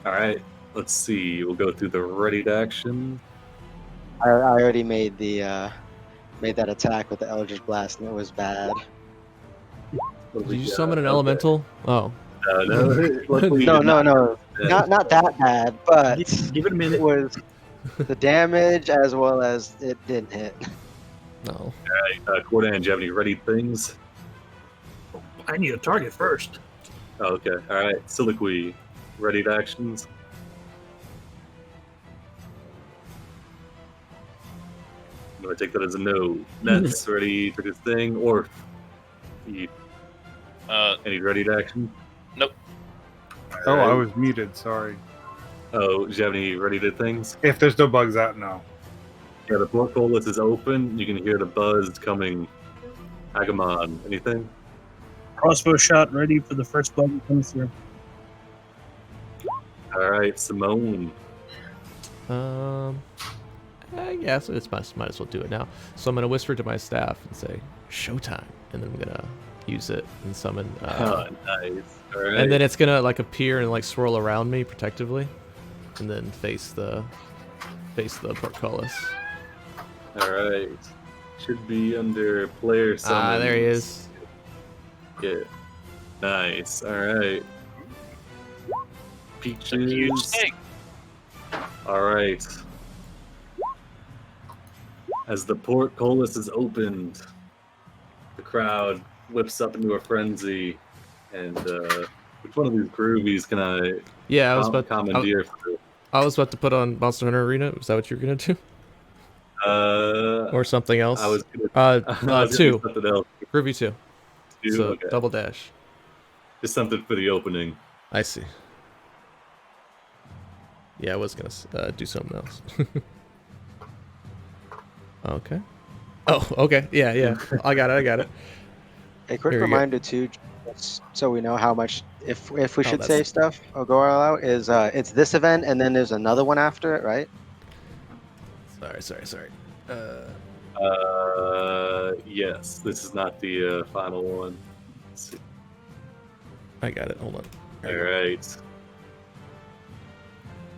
All right. Let's see. We'll go through the ready to action.
I already made that attack with the Eldritch Blast, and it was bad.
What do
Did
we
you
got?
summon an
Okay.
elemental? Oh.
No. Luckily you
No,
did
no,
not.
not that bad, but
Give it a
it
minute.
was the damage as well as it didn't hit.
No.
Cordan, do you have any ready things?
I need a target first.
Oh, okay. All right. Soliloquy. Ready to actions. I'm going to take that as a no. Nets ready for this thing, or any ready to action?
Nope.
Oh, I
Alright.
was muted. Sorry.
Oh, do you have any ready to things?
If there's no bugs out, no.
Yeah, the portcullis is open. You can hear the buzz coming. Agamon, anything?
Crossbow shot ready for the first bug that comes through.
All right, Simone.
I guess it's might as well do it now. So I'm gonna whisper to my staff and say, "Showtime," and then I'm gonna use it and summon.
Oh, nice. All right.
And then it's gonna like appear and like swirl around me protectively, and then face the portcullis.
All right. Should be under player summons.
Ah, there he is.
Yeah. Nice. All right.
It's a huge
Peaches.
snake.
All right. As the portcullis is opened, the crowd whips up into a frenzy. And which one of these groovies can I
Yeah, I was about
commandeer for?
I was about to put on Monster Hunter Arena. Was that what you were gonna do,
Uh,
or something else?
I was gonna, I was gonna do
two.
something else.
Groovy 2.
Two?
So
Okay.
double dash.
Just something for the opening.
I see. Yeah, I was gonna do something else. Okay. Oh, okay. Yeah. I got it.
A quick
Here we go.
reminder too, just so we know how much if we should
that's-
say stuff or go all out is it's this event and then there's another one after it, right?
Sorry.
Yes. This is not the final one. Let's see.
I got it. Hold on.
All right.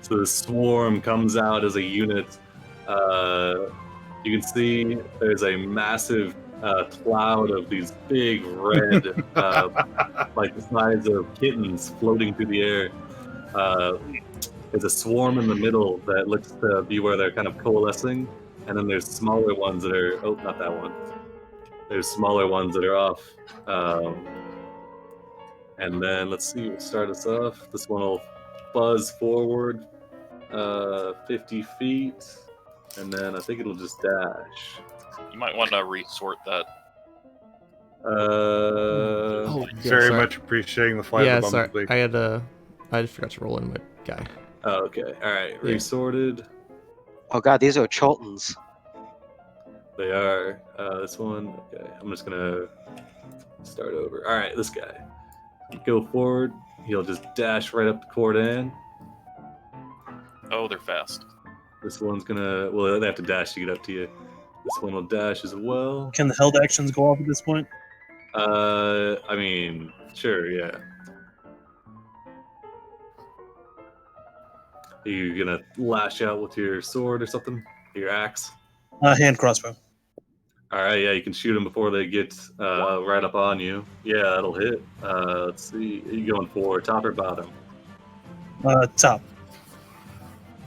So the swarm comes out as a unit. You can see there's a massive cloud of these big red, like the size of kittens, floating through the air. There's a swarm in the middle that looks to be where they're kind of coalescing, and then there's smaller ones that are. Oh, not that one. There's smaller ones that are off. And then let's see. We'll start us off. This one will buzz forward 50 feet, and then I think it'll just dash.
You might want to resort that.
Oh, yeah,
Very
sorry.
much appreciating the flight
Yeah,
of the
sorry.
bumblebee.
I just forgot to roll in my guy.
Oh, okay. All right.
Yeah.
Resorted.
Oh god, these are Chultans.
They are. This one. Okay. I'm just gonna start over. All right. This guy. Go forward. He'll just dash right up to Cordan.
Oh, they're fast.
This one's gonna. Well, they have to dash to get up to you. This one will dash as well.
Can the held actions go off at this point?
I mean, sure, yeah. Are you gonna lash out with your sword or something? Your axe?
Hand crossbow.
All right, yeah, you can shoot them before they get right up on you. Yeah, that'll hit. Let's see. Are you going for top or bottom?
Top.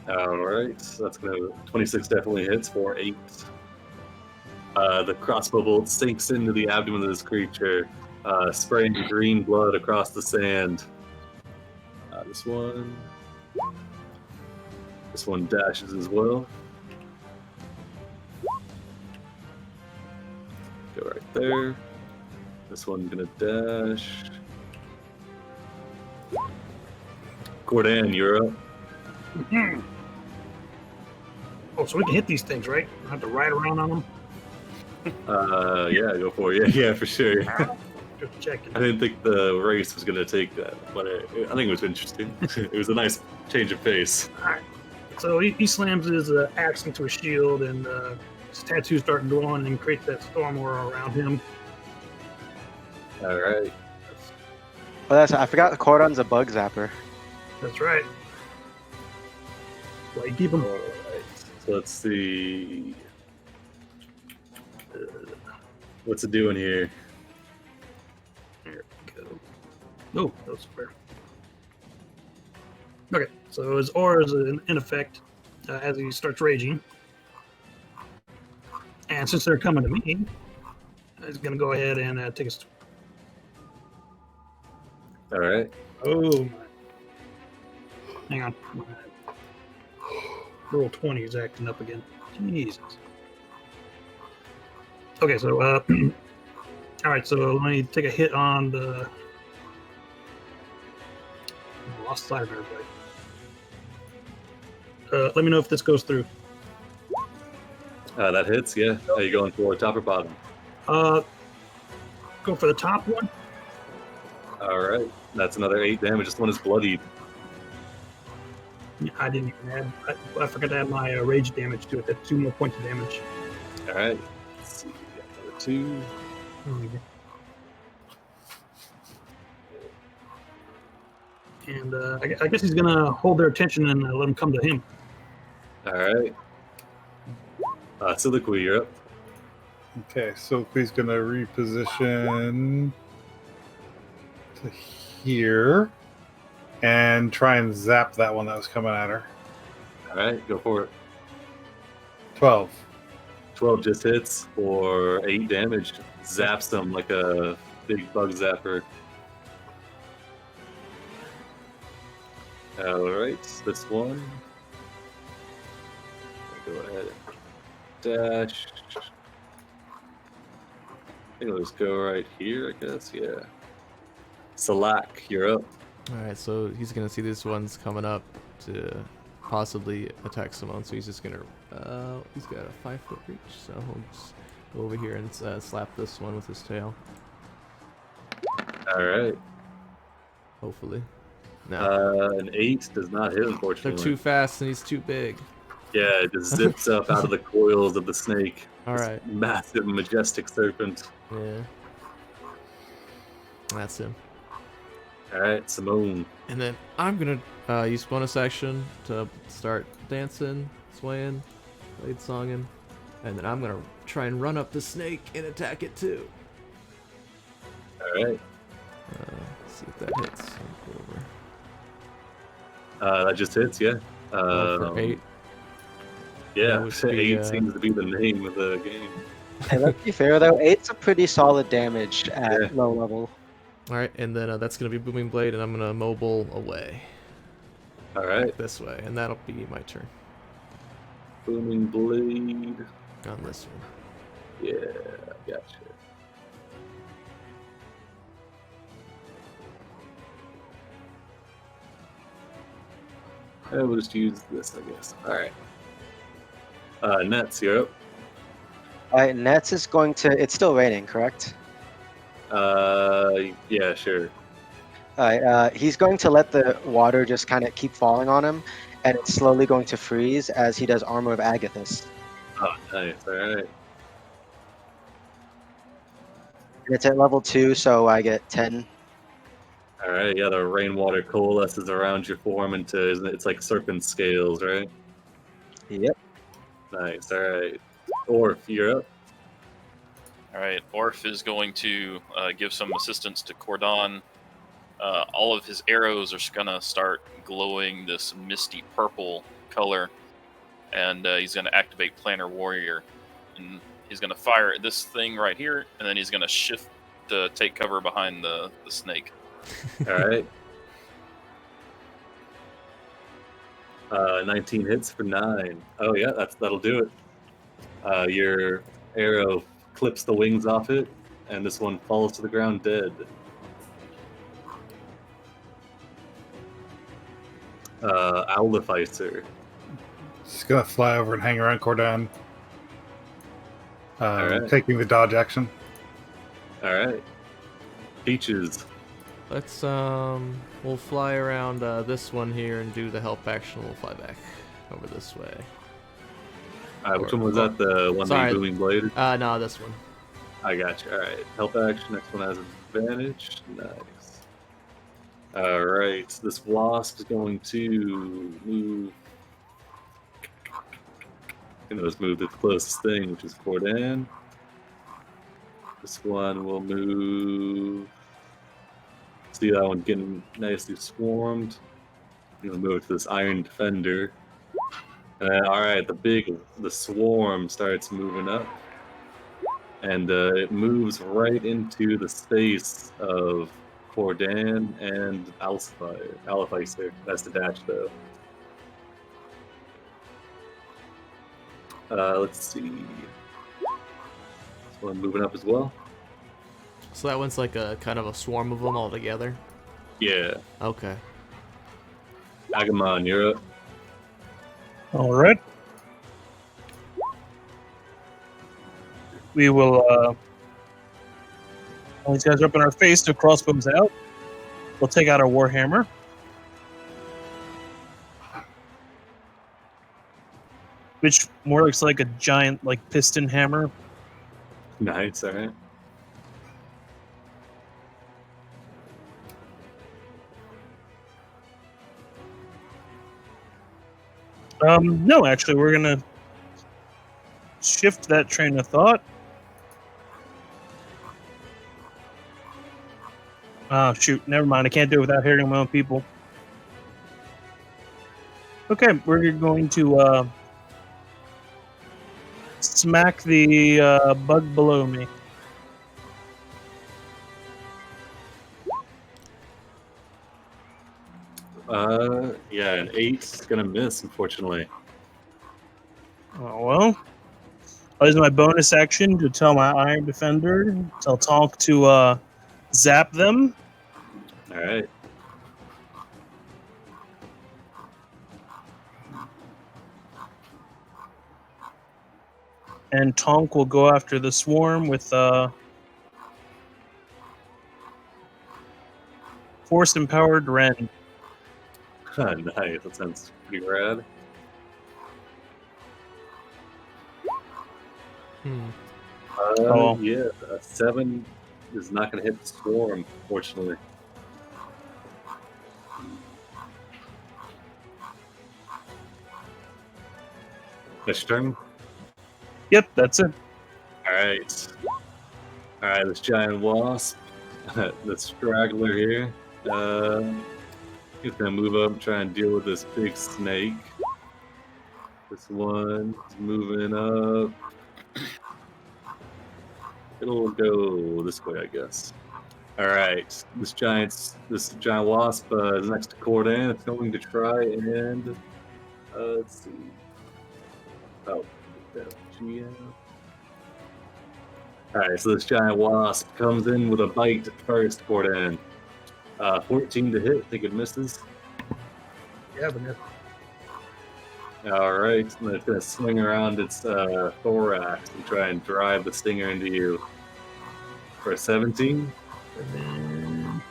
All right, so that's gonna 26 definitely hits for 8. The crossbow bolt sinks into the abdomen of this creature, spraying green blood across the sand. This one dashes as well. Go right there. This one's gonna dash. Cordan, you're up.
Oh, so we can hit these things, right? I have to ride around on them.
Yeah, go for it. Yeah, for sure.
Just checking.
I didn't think the race was gonna take that, but I think it was interesting. It was a nice change of pace.
All right. So he slams his axe into a shield, and his tattoos start glowing and creates that storm aura around him.
All right.
Oh, I forgot the Cordon's a bug zapper.
That's right. Well, you keep him.
All right. So let's see. What's it doing here?
There we go. Oh, that was fair. Okay, so his aura is in effect as he starts raging. And since they're coming to me, he's going to go ahead and take a...
All right.
Oh, hang on. Roll20 is acting up again. Jesus. Okay, so all right, so let me take a hit on the lost sight of everybody. Let me know if this goes through.
That hits, yeah. Are you going for top or bottom?
Go for the top one.
All right. That's another 8 damage. This one is bloodied.
I didn't even add. I forgot to add my rage damage to it. That's 2 more points of damage.
All right. Let's see. Another 2.
And I guess he's gonna hold their attention and let them come to him.
All right. Soliloquy, you're up.
Okay, Silky's gonna reposition to here and try and zap that one that was coming at her.
All right, go for it.
12.
12 just hits for 8 damage. Zaps them like a big bug zapper. All right, this one. Go ahead and dash. I think I'll just go right here, I guess. Yeah. Salak, you're up.
Alright, so he's gonna see this one's coming up to possibly attack someone, so he's just gonna he's got a 5-foot reach, so he'll just go over here and slap this one with his tail.
Alright.
Hopefully. No.
An 8 does not hit, unfortunately.
They're too fast and he's too big.
Yeah, it just zips up out of the coils of the snake.
Alright.
This massive, majestic serpent.
Yeah. That's him.
Alright, Simone.
And then I'm gonna use bonus action to start dancing, swaying, blade songing, and then I'm gonna try and run up the snake and attack it too.
Alright.
Let's see if that hits. I'll go over.
That just hits, yeah.
For 8.
Yeah,
That would be,
8 seems to be the name of the game.
Hey, let's be fair though, 8's a pretty solid damage at low level.
Alright, and then that's gonna be Booming Blade, and I'm gonna mobile away.
All right.
this way, and that'll be my turn
Booming blade.
on this one.
Yeah, gotcha. I will just use this, I guess. All right. Nets, you're up.
All right, Nets is going to. It's still raining, correct?
Yeah, sure.
All right. He's going to let the water just kind of keep falling on him, and it's slowly going to freeze as he does Armor of Agathis.
Oh, nice. All right.
And it's at level 2, so I get 10.
All right. Yeah, the rainwater coalesces around your form into it's like serpent scales, right?
Yep.
Nice. All right. Orf, you're up.
All right, Orf is going to give some assistance to Cordon. All of his arrows are going to start glowing this misty purple color, and he's going to activate Planner Warrior. And he's going to fire at this thing right here, and then he's going to shift to take cover behind the snake.
All right. 19 hits for 9. Oh yeah, that'll do it. Your arrow clips the wings off it, and this one falls to the ground dead. Owlificer.
Just gonna fly over and hang around Cordon.
Alright.
Taking the dodge action.
All right. Peaches.
Let's we'll fly around this one here and do the help action. We'll fly back over this way.
Which one was that? The one that
Sorry.
you booming bladed?
No, this one.
I got you. All right. Help action. Next one has advantage. Nice. All right. This wasp is going to move. Let's move to the closest thing, which is Cordan. This one will move. See that one getting nicely swarmed. I'm gonna move to this Iron Defender. All right, the swarm starts moving up, and it moves right into the space of Cordan and Alificer. That's the dash, though. Let's see. This one moving up as well.
So that one's like a kind of a swarm of them all together.
Yeah.
Okay.
Agamon, you're up.
All right. We will. All these guys are up in our face. The crossbows out. We'll take out our warhammer. Which more looks like a giant, like piston hammer.
Nice. All right.
No, actually, we're gonna shift that train of thought. Oh, shoot. Never mind. I can't do it without hitting my own people. Okay, we're going to smack the bug below me.
Yeah, an 8's gonna miss, unfortunately.
Oh, well. I'll use my bonus action to tell my Iron Defender, tell Tonk to zap them.
All right.
And Tonk will go after the swarm with Force Empowered Ren.
Nice. That sounds pretty rad.
Hmm.
Yeah, a 7 is not going to hit the swarm, unfortunately. Next turn.
Yep, that's it.
All right. All right, this giant wasp, the straggler here. He's going to move up and try and deal with this big snake. This one is moving up. It'll go this way, I guess. All right, this giant wasp is next to Cordan. It's going to try and let's see. Oh, GM. All right, so this giant wasp comes in with a bite first, Cordan. 14 to hit. I think it misses.
Yeah, but that's
All right, and then it's going to swing around its thorax and try and drive the stinger into you for a 17.
and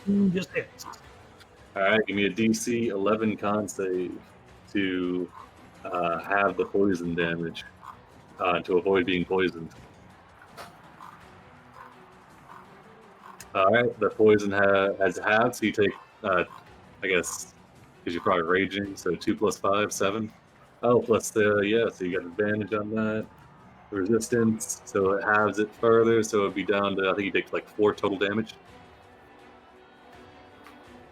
then just hits.
All right, give me a DC 11 con save to have the poison damage to avoid being poisoned. All right, the poison has halved, so you take, I guess, because you're probably raging, so 2 plus 5, 7. Oh, plus yeah, so you got advantage on that. Resistance, so it halves it further, so it'd be down to, I think you take like 4 total damage.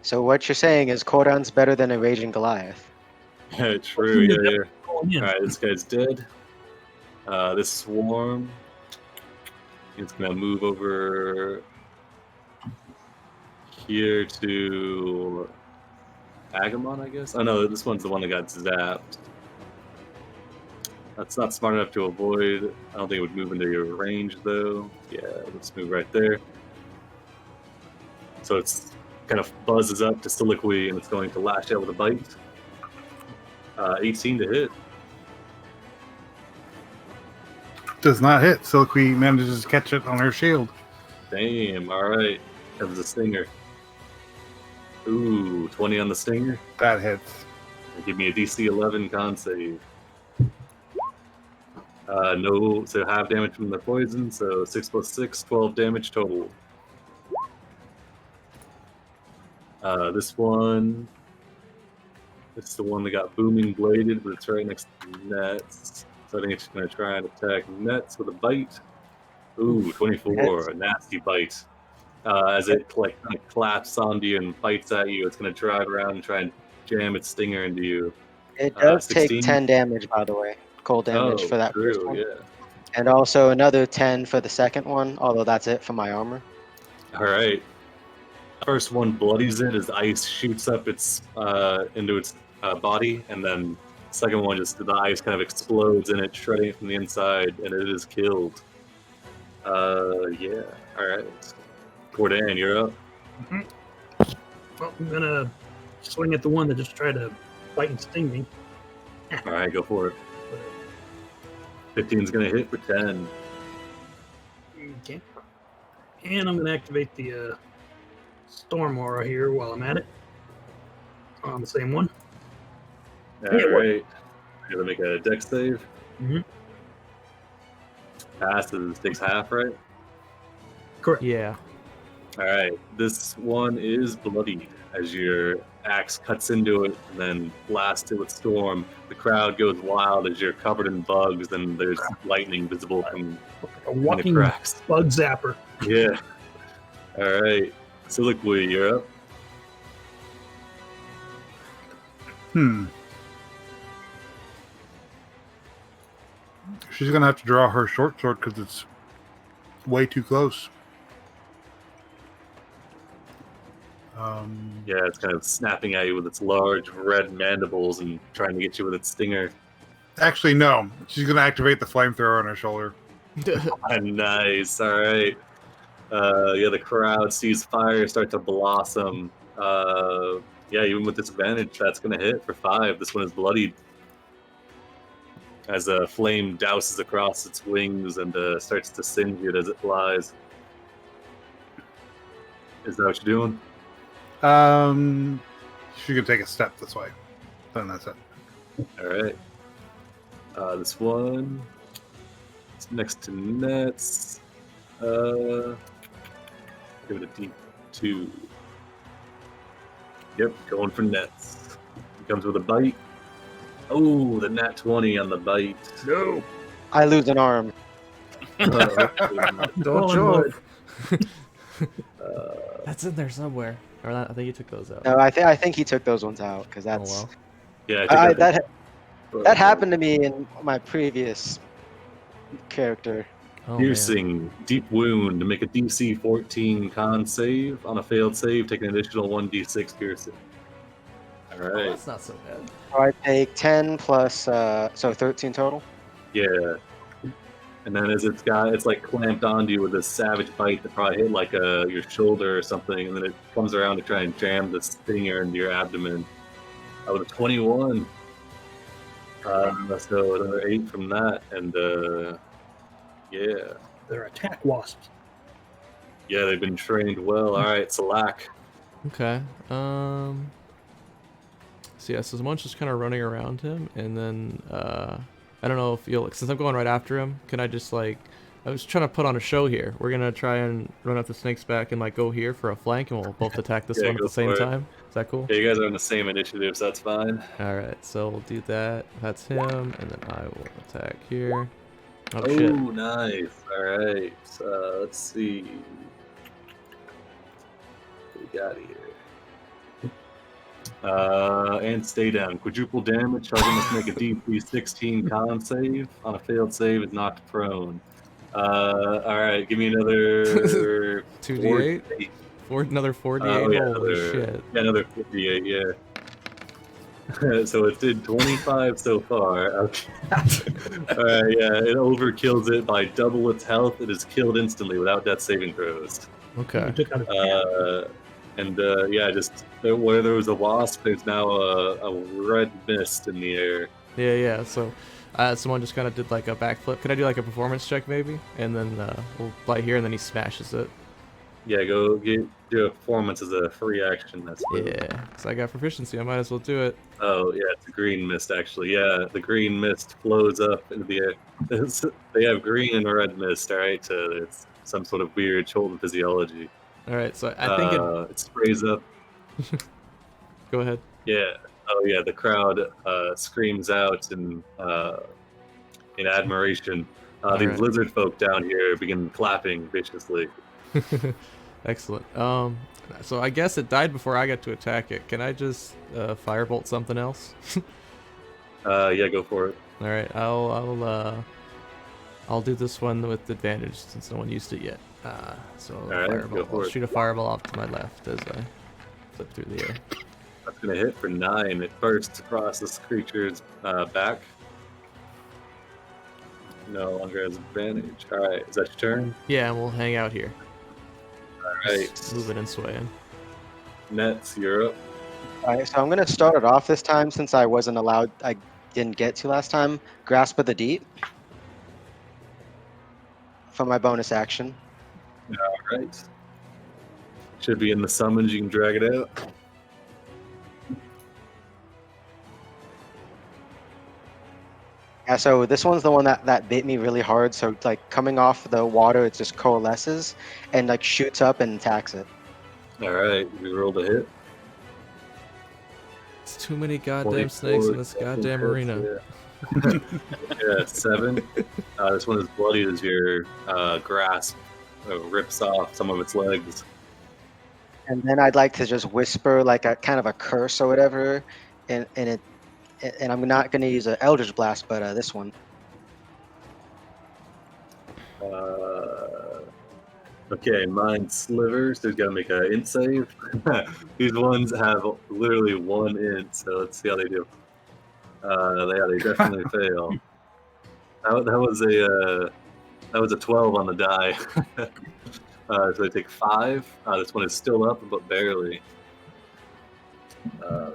So what you're saying is Cordan's better than a raging Goliath.
True, yeah.
Going in.
All right, this guy's dead. This swarm is gonna move over here to Agamon, I guess. Oh no, this one's the one that got zapped. That's not smart enough to avoid. I don't think it would move into your range though. Yeah, let's move right there. So it's kind of buzzes up to Soliloquy and it's going to lash out with a bite. 18 to hit.
Does not hit. Soliloquy manages to catch it on her shield.
Damn, alright. That was a stinger. Ooh, 20 on the stinger.
That hits.
Give me a DC 11 con save. No, so half damage from the poison, so 6 plus 6, 12 damage total. This is the one that got booming bladed, but it's right next to Nets. So I think it's going to try and attack Nets with a bite. Ooh, 24, a nasty bite. As it kind of claps onto you and bites at you, it's going to drive around and try and jam its stinger into you.
It does take
16?
10 damage, by the way. Cold damage for that
true,
first one.
Yeah.
And also another 10 for the second one, although that's it for my armor.
All right. First one bloodies it as ice shoots up its into its body, and then second one just the ice kind of explodes in it, shredding it from the inside, and it is killed. Yeah. All right. Cordan, you're up.
Well, I'm gonna swing at the one that just tried to bite and sting me.
All right, go for it. 15's gonna hit for 10.
Okay. And I'm gonna activate the Storm Aura here while I'm at it. On the same one.
All
Yeah,
right. You're gonna make a dex save.
Mhm.
Passes, takes half, right?
Correct.
Yeah.
All right, this one is bloodied as your axe cuts into it and then blasts it with storm. The crowd goes wild as you're covered in bugs and there's lightning visible from
A
in the
walking
cracks.
bug zapper.
Yeah. All right, Soliloquy, you're up.
She's gonna have to draw her short sword because it's way too close.
Yeah, it's kind of snapping at you with its large red mandibles and trying to get you with its stinger.
Actually, no. She's gonna activate the flamethrower on her shoulder.
Nice. All right. Yeah, the crowd sees fire start to blossom. Yeah, even with disadvantage, that's going to hit for 5. This one is bloodied. As a flame douses across its wings and starts to singe it as it flies. Is that what you're doing?
She's gonna take a step this way. Then that's it.
All right. This one is next to Nets. Give it a D2. Yep, going for Nets. He comes with a bite. Oh, the nat 20 on the bite.
No.
I lose an arm.
Don't
Fallen
joke. That's in there somewhere. Or not, I think you took those out.
No, I think he took those ones out because that's
Oh well.
Yeah, I think
that happened to me in my previous character.
Oh, man.
Piercing, deep wound. Make a DC 14 con save. On a failed save, take an additional 1d6 piercing. All
Oh,
right.
that's not so bad.
So I take 10 plus, so 13 total.
Yeah. And then as it's like clamped onto you with this savage bite that probably hit like your shoulder or something, and then it comes around to try and jam the stinger into your abdomen. With a 21. So another 8 from that, and yeah.
They're attack wasps.
Yeah, they've been trained well. All right, Salak.
Okay. So yeah, so Zamon's just kind of running around him, and then I don't know if you'll, since I'm going right after him, can I just like, I was trying to put on a show here. We're gonna try and run up the snake's back and like go here for a flank, and we'll both attack this
Yeah,
one at
go
the same
for it.
time. Is that cool?
Yeah, you guys are on the same initiative, so that's fine.
All right, so we'll do that. That's him, and then I will attack here. Oh,
Oh,
shit.
nice. All right. Let's see. What we got here? And stay down. Quadruple damage. Target must make a DC 16 con save. On a failed save, is knocked prone. All right, give me another
2d8?
4d8.
Another 4d8?
Yeah,
Holy shit.
Yeah, another 4d8, yeah. So it did 25 so far. Okay. Alright, yeah, it overkills it by double its health. It is killed instantly without death saving throws.
Okay.
Took out
Yeah, just where there was a wasp, there's now a red mist in the air.
Yeah. So, someone just kind of did like a backflip. Could I do like a performance check maybe? And then we'll fly here, and then he smashes it.
Yeah, go do a performance as a free action. That's good.
Yeah, so I got proficiency. I might as well do it.
Oh, yeah, it's a green mist, actually. Yeah, the green mist flows up into the air. They have green and red mist, all right? So it's some sort of weird Chultan physiology.
All right, so I think
it sprays up.
Go ahead.
Yeah. Oh, yeah, the crowd screams out in admiration. These
right.
lizard folk down here begin clapping viciously.
Excellent. So I guess it died before I got to attack it. Can I just firebolt something else?
Yeah, go for it.
All right, I'll do this one with advantage since no one used it yet. So
right,
fireball.
go for
I'll
it.
shoot a fireball off to my left as I flip through the air.
That's gonna hit for 9. It bursts across this creature's back. No longer has advantage. All right, is that your turn?
Yeah, and we'll hang out here.
All right,
Just moving and swaying.
Nets, you're up.
All right, so I'm gonna start it off this time since I wasn't allowed. I didn't get to last time. Grasp of the Deep for my bonus action.
All right. Should be in the summons. You can drag it out.
Yeah, so this one's the one that bit me really hard. So like coming off the water, it just coalesces and like shoots up and attacks it.
All right, we rolled a hit.
It's too many goddamn snakes in this goddamn arena.
Yeah, yeah 7. This one is bloody as your grasp rips off some of its legs.
And then I'd like to just whisper like a kind of a curse or whatever, and I'm not going to use an Eldritch Blast, but this one.
Okay, Mind Slivers. They've got to make an int save. These ones have literally 1 int, so let's see how they do. They definitely fail. That was a 12 on the die. So they take 5. This one is still up, but barely. Got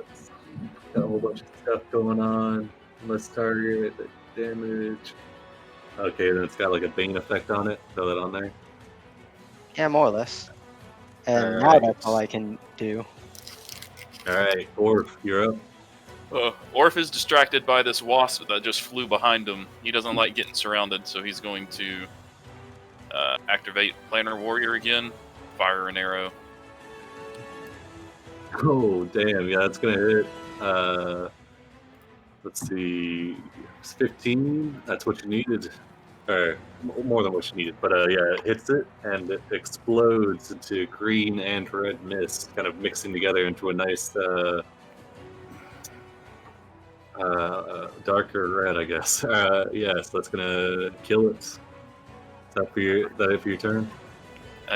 a whole bunch of stuff going on. Let's target damage. Okay, then it's got like a bane effect on it. Throw that on there.
Yeah, more or less. And now
Alright.
that's all I can do.
All right, Orf, you're up.
Orf is distracted by this wasp that just flew behind him. He doesn't like getting surrounded, so he's going to activate Planar Warrior again, fire an arrow.
Oh, damn. Yeah, that's going to hit. Let's see. It's 15. That's what you needed. Or more than what you needed. But yeah, it hits it, and it explodes into green and red mist, kind of mixing together into a nice darker red, I guess. Yeah, so that's going to kill it. that it for your turn?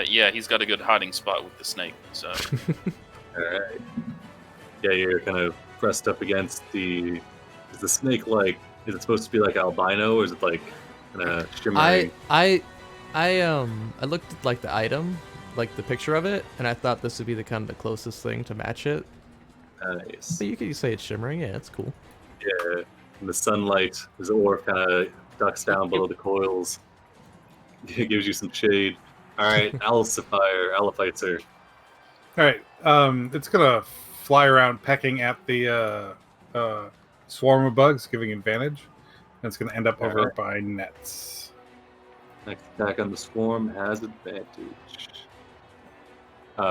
Yeah, he's got a good hiding spot with the snake. So
All right. Yeah, you're kind of pressed up against the. Is the snake like? Is it supposed to be like albino, or is it like kind of shimmering?
I looked at like the item, like the picture of it, and I thought this would be the kind of the closest thing to match it.
Nice.
But you could say it's shimmering. Yeah, it's cool.
Yeah. In the sunlight, his orb kind of ducks down below the coils. It gives you some shade. All right, Aliphyter.
All right. It's gonna fly around pecking at the swarm of bugs, giving advantage. And it's gonna end up over
Alright.
by nets.
Next attack on the swarm has advantage.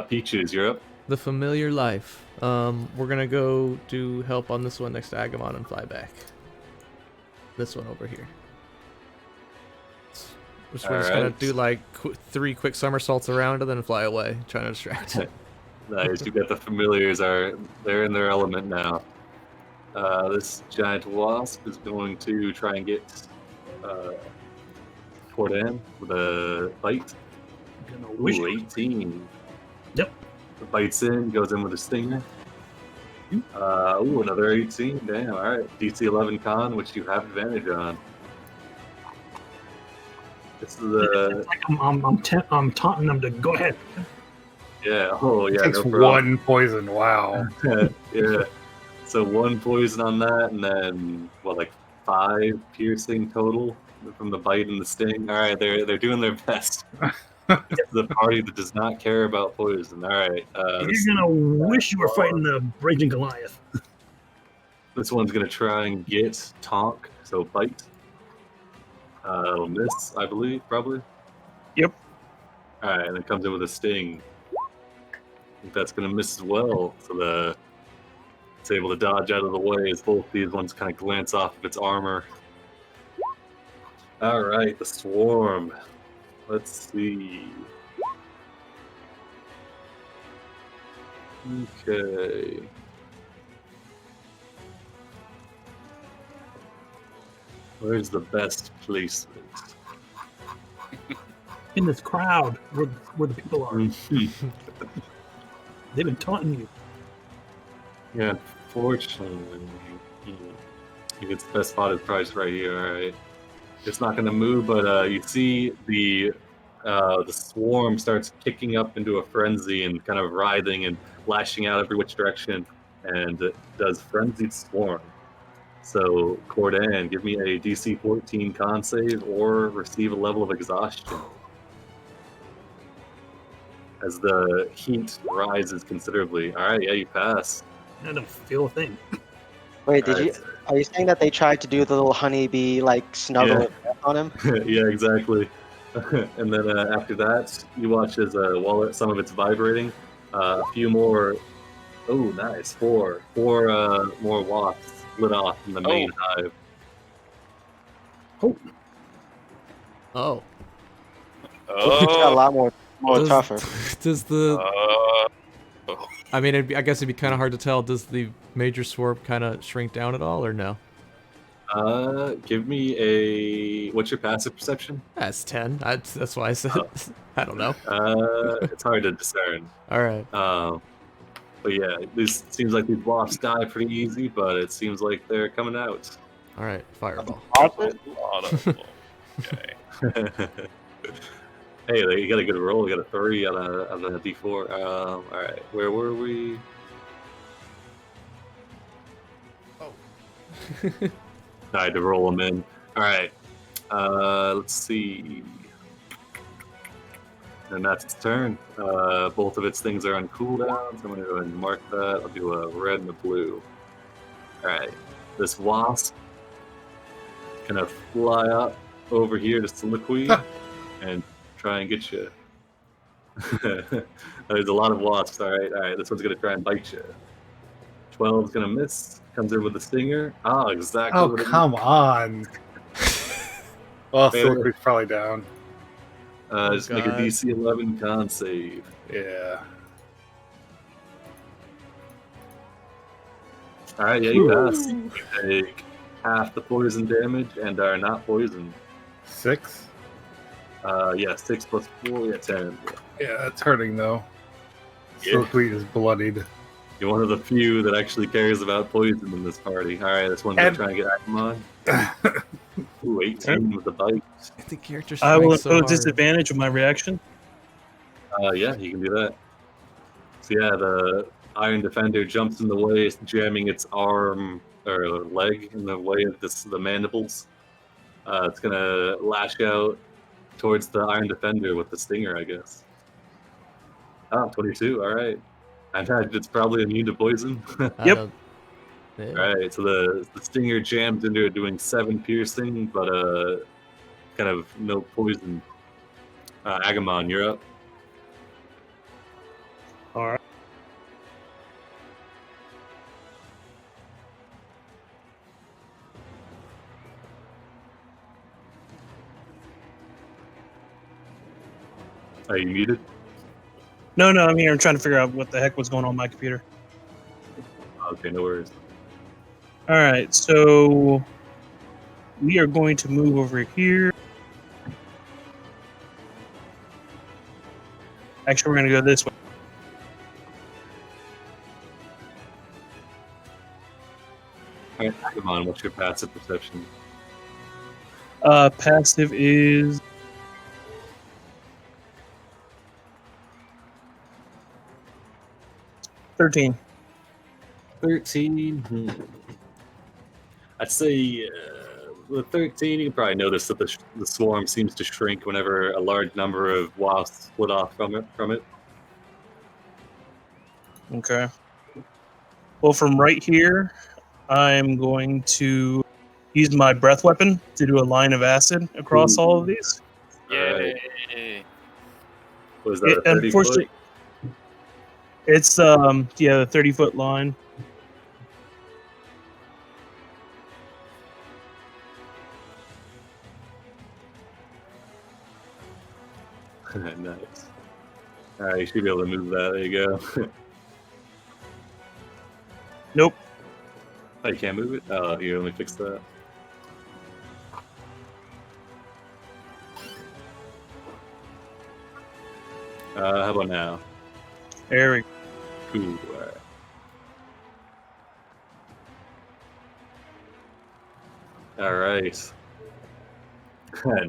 Peaches, you're up.
The familiar life. We're gonna go do help on this one next to Agamon and fly back. This one over here. Which we're just gonna
Alright.
do like 3 quick somersaults around and then fly away, trying to distract it.
Nice. You got the familiars. They're in their element now. This giant wasp is going to try and get Cordan with a bite.
Gonna wish
Ooh, 18.
Yep.
It bites in, goes in with a stinger. Ooh, another 18. Damn. All right. DC 11 con, which you have advantage on. This is
It's like I'm taunting them to go ahead.
yeah. Oh yeah.
It takes
no problem.
one poison. Wow.
Yeah. So 1 poison on that, and then like 5 piercing total from the bite and the sting. All right, they're doing their best. The party that does not care about poison. All right.
You're gonna wish you were fighting the Raging Goliath.
This one's gonna try and get Tonk. So bite. It'll miss, I believe, probably.
Yep.
All right, and it comes in with a sting. I think that's gonna miss as well. So it's able to dodge out of the way as both these ones kind of glance off of its armor. All right, the swarm. Let's see. Okay. Where's the best placement?
In this crowd where the people are. They've been taunting you.
Yeah, unfortunately, you get the best spotted price right here. All right, it's not going to move, but you see the swarm starts kicking up into a frenzy and kind of writhing and lashing out every which direction, and it does frenzied swarm. So Cordan, give me a DC 14 con save or receive a level of exhaustion as the heat rises considerably. All right, yeah, you pass.
I don't feel a thing.
Wait,
All
did you?
right.
Are you saying that they tried to do the little honeybee like snuggle on him?
Yeah, exactly. And then after that, you watch as some of it's vibrating. A few more. Oh, nice. Four more wasps lit off from the main hive.
Oh.
It's got a lot more tougher.
Does the... I mean, I guess it'd be kind of hard to tell. Does the major swarm kind of shrink down at all, or no?
Give me a. What's your passive perception?
That's 10. That's why I said. I don't know.
It's hard to discern.
All right.
But yeah, this seems like these wasps die pretty easy, but it seems like they're coming out.
All right. Fireball.
a lot of them. Okay.
Hey, you got a good roll. You got a 3 on a D4. All right, where were we? I had to roll them in. All right. Let's see. And that's its turn. Both of its things are on cooldown, so I'm going to go ahead and mark that. I'll do a red and a blue. All right. This wasp going to fly up over here to Soliloquy and try and get you. There's a lot of wasps. All right. This one's going to try and bite you. 12's going to miss. Comes in with a stinger. Ah, exactly.
Oh,
what it
come on. Well, Soliloquy's probably down.
Just make a DC 11 con save.
Yeah.
All right, yeah, you pass. You take half the poison damage and are not poisoned.
6.
Yeah, 6 plus 4, yeah, 10.
Yeah, that's hurting though.
Yeah.
Silkweed is bloodied.
You're one of the few that actually cares about poison in this party. Alright, this one's
And-
trying to get Agumon. Ooh, 18 with the bite.
The character's
I will
trying so
impose
hard.
disadvantage of my reaction.
Yeah, you can do that. So yeah, the Iron Defender jumps in the way, jamming its arm or leg in the way of the mandibles. It's gonna lash out towards the Iron Defender with the stinger, I guess. Ah, 22. All right. I imagine it's probably immune to poison.
I
Yep.
don't- Yeah.
All right. So the stinger jams into it, doing 7 piercing, but kind of no poison. Agumon, you're up.
All right.
Are you muted?
No, I'm here. I'm trying to figure out what the heck was going on my computer.
Okay, no worries.
All right, so we are going to move over here. Actually, we're going to go this way.
All right, Agumon, what's your passive perception?
Passive is 13.
13. I'd say with 13, you can probably notice that the swarm seems to shrink whenever a large number of wasps split off from it.
Okay. Well, from right here, I'm going to use my breath weapon to do a line of acid across all of these.
Alright.
Yay!
Was that a 30
Unfortunately,
foot?
it's the 30-foot line.
Nice. Alright, you should be able to move that. There you go.
Nope.
Oh, you can't move it? Oh, you only fixed that. How about now?
There we go.
Cool. All right.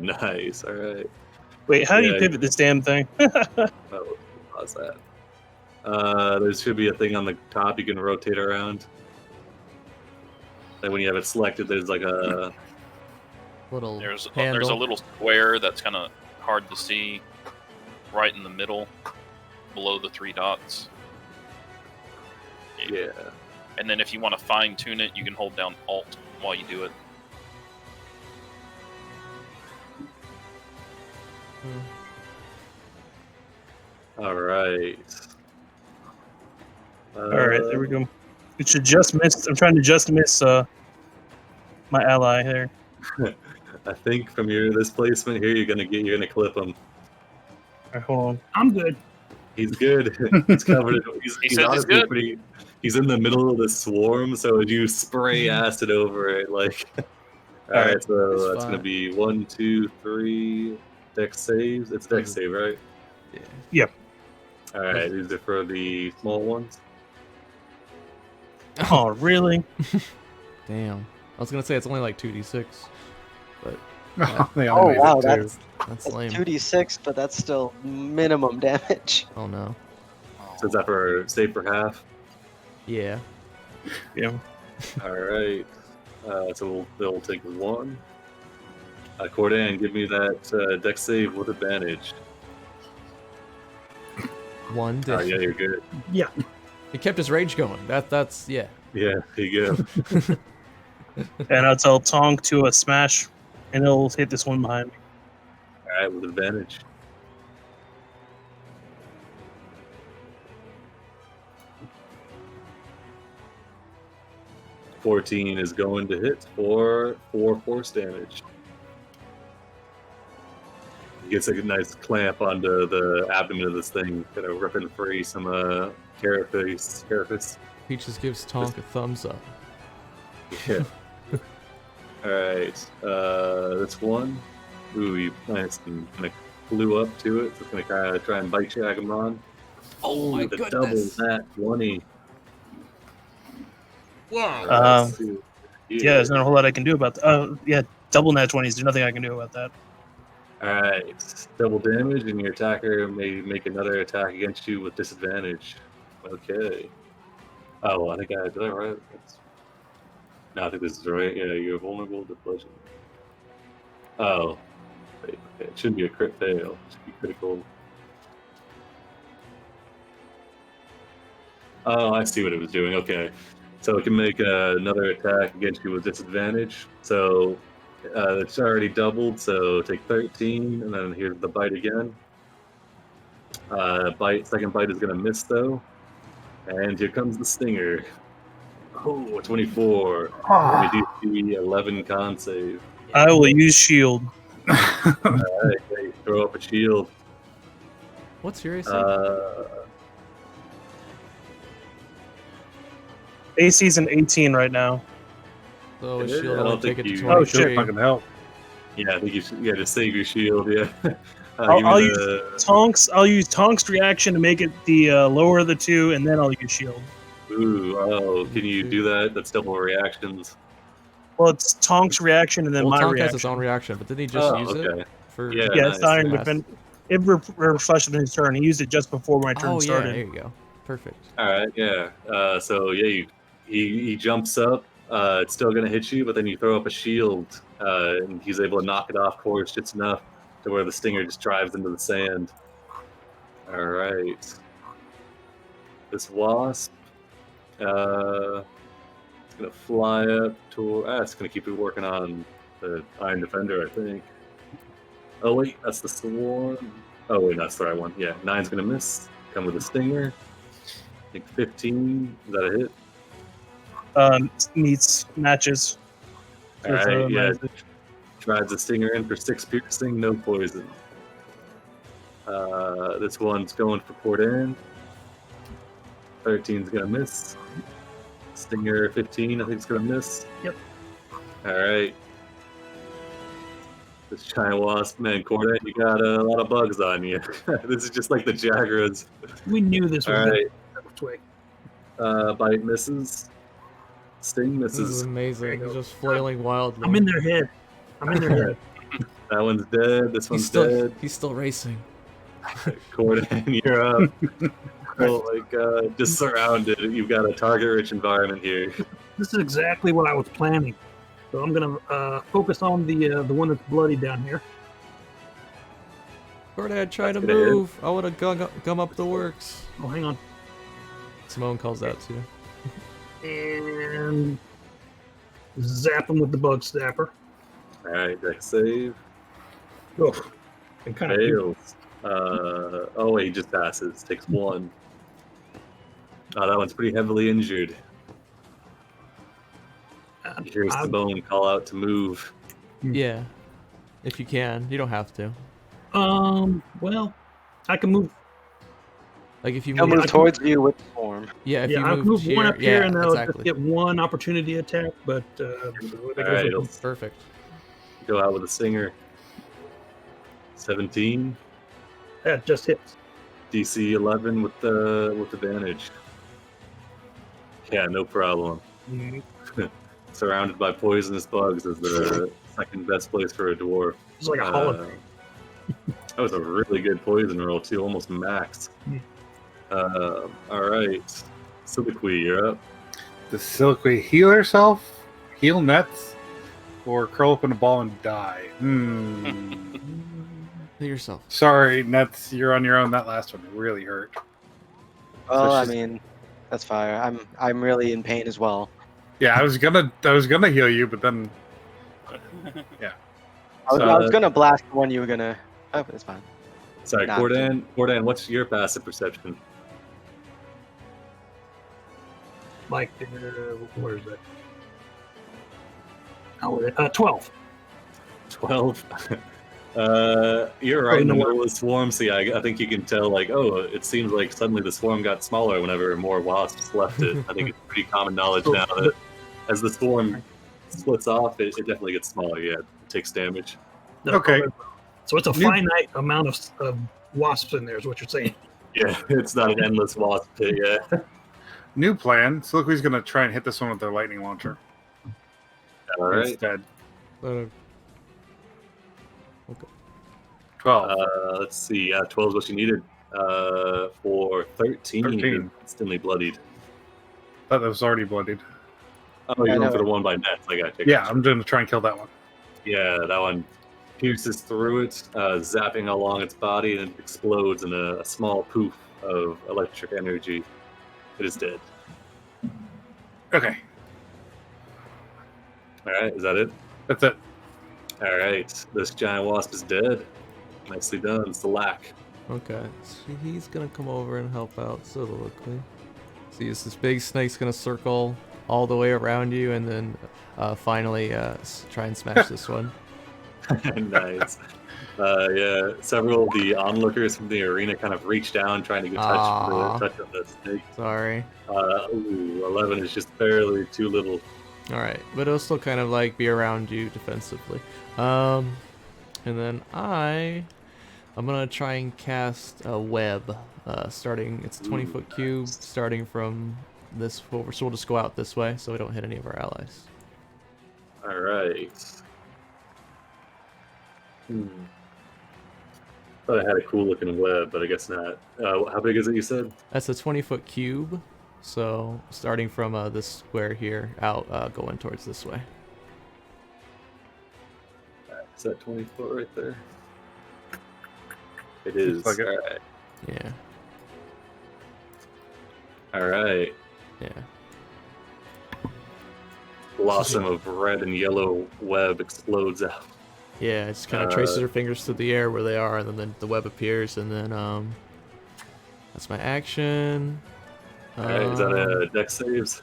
Nice. All right.
Wait, how do you
Yeah,
pivot this damn thing?
Oh, pause that. There should be a thing on the top you can rotate around. Like when you have it selected, there's like a
Little
There's
handle.
a little square that's kind of hard to see, right in the middle, below the 3 dots.
yeah.
And then if you want to fine tune it, you can hold down Alt while you do it.
All right.
All right, there we go. It should just miss. I'm trying to just miss my ally here.
I think from this placement here, you're gonna clip him.
All right, hold on.
I'm good.
He's good. He's covered. He's
He says he's
honestly
good.
pretty. He's in the middle of the swarm, so you spray acid over it, like. All right, so
It's
that's gonna
fine.
be 1, 2, 3 dex saves. It's dex save, right?
Yeah.
Yep.
All right, these are for the small ones.
Oh, really?
Damn. I was gonna say it's only like 2d6, but
They
Oh,
all made
wow,
it too.
that's
that's lame.
2d6, but that's still minimum damage.
Oh no.
So is that for save for half?
Yeah.
Yeah.
All right. So they'll take 1. Cordan, give me that dex save with advantage.
One.
Oh
Did.
yeah, you're good.
He kept his rage going. That's yeah.
Yeah, here you go.
And I'll tell Tonk to smash, and it'll hit this one behind me.
All right, with advantage. $14 is going to hit for 4 force damage. He gets a nice clamp onto the abdomen of this thing, kind of ripping free some carapace.
Peaches gives Tonk a thumbs up.
Yeah. All right. This one. Ooh, you nice and kind of flew up to it. So it's going to kind of try and bite you, Agamemnon.
Oh my
The
goodness.
double nat 20.
Wow.
Let's see
Yeah, there's not a whole lot I can do about that. Yeah, double nat 20s. There's nothing I can do about that.
Alright, double damage, and your attacker may make another attack against you with disadvantage. Okay. Oh, I think did I write? No, I think this is right. Yeah, you're vulnerable to bludgeoning. Oh, wait, okay. It shouldn't be a crit fail. It should be critical. Oh, I see what it was doing. Okay, so it can make another attack against you with disadvantage. So it's already doubled. So take 13, and then here's the bite again. Second bite is gonna miss though, and here comes the stinger. Oh, 24.
Ah.
DC 11 con save.
I will use shield.
Alright, okay, throw up a shield.
What's your AC?
AC's an 18 right now.
So a
Yeah,
shield
I
will
don't
take
think
it to
you-
23.
Oh, shit,
Not gonna help.
Yeah, I think you should. Yeah, just save your shield. Yeah.
I'll
give me
I'll use Tonk's reaction to make it the lower of the two, and then I'll use shield.
Ooh, oh, can you do that? That's double reactions.
Well, it's Tonk's reaction and then
Well,
my
Tonk
reaction.
has his own reaction, but didn't he just
Oh,
use
okay.
it for?
Yeah,
Yeah, it's
nice,
Iron
nice.
Defense. It refreshed on his turn. He used it just before my turn
Oh yeah,
started.
there you go. Perfect.
All right, yeah. So yeah, he jumps up. It's still gonna hit you, but then you throw up a shield, and he's able to knock it off course just enough to where the stinger just drives into the sand. All right. This wasp, it's gonna fly up to. It's gonna keep it working on the Iron Defender, I think. Oh wait, that's the swarm. Oh wait, that's the right one. Yeah, 9's gonna miss. Come with a stinger. I think 15. Is that a hit?
Meets matches.
All right, yeah.
my-
Drives the stinger in for 6 piercing, no poison. This one's going for Cordan. 13's gonna miss. Stinger 15, I think it's gonna miss.
Yep.
All right. This giant wasp, man, Cordan, you got a lot of bugs on you. This is just like the Jagras.
We knew this was
All right.
which way.
Bite misses. Sting
This is
misses.
amazing. He's just flailing wildly.
I'm in their head. I'm in their head.
That one's dead. This one's
He's still
dead.
he's still racing.
Cordan, you're up. Oh my god, just surrounded. You've got a target-rich environment here.
This is exactly what I was planning. So I'm gonna focus on the one that's bloody down here.
Gordad, try to
That's gonna hit.
move. I would have gum up the works.
Oh, hang on.
Simone calls that too.
And zap him with the bug snapper.
All right, dex save.
Oh, and kind of
Fails. Oh wait, he just passes. Takes 1. Oh, that one's pretty heavily injured. Here's the bone call out to move.
Yeah, if you can. You don't have to.
Well, I can move.
Like if you
He'll
move,
move towards you with the form.
yeah, if
Yeah,
you
I'll
move
move
here,
one up here,
yeah,
and I'll
exactly.
just get one opportunity attack. But
All right, he'll
Perfect.
go out with a stinger. 17.
that just hits.
DC 11 with the advantage. Yeah, no problem. Surrounded by poisonous bugs is the second best place for a dwarf.
It's like a holiday.
That was a really good poison roll too, almost max. All right, Soliloquy, you're up.
Does Silkweed heal herself, heal Nets, or curl up in a ball and die?
Hit yourself.
Sorry, Nets, you're on your own. That last one really hurt.
Well, I
she's-
mean, that's fire. I'm really in pain as well.
Yeah, I was gonna heal you, but then
I was gonna blast the one you were gonna. Oh, but it's fine.
Sorry,
Not
Cordan, what's your passive perception?
Like, where is it? Oh, 12.
12. You're right
Oh,
in the
no.
middle of the swarm, so yeah, I think you can tell, like, oh, it seems like suddenly the swarm got smaller whenever more wasps left it. I think it's pretty common knowledge now that as the swarm splits off, it definitely gets smaller, yeah, it takes damage.
No,
Okay.
So it's a finite amount of wasps in there, is what you're saying.
Yeah, it's not an endless wasp pit. Yeah.
New plan. Siliqui's going to try and hit this one with their lightning launcher
All right.
instead.
Okay.
12.
Let's see. 12 is what you needed. For 13,
13.
instantly bloodied.
Thought that was already bloodied.
Oh, you're
I
going
know
for the
it.
one by net. I got you.
Yeah, I'm going to try and kill that one.
Yeah, that one pierces through it, zapping along its body, and it explodes in a small poof of electric energy. It is dead.
Okay,
All right, is that it?
that's it.
All right, this giant wasp is dead. Nicely done. It's the lack.
Okay, so he's gonna come over and help out soliloquy. See, this big snake's gonna circle all the way around you, and then finally try and smash this one.
Nice. Yeah, several of the onlookers from the arena kind of reach down, trying to get
Aw.
touch of the snake.
Sorry.
11 is just barely too little.
All right, but it'll still kind of like be around you defensively. And then I'm gonna try and cast a web. Starting, it's a 20-foot cube, starting from this forward. So we'll just go out this way, so we don't hit any of our allies.
All right. Thought I had a cool looking web, but I guess not. How big is it? You said?
That's a 20-foot cube. So starting from this square here, out, going towards this way.
Is that 20 foot right there? It is.
like it.
All right.
Yeah.
All right.
Yeah.
Blossom of red and yellow web explodes out.
Yeah, it just kind of traces her fingers through the air where they are, and then the web appears, and then that's my action.
All right, is that a deck saves?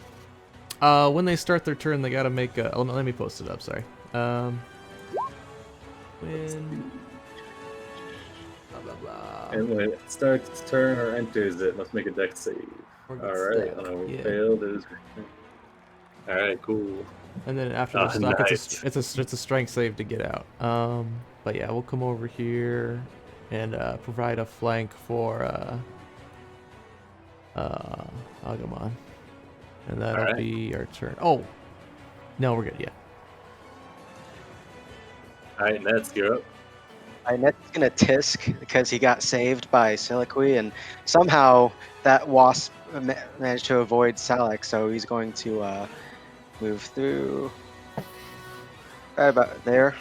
When they start their turn, they gotta make a. Oh, no, let me post it up. Sorry. When. Blah blah blah.
And when it starts its turn or enters it, must make a deck save.
Or
All
gets
right,
stabbed, yeah.
failed. It is. All right, cool.
And then after
Oh,
the stock,
nice.
it's a strength save to get out. But yeah, we'll come over here and provide a flank for Agumon, and that'll
Alright.
be our turn. Oh, no, we're good. Yeah.
All right, Nets, you're up.
Net's gonna tisk because he got saved by Siliqui, and somehow that wasp managed to avoid Salak, so he's going to move through right about there,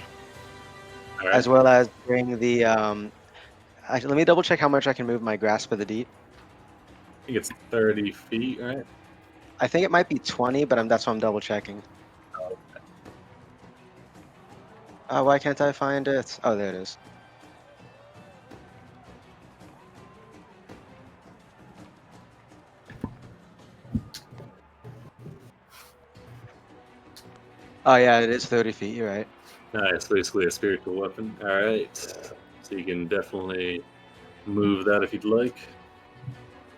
All right.
as well as bring the. Let me double check how much I can move my Grasp of the Deep.
I think it's 30 feet, right?
I think it might be 20, but that's why I'm double checking. Why can't I find it? Oh, there it is. Oh yeah, it is 30 feet. You're right.
Nice, basically a spiritual weapon. All right, so you can definitely move that if you'd like.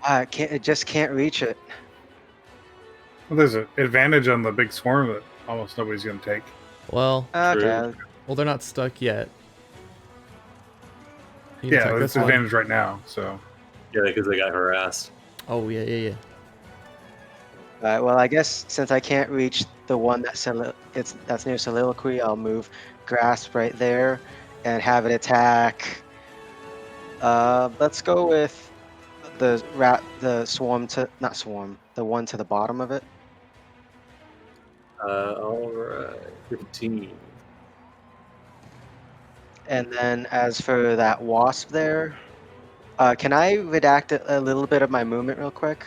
I just can't reach it.
Well, there's an advantage on the big swarm that almost nobody's going to take.
Well,
Okay.
well, they're not stuck yet. You can
Yeah,
attack
it's
this one.
advantage right now. So
Yeah, because they got harassed.
Oh yeah, yeah, yeah.
Well, I guess since I can't reach the one that's near Soliloquy, I'll move Grasp right there and have it attack. Let's go with the swarm not swarm, the one to the bottom of it.
All right, 15.
And then as for that wasp there, can I redact a little bit of my movement real quick?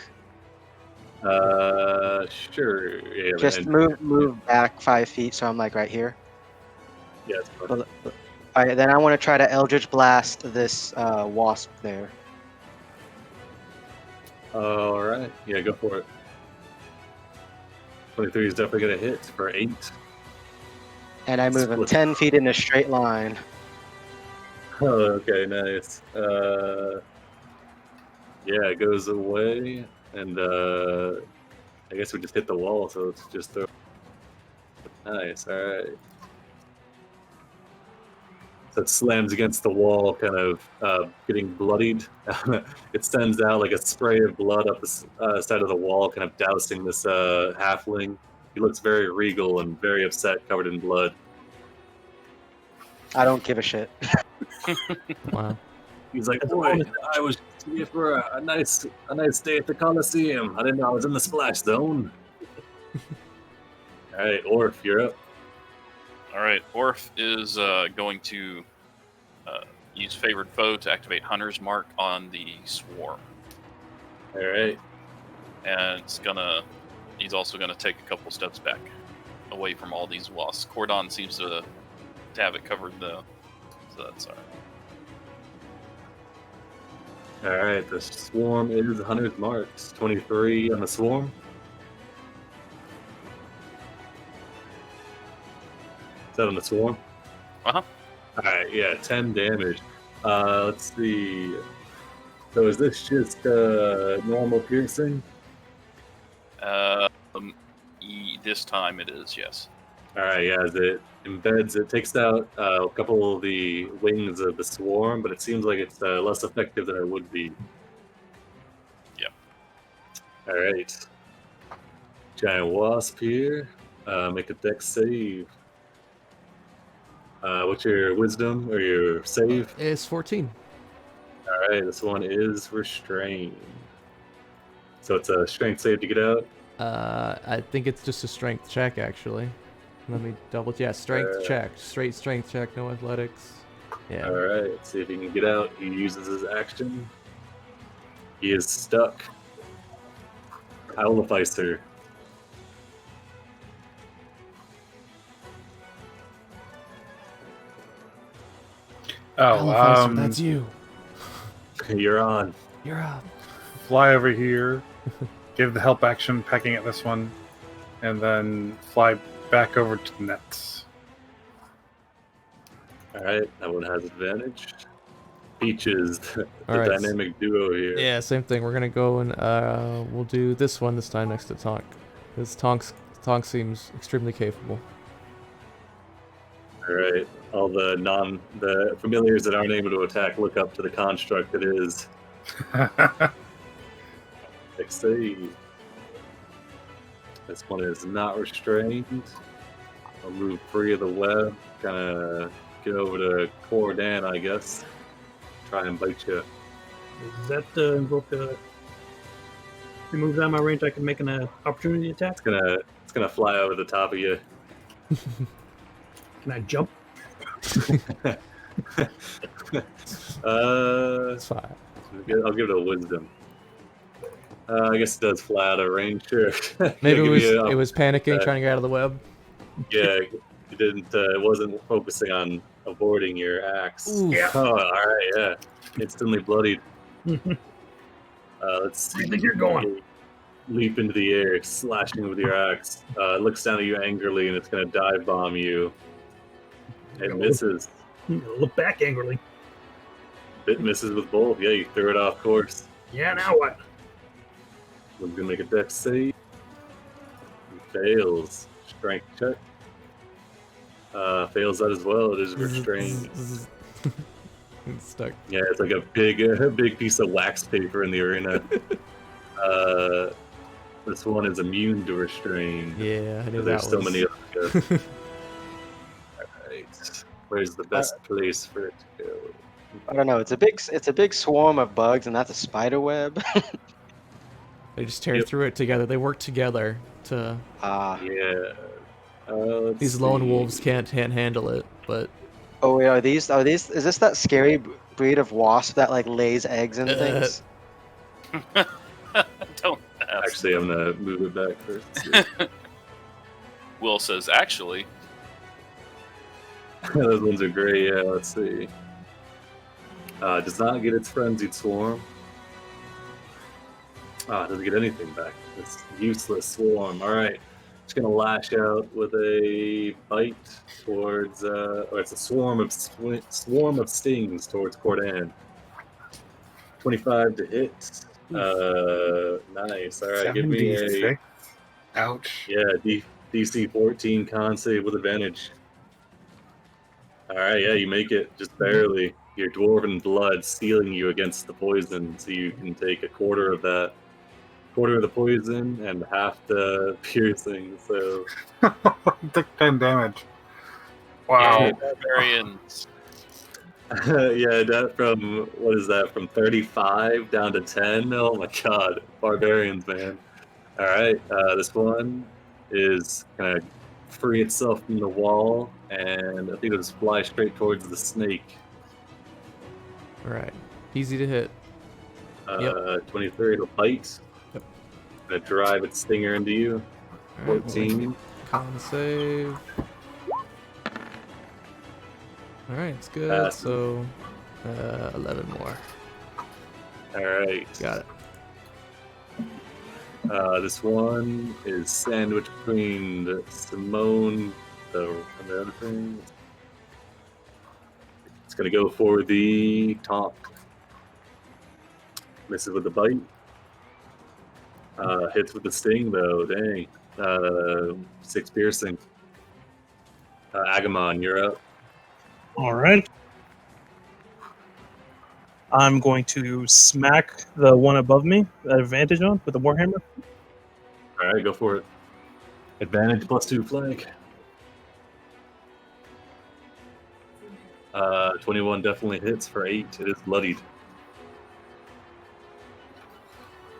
Sure. Yeah,
Just
man.
move back 5 feet, so I'm like right here.
Yeah, it's fine.
All right, then I want to try to Eldritch Blast this wasp there.
All right. Yeah, go for it. 23 is definitely going to hit for 8.
And I move him
Split.
10 feet in a straight line.
Oh, okay, nice. Yeah, it goes away, and I guess we just hit the wall, so it's just throw. Nice, all right. that slams against the wall, kind of getting bloodied. It sends out like a spray of blood up the side of the wall, kind of dousing this halfling. He looks very regal and very upset, covered in blood.
I don't give a shit.
Wow.
He's like, "Boy, I was here for a nice day at the Coliseum. I didn't know I was in the splash zone." All right, Orf, you're up.
All right, Orf is going to use Favored Foe to activate Hunter's Mark on the Swarm.
All right.
And he's also gonna take a couple steps back, away from all these wasps. Cordon seems to have it covered though, so that's alright.
All right, the swarm is Hunter's Marks. 23 on the swarm. Is that on the swarm?
Uh-huh.
All right, yeah, 10 damage. Let's see. So is this just normal piercing?
This time it is, yes.
All right, yeah, as it embeds, it takes out a couple of the wings of the swarm, but it seems like it's less effective than it would be.
Yep.
All right. Giant wasp here. Make a dex save. What's your wisdom or your save?
It's 14.
All right, this one is restrained. So it's a strength save to get out.
I think it's just a strength check, actually. Let me double. Yeah, strength check. Straight strength check, no athletics. Yeah.
All right, let's see if he can get out. He uses his action. He is stuck. Qualifier.
Oh,
that's you.
You're on.
You're up.
fly over here, give the help action, pecking at this one, and then fly back over to the nets.
All right, that one has advantage. Peaches, the
All right.
dynamic duo here.
Yeah, same thing. We're gonna go and we'll do this one this time next to Tonk. Because Tonk seems extremely capable.
All right, all the familiars that aren't able to attack look up to the construct it is. XC. This one is not restrained. I'll move free of the web. Kind of get over to Cordan, I guess. Try and bite you.
Does that invoke a remove that my range? I can make an opportunity attack.
It's gonna fly over the top of you.
Can I jump?
It's fine.
I'll give it a wisdom. I guess it does fly out of range, sure.
Maybe
Yeah,
it was panicking, trying to get out of the web.
Yeah, it didn't. It wasn't focusing on avoiding your axe.
Ooh.
Yeah.
Oh, all right, yeah. Instantly bloodied. Let's see.
Where do you think you're going?
Leap into the air, slashing with your axe. It looks down at you angrily, and it's going to dive bomb you. It misses.
Look back angrily.
It misses with both. Yeah, you threw it off course.
Yeah, now what?
We're going to make a dex save. He fails. Strength check. Fails that as well. It is restrained.
It's stuck.
Yeah, it's like a big piece of wax paper in the arena. This one is immune to restrain.
Yeah, I knew that
There's so
was.
many of them. Alright. Where's the best place for it to go?
I don't know. It's a big swarm of bugs, and that's a spider web.
They just tear through it together. They work together to.
Yeah.
These lone wolves can't handle it, but.
Oh wait, are these? Is this that scary breed of wasp that like lays eggs and things?
Don't ask.
Actually, I'm gonna move it back first.
Will says, actually.
Those ones are great. Yeah, let's see. Does not get its frenzied swarm. Doesn't get anything back. It's useless swarm. All right. Just gonna lash out with a bite towards, or it's a swarm of stings towards Cordan. 25 to hit. Nice. All right, give me a
76. Ouch.
DC 14 con save with advantage. All right, yeah, you make it just barely. Your dwarven blood sealing you against the poison, so you can take a quarter of the poison and half the piercing. So
Took 10 damage.
Yeah,
Wow.
barbarians.
yeah, that from what is that? From 35 down to 10. Oh my god, barbarians, man. All right, this one is gonna free itself from the wall, and I think it'll just fly straight towards the snake.
All right. Easy to hit.
23, it'll bite.
Yep.
Gonna drive its stinger into you.
All right,
14.
Con save. All right, it's good.
Passes.
So 11 more.
All right.
Got it.
This one is sandwiched between Simone and the other thing. It's gonna go for the taunt. Misses with the bite. Hits with the sting though. Dang. 6 piercing. Agamon, you're up.
All right. I'm going to smack the one above me at advantage on with the warhammer.
All right, go for it. Advantage +2 flag. 21 definitely hits for 8. It is bloodied.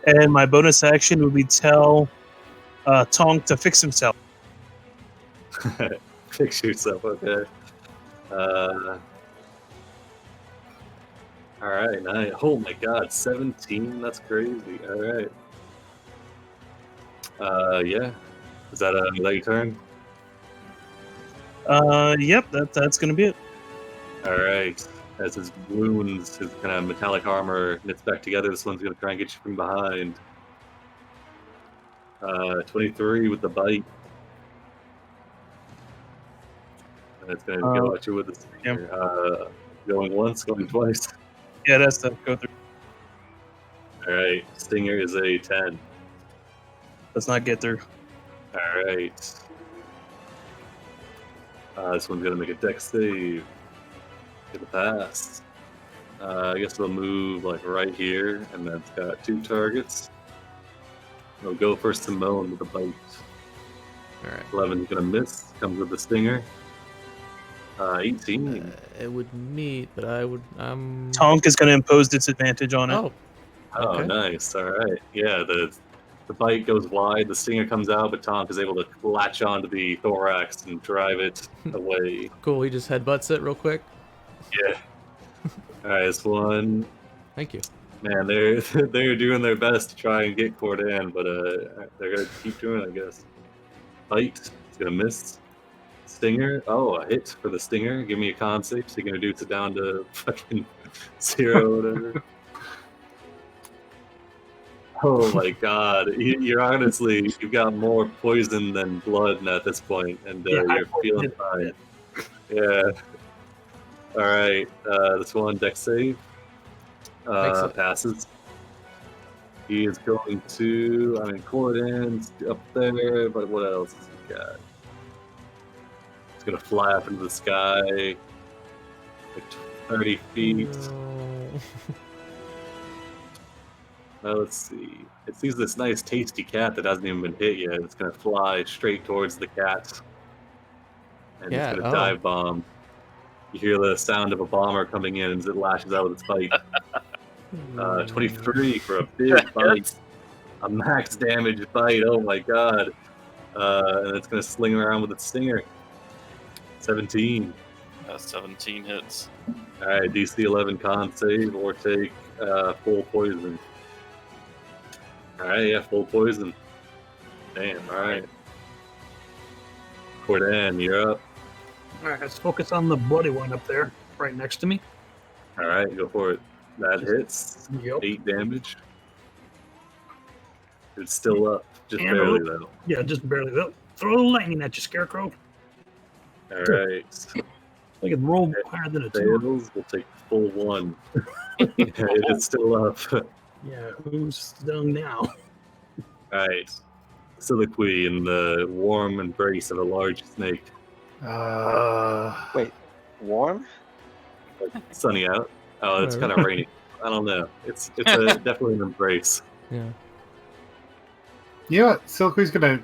And my bonus action would be tell Tong to fix himself.
Fix yourself, okay. All right, nice. Oh my god, 17? That's crazy. All right. Yeah. Is that your turn?
Yep, that's gonna be it.
All right. As his wounds, his kind of metallic armor knits back together, this one's going to try and get you from behind. 23 with the bite. And it's going to go at you with the stinger. Going once, going twice.
Yeah, that's the go through.
All right. Stinger is a 10.
Does not get through.
All right. This one's going to make a dex save. Get the pass. I guess we'll move like right here, and that's got 2 targets. We'll go for Simone with a bite.
All right.
11's gonna miss. Comes with the stinger. 18.
It would meet, but
Tonk is going to impose disadvantage on it.
Oh.
Oh,
Okay.
nice. All right. Yeah, the bite goes wide, the stinger comes out, but Tonk is able to latch onto the thorax and drive it away.
Cool. He just headbutts it real quick.
Yeah. All right, this one.
Thank you.
Man, they're doing their best to try and get Cordan, but they're gonna keep doing it, I guess. Bite. It's gonna miss. Stinger. Oh, a hit for the stinger. Give me a con save. So you're gonna reduce it down to fucking 0 or whatever. Oh my god. You're honestly, you've got more poison than blood at this point, and you're feeling fine. Yeah. All right. This one, dex save. Passes. He is going to, Cordan's up there, but what else has he got? He's going to fly up into the sky, like 30 feet.
No.
Let's see. It sees this nice, tasty cat that hasn't even been hit yet. It's going to fly straight towards the cat. And it's going to dive bomb. You hear the sound of a bomber coming in as it lashes out with its bite. 23 for a big bite. A max damage bite. Oh my god. And it's going to sling around with its stinger. 17.
17 hits.
Alright, DC 11 con save or take full poison. Alright, yeah, full poison. Damn, alright. Cordan, you're up.
All right, let's focus on the bloody one up there, right next to me.
Alright, go for it. That hits.
Yep.
8 damage. It's still up. Just
And
barely, though.
Yeah, just barely. Oh, throw lightning at you, Scarecrow.
Alright.
I could roll higher than a 2.
Fails, we'll take full 1. It is still up.
Yeah, who's stung now?
Alright. Soliloquy in the warm embrace of a large snake.
Uh,
Wait, Warm?
Sunny out. Oh, it's kind of
Whatever.
rainy. I don't know. It's definitely an embrace.
Yeah.
You know what? Silkweed's gonna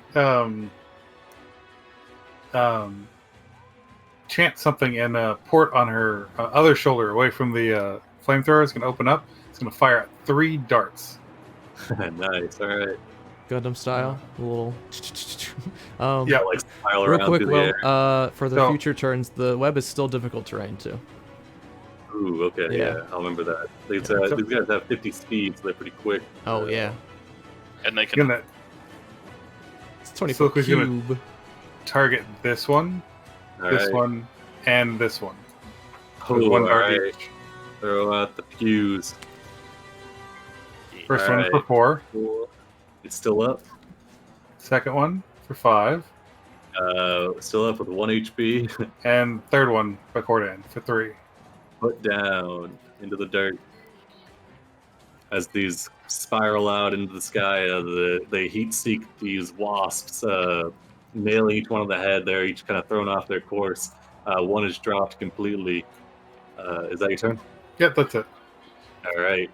chant something and port on her other shoulder away from the flamethrower. It's gonna open up. It's gonna fire out 3 darts.
Nice. All right.
Gundam style. A little.
Yeah,
Like spiral
Real
around
quick,
through the air.
Will, for the
So-
future turns, the web is still difficult terrain too.
Ooh, okay,
Yeah.
yeah, I'll remember that. These
Yeah.
guys have 50 speed, so they're pretty quick.
Oh yeah,
And they
It's
can.
gonna
it's 20
So
foot
who's gonna-
cube.
target this one,
All
this
right.
one, and this one.
Oh,
With one
all
dart
right.
each.
Throw out the pews.
First
All
one
right.
for 4.
Cool. It's still up.
Second one for 5.
Still up with 1 HP.
And third one by Cordan for 3.
Put down into the dirt. As these spiral out into the sky, they heat seek these wasps, nailing each one on the head. They're each kind of thrown off their course. One is dropped completely. Is that your turn?
Yep, that's it.
All right.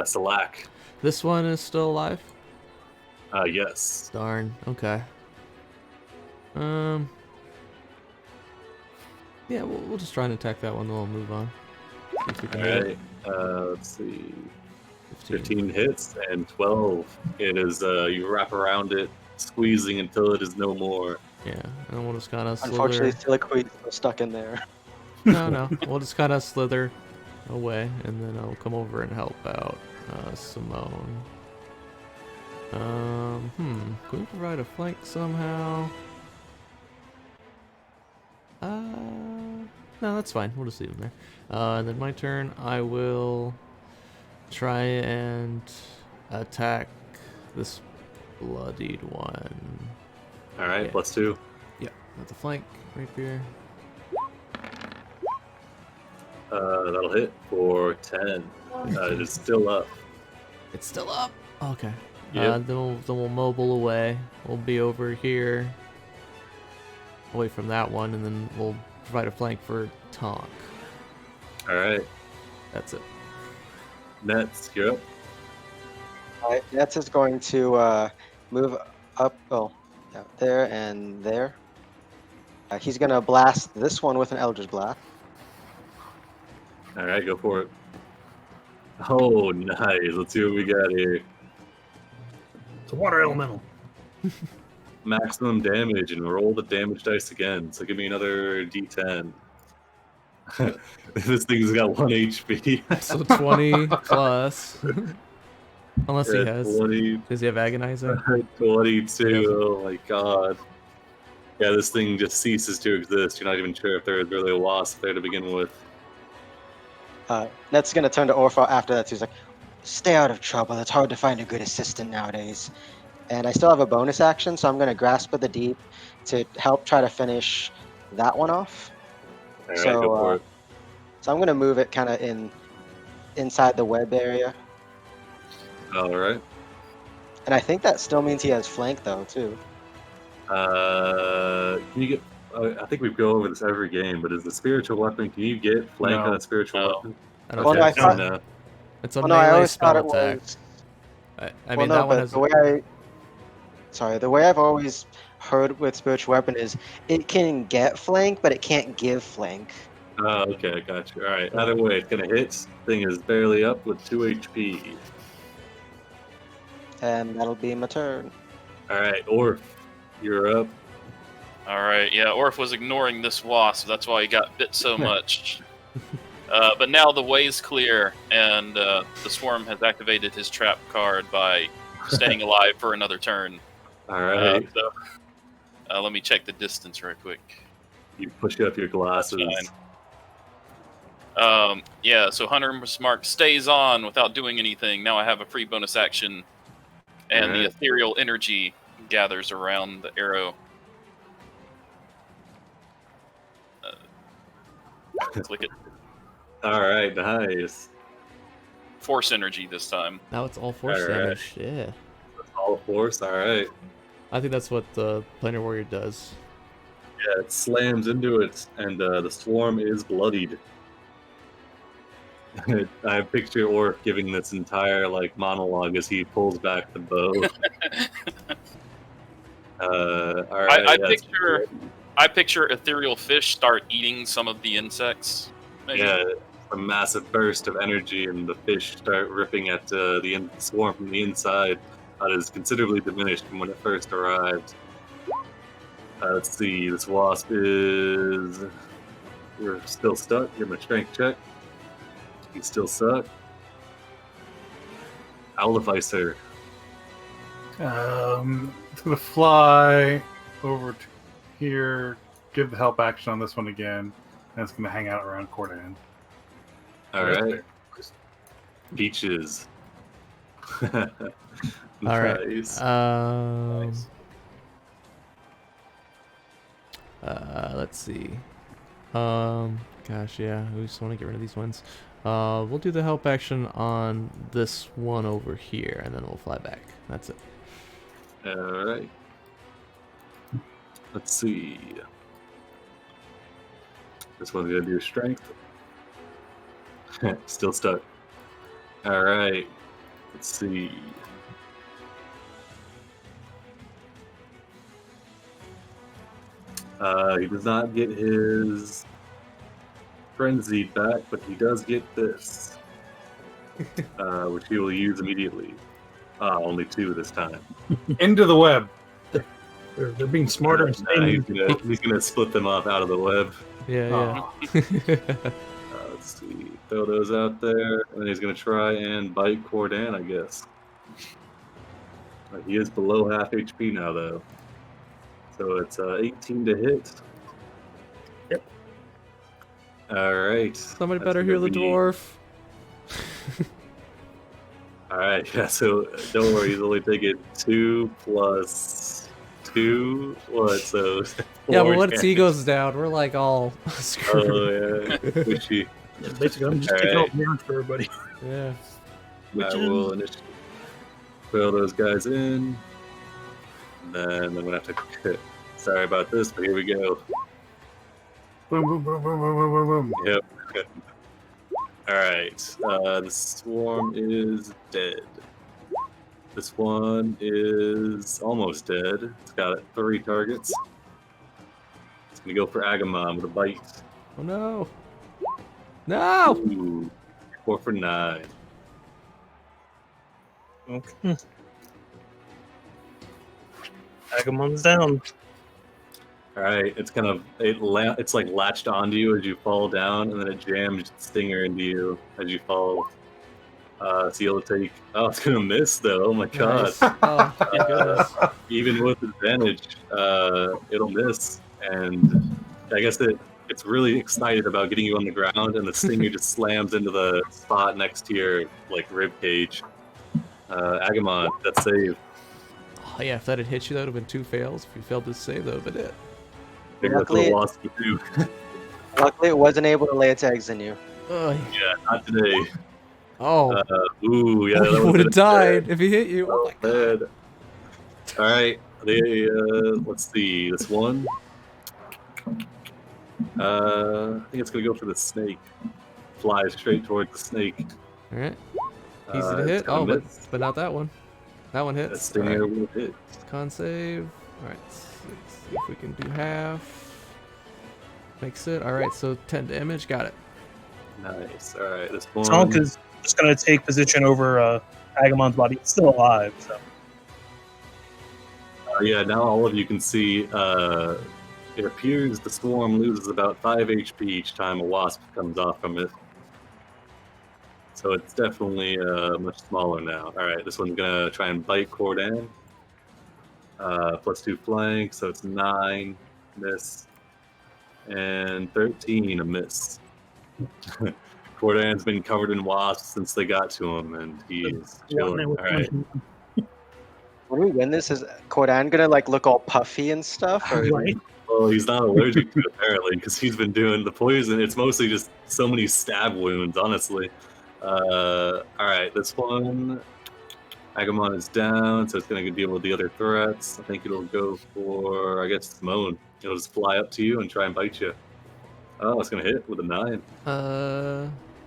Salak.
This one is still alive.
Yes.
Darn. Okay. Yeah, we'll just try and attack that one. Then we'll move on. See if we
All
can hit
right. Let's see.
15.
15 hits and 12. It is, you wrap around it, squeezing until it is no more.
Yeah, and then we'll just kind of
Unfortunately,
slither.
Siliquid's still stuck in there.
No, we'll just kind of slither away, and then I'll come over and help out Simone. Can we provide a flank somehow? No, that's fine. We'll just leave him there. And then my turn, I will try and attack this bloodied one.
All right,
Yeah.
+2.
Yeah, at the flank, rapier.
That'll hit for 10. It is still up.
It's still up. Okay.
Yep.
Then we'll mobile away. We'll be over here, away from that one, and then we'll provide a flank for Tonk.
All right.
That's it.
Nets, you're up.
Alright, Nets is going to move up, yeah, there and there. He's going to blast this one with an Eldritch Blast.
All right, go for it. Oh, nice. Let's see what we got here.
It's a water elemental.
Maximum damage, and roll the damage dice again. So give me another D10. This thing's got 1 HP.
So 20 plus. Unless he
Yeah,
has.
20,
Does he have agonizer?
22. Oh my god. Yeah, this thing just ceases to exist. You're not even sure if there was really a wasp there to begin with.
Net's going to turn to Orpha after that. So he's like, stay out of trouble. It's hard to find a good assistant nowadays. And I still have a bonus action, so I'm going to Grasp of the Deep to help try to finish that one off.
All right,
So,
go for it.
So I'm going to move it kind of inside the web area.
All right.
And I think that still means he has flank, though, too.
Can you get? I think we go over this every game, but is the spiritual weapon? Can you get flank
No.
on a spiritual
No.
weapon?
I don't
Well,
think
no, I
so.
thought-
No.
It's a
Well, no, I
melee
always thought
spell
it
attack.
was.
I mean, that one has.
The way I've always heard with spiritual weapon is it can get flank, but it can't give flank.
Oh, okay, I got you. All right. Either way, it's gonna hit. Thing is barely up with 2 HP.
And that'll be my turn.
All right, Orf, you're up.
All right, yeah, Orf was ignoring this wasp. That's why he got bit so much. But now the way's clear, and the swarm has activated his trap card by staying alive for another turn.
All right.
Let me check the distance real quick.
You push up your glasses.
Yeah, so Hunter's Mark stays on without doing anything. Now I have a free bonus action, and the
Alright.
ethereal energy gathers around the arrow. Click it.
All right, nice.
Force energy this time.
Now it's all force
Alright.
damage. Yeah.
All force. All right.
I think that's what the Planar Warrior does.
Yeah, it slams into it, and the swarm is bloodied. I picture Orc giving this entire like monologue as he pulls back the bow. All right.
I picture ethereal fish start eating some of the insects. Maybe.
Yeah, a massive burst of energy, and the fish start ripping at the swarm from the inside. That is considerably diminished from when it first arrived. Let's see. This wasp is. We're still stuck. Give him a strength check. He's still stuck. Owlificer.
It's gonna fly over to here. Give the help action on this one again, and it's gonna hang out around Cordan.
All right. Peaches.
All right.
Nice.
Let's see. Gosh, yeah. We just want to get rid of these ones. We'll do the help action on this one over here, and then we'll fly back. That's it.
All right. Let's see. This one's gonna do strength. Still stuck. All right. Let's see. He does not get his frenzied back, but he does get this, which he will use immediately. Only 2 this time.
Into the web.
They're being smarter and staying.
He's gonna split them off out of the web.
Yeah,
Let's see. Throw those out there, and then he's gonna try and bite Cordan, I guess. He is below half HP now, though. So it's 18 to hit.
Yep.
All right.
Somebody
That's
better
what
heal the
we need.
dwarf.
All right. Yeah. So don't worry. He's only taking 2 plus 2. What? So.
Yeah, but
4
once he
damage.
goes down, we're like all screwed.
Oh yeah. Wishy.
Yeah, basically, I'm just
All
taking
right.
out damage for everybody.
Yeah.
I will initially throw those guys in. And then I'm gonna have to. Sorry about this, but here we go.
Boom, boom, boom, boom, boom, boom, boom, boom.
Yep. All right. The swarm is dead. This one is almost dead. It's got 3 targets. It's gonna go for Agamon with a bite.
Oh no. No.
Ooh, 4 for 9.
Okay. Agamon's down.
All right. It's kind of it's like latched onto you as you fall down, and then it jams its stinger into you as you fall. So you'll take. Oh, it's gonna miss though. Oh my god.
Nice. Oh, thank goodness.
Even with advantage, it'll miss, and I guess it's really excited about getting you on the ground, and the stinger just slams into the spot next to your like rib cage. Agamon, that's save.
Oh yeah, if that had hit you, that would have been 2 fails. If you failed this save, that would have been it.
Maybe that's what
Luckily-
a wasp would do.
Luckily, it wasn't able to lay its eggs in you.
Ugh.
Yeah, not today.
Oh,
Ooh, yeah, that
would have
been
died if he hit you. Oh my god.
bad. All right, let's see this one. I think it's gonna go for the snake. Flies straight towards the snake.
All right, easy to
It's
hit.
gonna
Oh,
miss.
but not that one. That one
That
hits.
stinger
All right.
will hit.
Con save. All right, let's see if we can do half. Makes it. All right, so 10 damage. Got it.
Nice. All right, this one.
Tonk is just going to take position over Agamon's body. It's still alive, so.
Yeah, now all of you can see. It appears the swarm loses about 5 HP each time a wasp comes off from it. So it's definitely much smaller now. All right, this one's gonna try and bite Cordan. Plus 2 flank, so it's 9 miss, and 13 a miss. Cordan's been covered in wasps since they got to him, and he's chilling. All right.
When we win this, is Cordan gonna like look all puffy and stuff? Or...
Right?
Well, he's not allergic to it apparently because he's been doing the poison. It's mostly just so many stab wounds, honestly. All right, this one Agamon is down, so it's going to deal with the other threats. I think it'll go for, I guess, Simone. It'll just fly up to you and try and bite you. Oh, it's going to hit with a 9.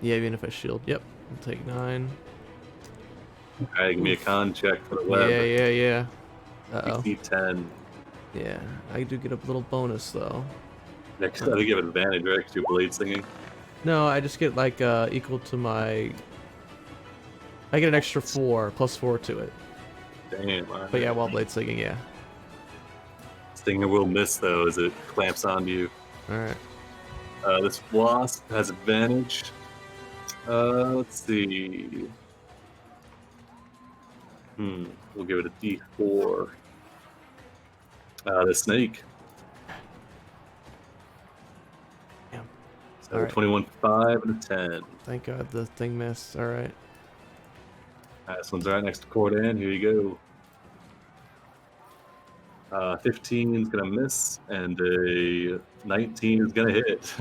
Yeah, even if I shield. Yep, I'll take 9.
All right, give me a con check for the web.
Yeah. Uh-oh.
DC 10.
Yeah, I do get a little bonus, though.
Next, I think you have advantage, right? Because you're blade singing.
No, I just get, like, equal to my... I get an extra 4, plus 4 to it.
Damn. All right.
But yeah, while blade singing, yeah.
Stinger will miss, though, as it clamps onto you.
Alright.
This wasp has advantage. Let's see. We'll give it a D4. The snake.
Damn.
So
Alright.
21 for 5 and a 10.
Thank God the thing missed. Alright.
This one's right next to Cordan. Here you go. 15 is going to miss, and a 19 is going to hit.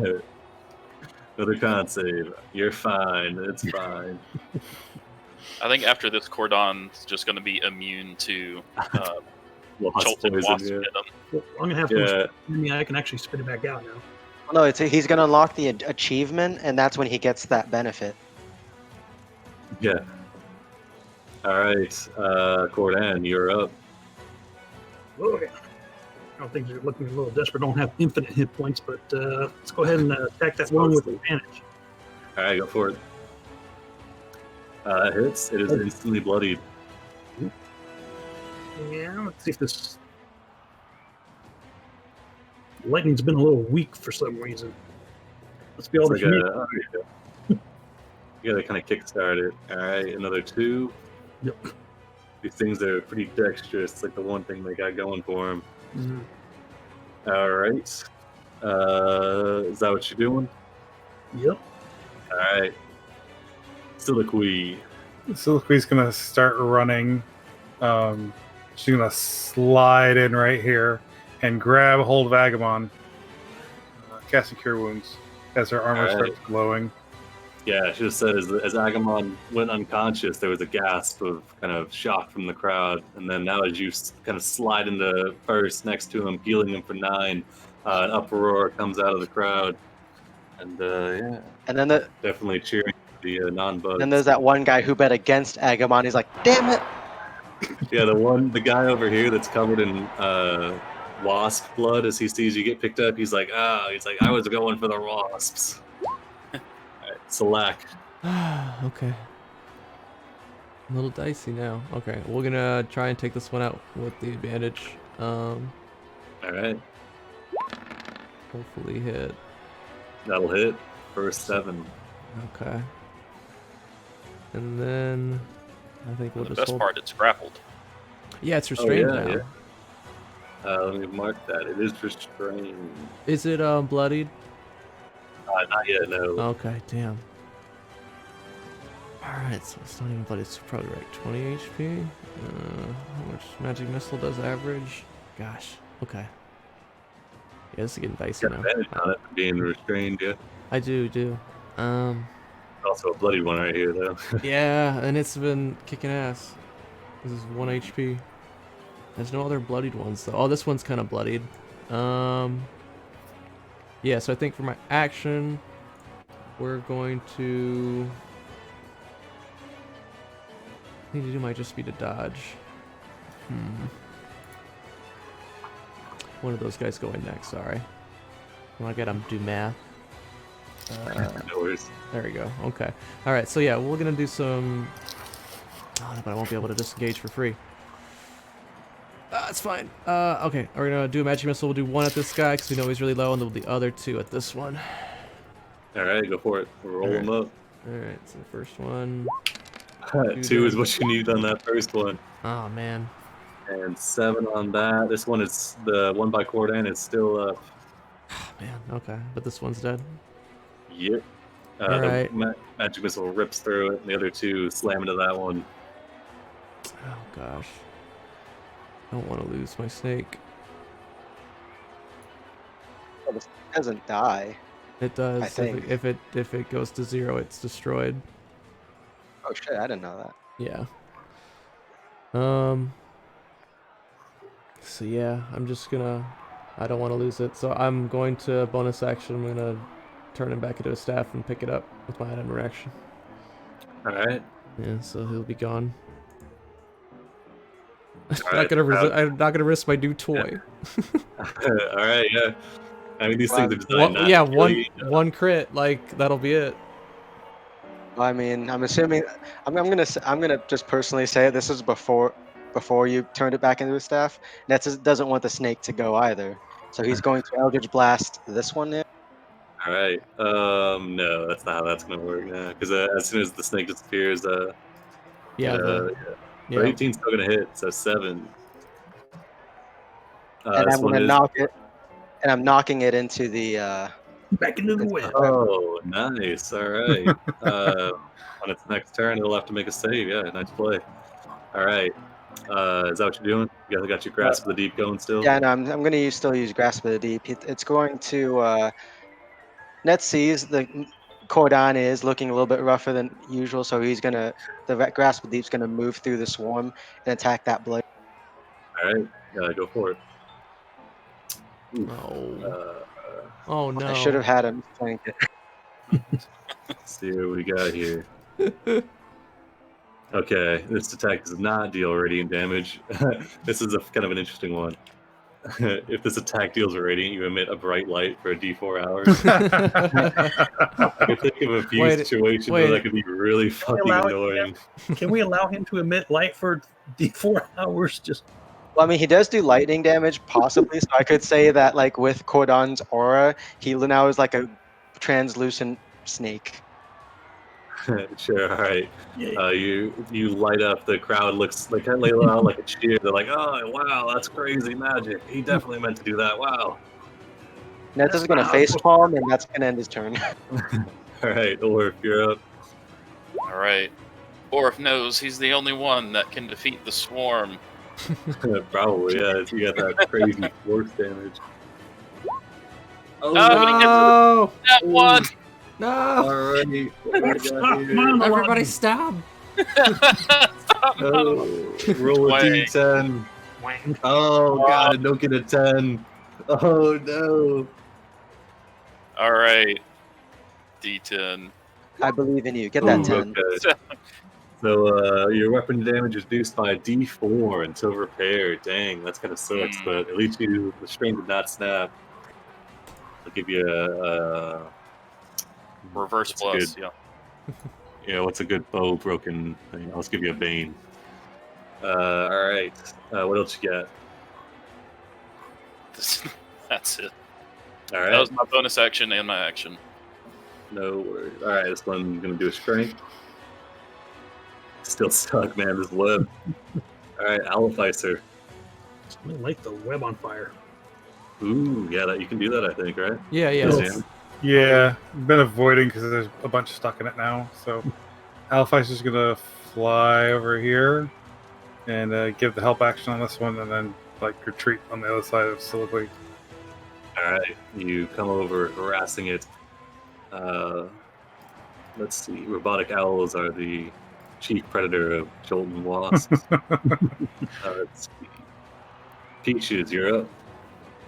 Another con save. You're fine. It's fine.
I think after this, Cordon's just going to be immune to
Wasp
Chultan
poison,
Wasps
yeah.
hit him.
Well, I'm gonna have to. I can actually spit it back out now.
No, he's gonna unlock the achievement, and that's when he gets that benefit.
Yeah. All right, Cordan, you're up.
Oh, yeah. I don't think they're looking a little desperate. Don't have infinite hit points, but let's go ahead and attack that one with advantage.
All right, go for it. It hits. It is instantly bloodied.
Yeah, let's see if this lightning's been a little weak for some reason. Let's be all
It's
the
like oh, you gotta kind of kickstart it. All right, another 2.
Yep.
These things are pretty dexterous. It's like the one thing they got going for them.
Mm-hmm.
All right. Is that what you're doing?
Yep.
All right. Siliqui.
Siliqui's gonna start running. She's gonna slide in right here and grab a hold of Agamon. Casting Cure Wounds as her armor starts glowing.
Yeah, I should have said as Agamon went unconscious, there was a gasp of kind of shock from the crowd, and then now as you kind of slide into first next to him, healing him for 9, an uproar comes out of the crowd, and yeah,
And then
definitely cheering the non-bugs.
then there's that one guy who bet against Agamon. He's like, "Damn it!"
Yeah, the guy over here that's covered in wasp blood, as he sees you get picked up, he's like, I was going for the wasps. Select.
Okay. A little dicey now. Okay, we're gonna try and take this one out with the advantage.
All right,
Hopefully hit.
that'll hit. First 7.
Okay. And then I think we'll
The
just
best
hold.
part, it's grappled.
Yeah, it's restrained
yeah,
now.
yeah. Let me mark that. It is restrained.
Is it bloodied?
Not yet, no.
Okay, damn. Alright, so it's not even bloodied. It's probably right. 20 HP. How much magic missile does average? Gosh. Okay. Yeah, this is getting dicey
Got
now.
advantage on it for being restrained, yeah.
I do.
Also a bloody one right here, though.
Yeah, and it's been kicking ass. This is 1 HP. There's no other bloodied ones though. Oh, this one's kind of bloodied. Yeah, so I think for my action, we're going to... I need to do might just be to dodge. One of those guys going next, sorry. When I gotta do math.
No worries.
There we go. Okay. All right. So yeah, we're gonna do some. Oh, but I won't be able to disengage for free. That's fine. Okay. We're gonna do a magic missile. We'll do 1 at this guy because we know he's really low, and then we'll do the other 2 at this one.
All right, go for it. Roll them up.
All right. So the first one.
2 is what you need on that first one.
Oh man.
And 7 on that. This one is the one by Cordan is still up.
Man. Okay. But this one's dead.
Yep.
All right.
Magic missile rips through it, and the other 2 slam into that one.
Oh gosh. I don't want to lose my snake.
Well, this doesn't die.
It does.
I think.
If it goes to 0, it's destroyed.
Oh shit! I didn't know that.
Yeah. So yeah, I'm just gonna. I don't want to lose it, so I'm going to bonus action. I'm gonna turn him back into a staff and pick it up with my item reaction.
All right.
Yeah, so he'll be gone.
All right.
I'm not gonna risk my new toy.
All right. Yeah. I mean, these things are designed not to kill you.
One crit, like that'll be it.
I mean, I'm assuming I'm gonna just personally say this is before you turned it back into a staff. Nets doesn't want the snake to go either, so he's going to Eldritch Blast this one in.
All right. No, that's not how that's gonna work. Yeah, because as soon as the snake disappears,
Yeah,
so
yeah.
18's still gonna hit. So 7.
And
this
I'm
one
gonna
is.
knock it, and I'm knocking it into the.
Back into the web.
Oh, nice. All right. On its next turn, it'll have to make a save. Yeah, nice play. All right. Is that what you're doing? You guys got your grasp of the deep going still?
Yeah, no, I'm gonna still use Grasp of the Deep. It's going to. Net sees the Cordon is looking a little bit rougher than usual, so he's gonna. Grasp of the Deep's gonna move through the swarm and attack that blade.
All right. Go for it. Oof.
Oh no!
I should have had him flank it.
Let's see what we got here. Okay, this attack does not deal radiant damage. This is a kind of an interesting one. If this attack deals radiant, you emit a bright light for a d4 hours. I can think of a few situations where that could be really fucking annoying.
Can we allow him to emit light for d4 hours? Just.
Well, I mean, he does do lightning damage, possibly. So I could say that, like with Cordon's aura, he now is like a translucent snake.
Sure, all right. You light up. The crowd looks like kind of lay out like a cheer. They're like, "Oh, wow, that's crazy magic. He definitely meant to do that. Wow."
Nets is gonna face palm, and that's gonna end his turn.
All right, Orf, you're up.
All right. Orf knows he's the only one that can defeat the swarm.
Probably, yeah. You got that crazy force damage.
Oh, no! That one.
No!
Alrighty.
Everybody stop!
Roll a d10. Oh god, don't get a 10. Oh no.
Alright. D10.
I believe in you. Get that 10.
Okay. So your weapon damage is reduced by d4 until repair. Dang, that's kind of sucks, but at least the string did not snap. I'll give you a
reverse plus, yeah.
Yeah, what's a good bow broken thing? I'll just give you a bane. Alright. What else you got?
That's it.
Alright.
That was my bonus action and my action.
No worries. Alright, this one's gonna do a strength. Still stuck, man, this web. Alright, Alificer.
I light the web on fire.
Ooh, yeah, that you can do that, I think, right?
Yeah.
Yeah, been avoiding because there's a bunch stuck in it now. So Alificer's gonna fly over here and give the help action on this one, and then like retreat on the other side of Soliloquy.
Alright, you come over, harassing it. Let's see, robotic owls are the chief predator of Chultan Wasps. Let's see. Peaches, you're up.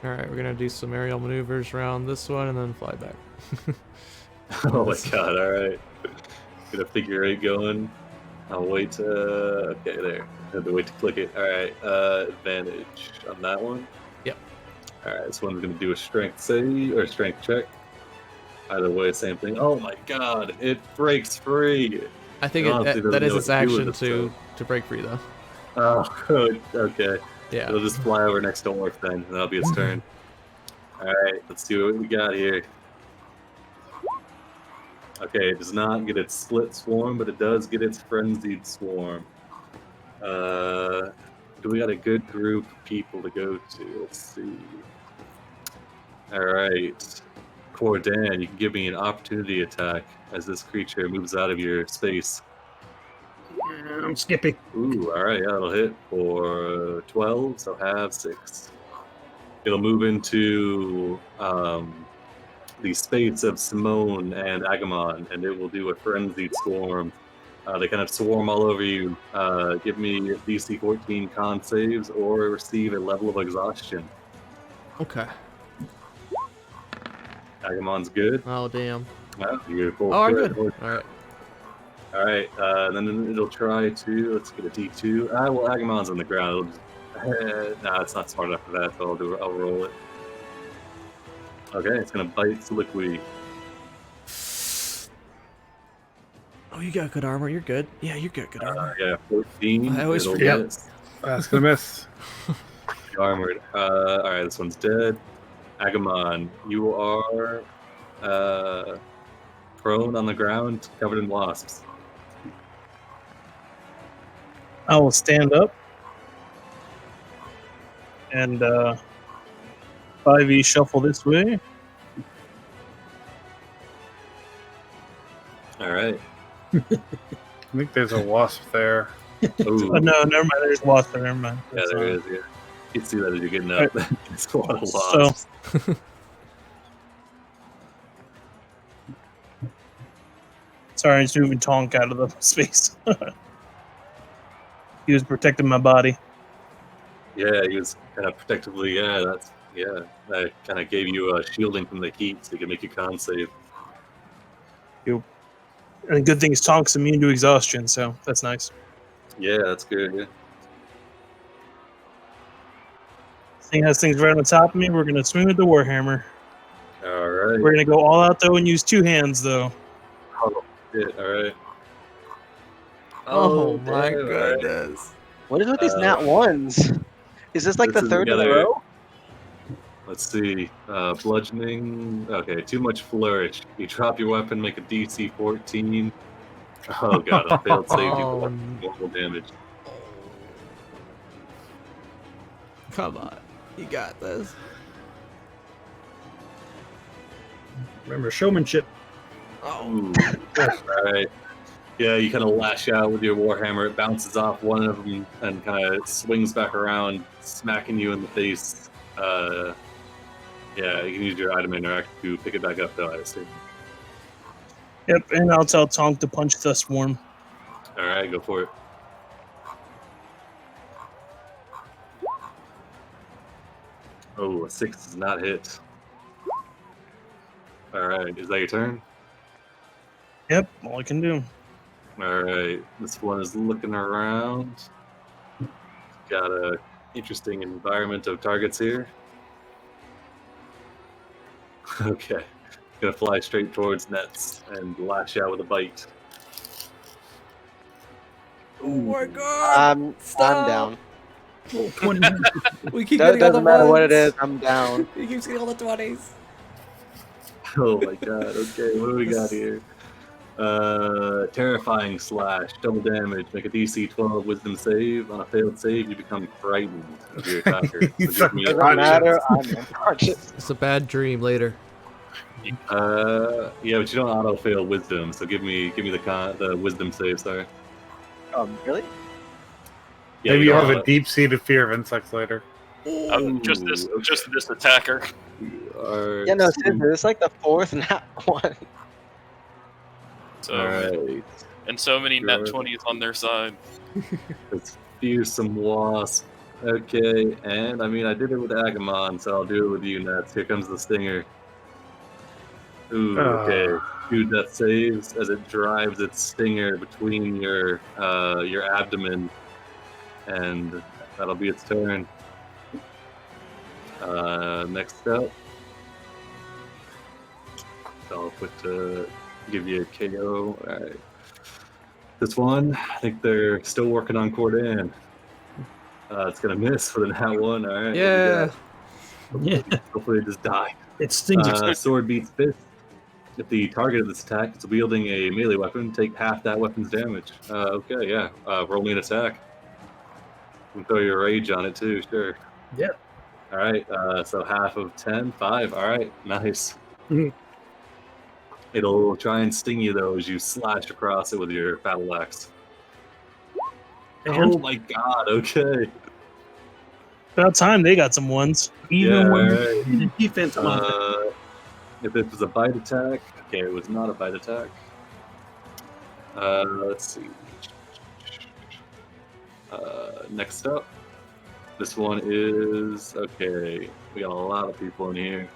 Alright, we're gonna do some aerial maneuvers around this one and then fly back.
Oh my god, alright. Get a figure 8 going. I'll wait to... okay, there. I had to wait to click it. Alright, advantage on that one.
Yep.
Alright, this one's gonna do a strength save, or strength check. Either way, same thing. Oh my god, it breaks free!
I think that is its action to break free, though.
Oh, okay.
Yeah.
It'll just fly over next to Orf then, and that'll be its turn. Alright, let's see what we got here. Okay, it does not get its split swarm, but it does get its frenzied swarm. Do we got a good group of people to go to? Let's see. Alright. Cordan, you can give me an opportunity attack as this creature moves out of your space.
I'm skipping.
Ooh, alright, yeah, it'll hit for 12, so have 6. It'll move into the space of Simone and Agamon, and it will do a frenzied swarm They kind of swarm all over you. Give me DC 14 con saves or receive a level of exhaustion.
Okay.
Agamon's good.
Oh damn.
Yeah, you're full
Oh, I'm
crit.
good. All right.
All right, then it'll try to, let's get a D2. Well, Agamon's on the ground. Nah, it's not smart enough for that, so I'll roll it. Okay, it's gonna bite Soliquity.
Oh, you got good armor. You're good. Yeah, you got good armor.
Yeah, 14.
I always
it'll
forget.
miss.
That's gonna miss.
Armored. All right, this one's dead. Agamon, you are prone on the ground, covered in wasps.
I will stand up and 5e shuffle this way.
All right.
I think there's a wasp there.
Ooh.
Oh, no, never mind. There's wasp there. Never mind.
Yeah,
That's,
there is. Yeah, you can see that as you're getting up. It's a lot of
So-
wasps.
Sorry, I just moving Tonk out of the space. He was protecting my body.
Yeah, he was kind of protectively. That kind of gave you a shielding from the heat, so you can make your con save.
And the good thing is Tonk's immune to exhaustion, so that's nice.
Yeah, that's good. Yeah.
Seeing has things right on top of me, we're gonna swing with the Warhammer.
All right.
We're gonna go all out though and use 2 hands though.
Oh, shit. All right.
Oh my
damn, all right.
goodness.
What is with these nat ones? Is this like
This
the
is
third in a
together.
row?
Let's see. Bludgeoning. Okay, too much flourish. You drop your weapon, make a DC 14. Oh god, a failed save.
Oh,
You normal damage.
come on. You got this.
Remember showmanship.
Oh.
Ooh. Alright. Yeah, you kind of lash out with your warhammer. It bounces off one of them and kind of swings back around, smacking you in the face. Yeah, you can use your item interact to pick it back up, though, I assume.
Yep, and I'll tell Tonk to punch the swarm.
Alright, go for it. Oh, a 6 does not hit. Alright, is that your turn?
Yep, all I can do.
Alright, this one is looking around. Got a interesting environment of targets here. Okay, gonna fly straight towards Nets and lash out with a bite.
Oh my god.
I'm
Stop.
down.
Oh, 20.
We keep
That
getting all the
doesn't matter what it
ones.
is. I'm down.
He keeps getting all the 20s.
Oh my god, okay, what do we got here? Terrifying slash, double damage, make a DC 12 wisdom save. On a failed save, you become frightened of your attacker.
He's
So give me a-
Doesn't matter. I'm unconscious.
It's a bad dream later.
yeah, but you don't auto fail wisdom, so give me the wisdom save, sorry.
Really?
Yeah,
Maybe you
don't
have a
auto-
deep-seated fear of insects later.
Just
Ooh,
this attacker.
You are
Yeah, no,
sweet.
seriously, it's like the 4th nat one.
So
Alright.
and so many net
Sure.
20s on their side.
Let's fearsome wasp. Okay, and I mean I did it with Agamon, so I'll do it with you, Nets. Here comes the stinger. Ooh, okay. 2 death saves as it drives its stinger between your abdomen, and that'll be its turn. Next up, I'll put give you a KO. All right. This one, I think they're still working on Cordan. It's gonna miss for the nat 1. All right. what do we
Yeah.
got?
Yeah,
Hopefully, it just die.
it stings.
Sword beats fist. If the target of this attack is wielding a melee weapon, take half that weapon's damage. Okay, yeah. Roll me an attack. You can throw your rage on it too, sure.
Yeah.
All right, so half of 10, 5. All right, nice.
Mhm.
It'll try and sting you though as you slash across it with your battle axe. Oh
And
my god, okay.
About time they got some ones.
even
Yeah,
when
alright.
the defense on that.
If it was a bite attack, okay, it was not a bite attack. Let's see. Next up, this one is okay. We got a lot of people in here.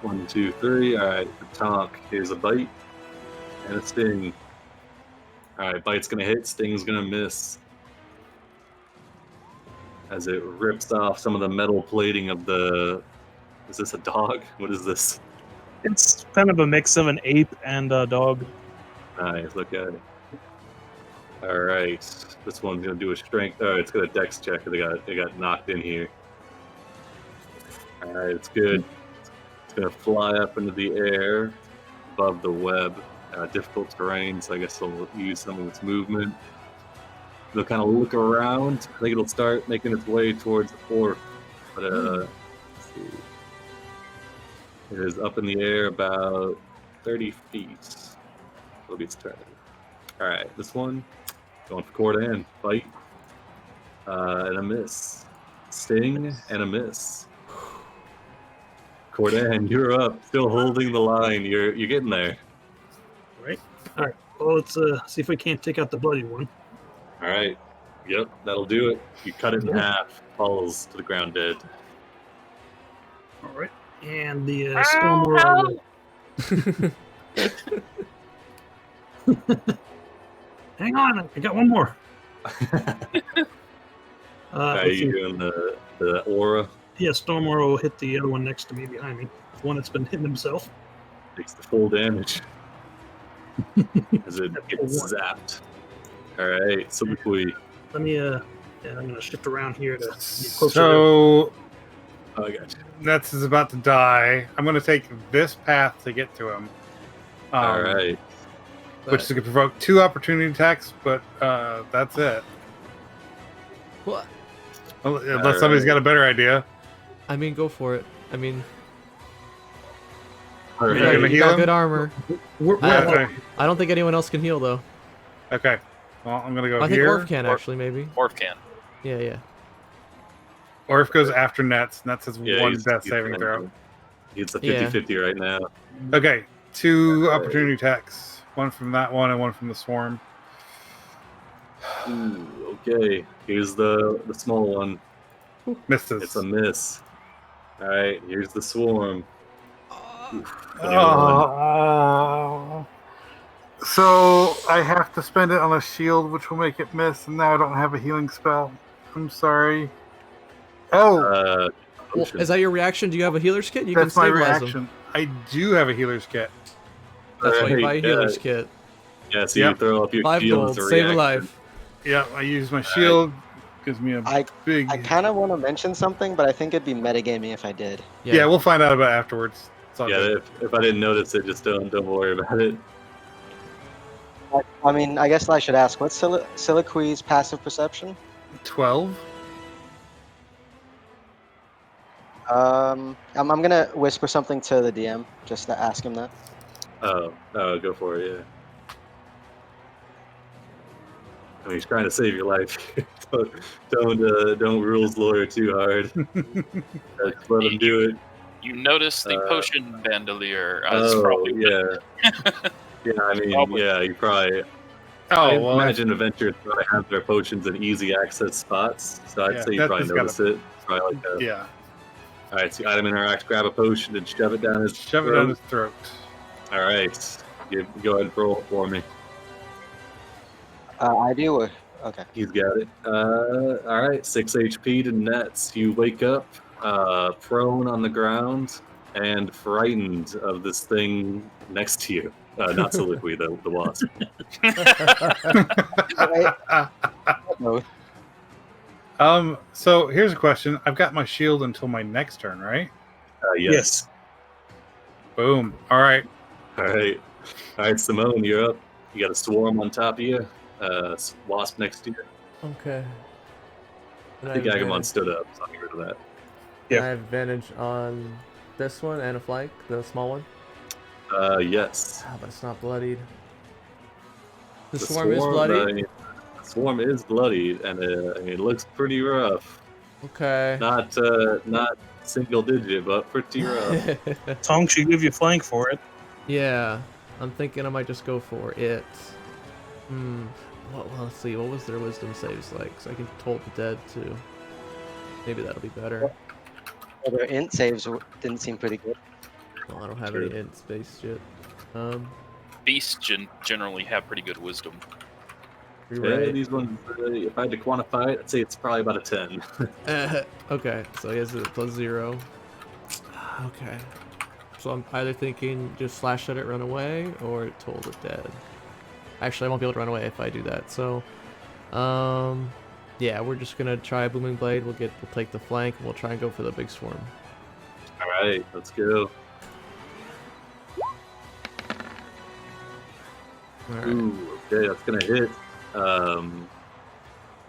One, two, three. All right, the tonk. Here's a bite and a sting. All right, bite's gonna hit, sting's gonna miss. As it rips off some of the metal plating of the. Is this a dog? What is this?
It's kind of a mix of an ape and a dog.
Nice, look at it. All right, this one's gonna do a strength. Oh, it's got a dex check. They got knocked in here. All right, it's good. It's gonna fly up into the air above the web. Difficult terrain, so I guess it'll use some of its movement. It'll kind of look around. I think it'll start making its way towards the orc. But let's see. It is up in the air about 30 feet. It'll be its turn. All right, this one going for Cordan. Fight and a miss. Sting and a miss. Cordan, you're up. Still holding the line. You're getting there.
All right. Well, let's see if we can't take out the bloody one.
All right. Yep, that'll do it. You cut it in half. Falls to the ground dead.
All right. And the Stormlord. Hang on, I got one more.
Are you doing the aura?
Yeah, Stormlord will hit the other one next to me behind me. The one that's been hitting himself.
Takes the full damage. As it gets zapped. Alright, so we.
Let me I'm gonna shift around here to get closer.
So
Oh, I got you.
Nets is about to die. I'm going to take this path to get to him.
Alright.
Which is going to provoke 2 opportunity attacks, but that's it.
What?
Unless somebody's got a better idea.
I mean, go for it. I mean,
Alright.
You're gonna
you
heal
got
him?
good armor.
Okay.
I don't think anyone else can heal though.
Okay. Well, I'm going to go
I think
here.
Orf can actually, maybe.
Orf can.
Yeah.
Orf goes after Nets. Nets has
Yeah,
one
he's-
death
he's
saving
gonna-
throw.
It's a
Yeah.
50-50 right now.
Okay. 2
Alright.
opportunity attacks. One from that one and one from the swarm.
Ooh, okay. Here's the small one.
Misses.
It's a miss. Alright, here's the swarm. Oof, 21.
Oh. So I have to spend it on a shield, which will make it miss, and now I don't have a healing spell. I'm sorry. Oh,
Well,
Potion.
is that your reaction? Do you have a healer's kit? You can
that's my
stabilize them.
reaction. I do have a healer's kit.
That's why you buy a
Alright,
healer's kit.
Yeah, so
Yep.
you throw up your
5
shield
gold,
as a
save a
reaction.
life.
Yeah, I use my shield. Gives me a
I
big.
kind of want to mention something, but I think it'd be metagaming if I did.
Yeah, we'll find out about it afterwards. It's all
Yeah,
good.
if I didn't notice it, just don't worry about it.
I mean, I guess I should ask, what's Siliqui's passive perception?
12.
I'm gonna whisper something to the DM just to ask him that.
Oh, go for it, yeah. I mean, he's trying to save your life. don't rules lawyer too hard. Just let him do it.
You notice the potion bandolier. It's
Oh,
probably
yeah. Yeah, I mean,
Probably.
yeah, you probably.
Oh,
I
well,
imagine adventurers probably have their potions in easy access spots, so I'd
Yeah,
say you
that-
probably
that's gotta-
notice it. It's probably like a,
yeah.
all right, so item interact, grab a potion and shove it down his
Shove it
throat.
down his throat.
All right, go ahead and roll it for me.
I do. Or... Okay.
He's got it. All right, 6 HP to Nets. You wake up prone on the ground and frightened of this thing next to you. Not Soliloquy, the wasp.
No.
So here's a question. I've got my shield until my next turn, right?
Yes.
Boom. All right.
All right, Simone, you're up. You got a swarm on top of you. Wasp next to you.
Okay.
I think Agamon stood up, so I'll get rid of that.
Yeah.
I have advantage on this one and a flank, the small one.
Yes.
Ah, but it's not bloodied. The,
The
swarm is bloodied.
The swarm is bloodied, and it looks pretty rough.
Okay.
Not single digit, but pretty rough.
Tong should give you flank for it.
Yeah, I'm thinking I might just go for it. Well, let's see. What was their wisdom saves like? So I can toll the dead too. Maybe that'll be better.
Well, their int saves didn't seem pretty good.
Well, I don't have
True.
any int space yet.
Beasts generally have pretty good wisdom.
You're
Yeah,
right.
these ones, if I had to quantify it, I'd say it's probably about a 10.
Okay, so he has a +0. Okay. So I'm either thinking just slash at it, run away, or toll the dead. Actually, I won't be able to run away if I do that. So, yeah, we're just gonna try Booming Blade. We'll take the flank, and we'll try and go for the big swarm.
All right, let's go.
All right.
Ooh, okay, that's gonna hit.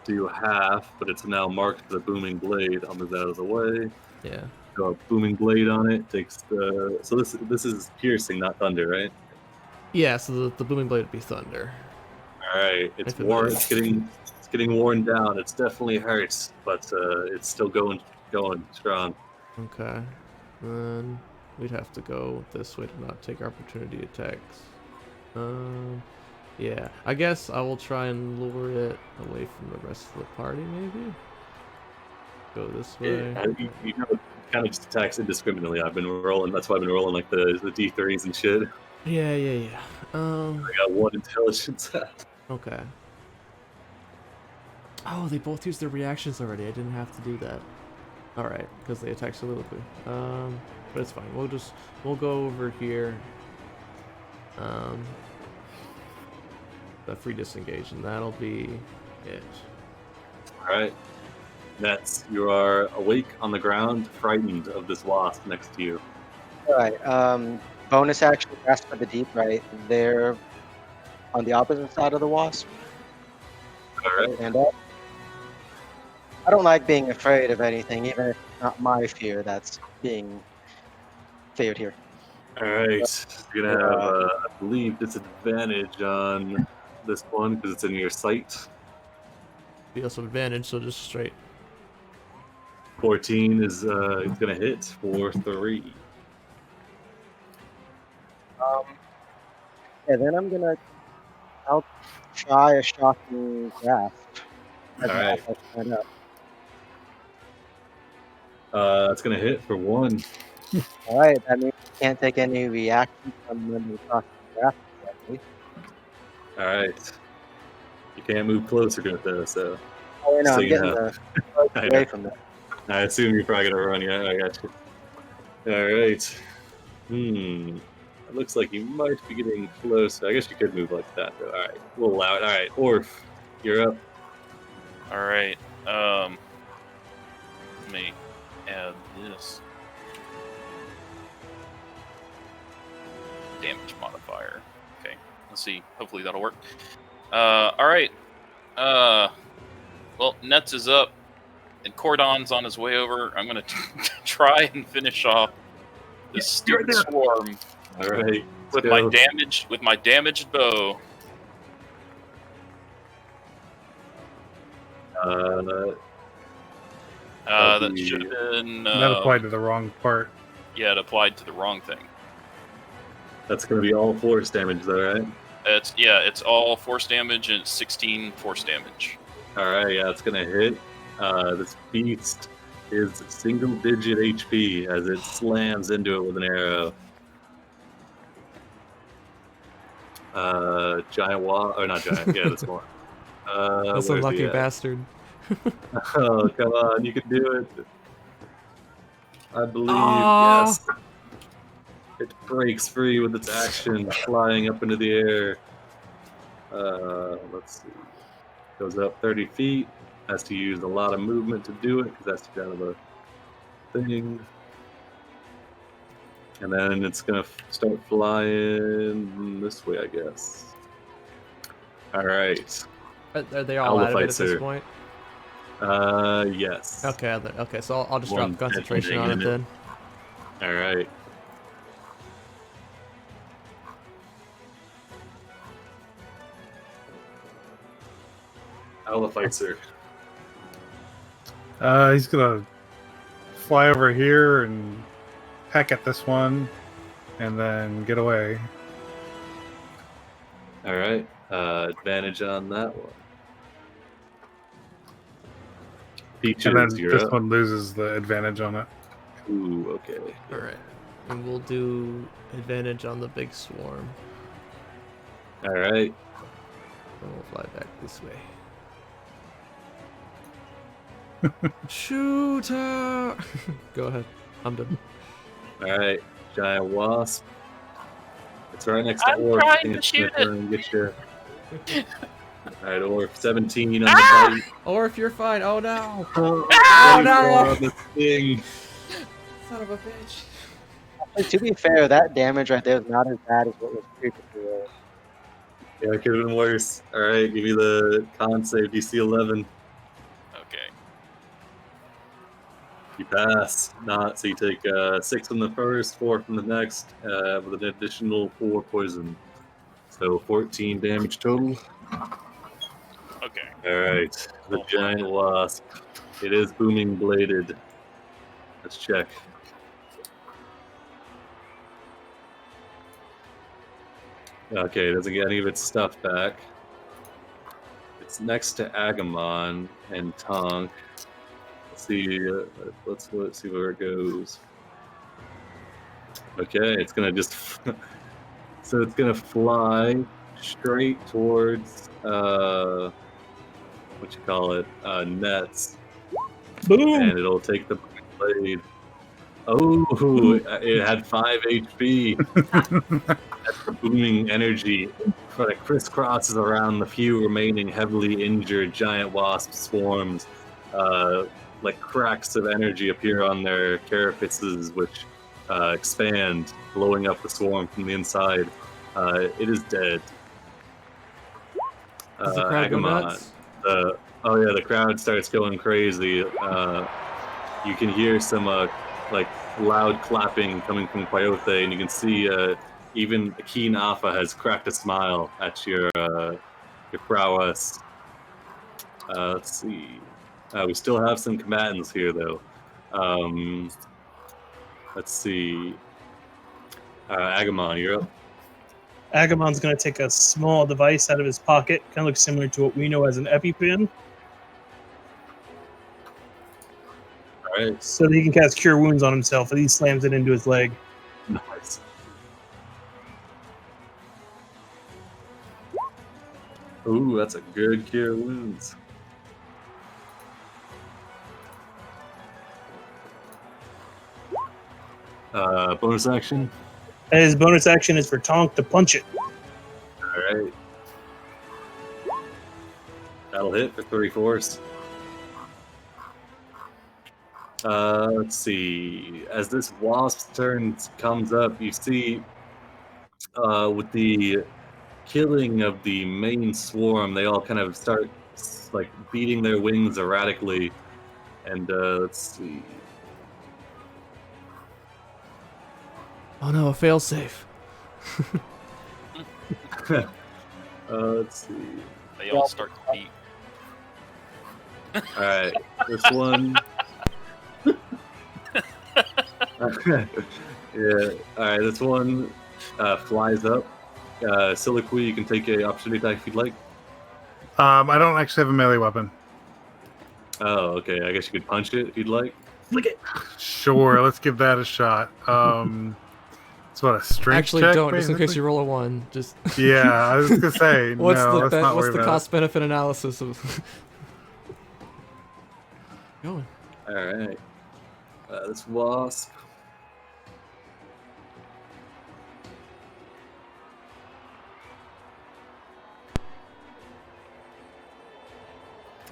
Do half, but it's now marked the Booming Blade. I'll move that out of the way.
Yeah.
Go a Booming Blade on it. Takes the. So this is piercing, not thunder, right?
Yeah. So the Booming Blade would be thunder.
All right, it's
If it
worn.
is.
It's getting worn down. It's definitely hurts, but it's still going strong.
Okay. Then we'd have to go this way to not take opportunity attacks. Yeah. I guess I will try and lure it away from the rest of the party, maybe? Go this way.
Yeah, you know, it kind of just attacks indiscriminately. I've been rolling. That's why I've been rolling like the D3s and shit.
Yeah.
I got 1 intelligence.
Okay. Oh, they both used their reactions already. I didn't have to do that. Alright, because they attack soliloquy. But it's fine. We'll go over here. The free disengage, and that'll be it.
All right. Nets, you are awake on the ground, frightened of this wasp next to you.
All right. Bonus action, Grasp for the Deep, right? They're on the opposite side of the wasp.
All right.
And I don't like being afraid of anything, even if it's not my fear that's being feared here.
All right. You're gonna have, I believe, disadvantage on this one because it's in your sight.
Be also advantage, so just straight.
14 is gonna hit for 3.
Yeah, then I'll try a shocking grasp.
All right. That's gonna hit for 1.
All right, that means you can't take any reaction from when you shocking grasp. Exactly.
All right. You can't move closer to it though, so
Oh, wait, no,
So
I'm
you
getting
have- I
away
know.
from that.
I assume you're probably gonna run. Yeah, I got you. All right. It looks like you might be getting close. I guess you could move like that though. All right, we'll allow it. All right, Orf, you're up.
All right. Let me add this damage modifier. Okay. Let's see. Hopefully that'll work. All right. Well, Nets is up, and Cordon's on his way over. I'm gonna try and finish off this stupid swarm
All right.
with
let's go.
my damaged bow. That
the-
should have been.
that applied to the wrong part.
Yeah, it applied to the wrong thing.
That's gonna be all force damage though, right?
It's all force damage and it's 16 force damage.
All right, yeah, it's gonna hit. This beast is single-digit HP as it slams into it with an arrow. Giant wall, or not giant? Yeah, this one.
That's
where's
unlucky
he at?
bastard.
Oh, come on, you can do it. I believe,
Aw.
yes. It breaks free with its action, flying up into the air. Let's see. Goes up 30 feet. Has to use a lot of movement to do it because that's kind of a thing. And then it's going to start flying this way, I guess. All right.
Are they all
I'll
out of it
fight,
at this
sir.
point?
Yes.
Okay, so I'll just
One
drop concentration on it
ending in
then.
All right. I'll fight, sir.
He's gonna fly over here and peck at this one, and then get away.
All right. Advantage on that one. Peaches,
And then
you're
this
up.
one loses the advantage on it.
Ooh, okay.
All right, and we'll do advantage on the big swarm.
All right.
And we'll fly back this way. Shooter! Go ahead. I'm done.
All right. Giant wasp. It's right next to
I'm
Orc.
trying to
It's gonna
shoot
turn and get you. All right, Orc. 17 on the bite.
Or if you're fine. Oh no!
Oh,
no!
the thing.
Son of a bitch.
To be fair, that damage right there is not as bad as what was previously rolled.
Yeah, it could have been worse. All right, give me the con save DC 11.
Okay.
You pass. Not so you take 6 from the first, 4 from the next, with an additional 4 poison. So 14 damage total.
Okay.
All right, the giant wasp. It is booming bladed. Let's check. Okay, it doesn't get any of its stuff back. It's next to Agamon and Tonk. Let's see. Let's see where it goes. Okay, it's gonna just. So it's gonna fly straight towards what you call it, nets,
Boom!
and it'll take the blade. Oh, it had 5 HP. That's the booming energy that crisscrosses around the few remaining heavily injured giant wasp swarms. Like cracks of energy appear on their carapaces, which expand, blowing up the swarm from the inside. It is dead.
Does the crowd go
Agamon.
nuts?
Oh yeah, the crowd starts going crazy. You can hear some like loud clapping coming from Coyote, and you can see even Keen Alpha has cracked a smile at your prowess. Let's see. We still have some combatants here, though. Let's see. Agamon, you're up.
Agamon's going to take a small device out of his pocket, kind of looks similar to what we know as an EpiPen,
All right.
so that he can cast Cure Wounds on himself, and he slams it into his leg.
Nice. Ooh, that's a good cure wounds. Bonus action.
And his bonus action is for Tonk to punch it.
All right. That'll hit for 3 force. Let's see. As this wasp's turn comes up, you see with the killing of the main swarm, they all kind of start like beating their wings erratically. And let's see.
Oh no, a failsafe.
Let's see.
They all start to beat.
All right, this one. Yeah. All right, this one flies up. Soliloquy, you can take a opportunity attack if you'd like.
I don't actually have a melee weapon.
Oh, okay. I guess you could punch it if you'd like.
Look at
Sure, let's give that a shot. It's what, a strength
Actually,
check,
don't, just in case
basically?
you roll a 1. Just
Yeah, I was gonna say
what's
no.
the
Let's not
what's
worry
the
about
cost benefit analysis of going?
All right. This wasp.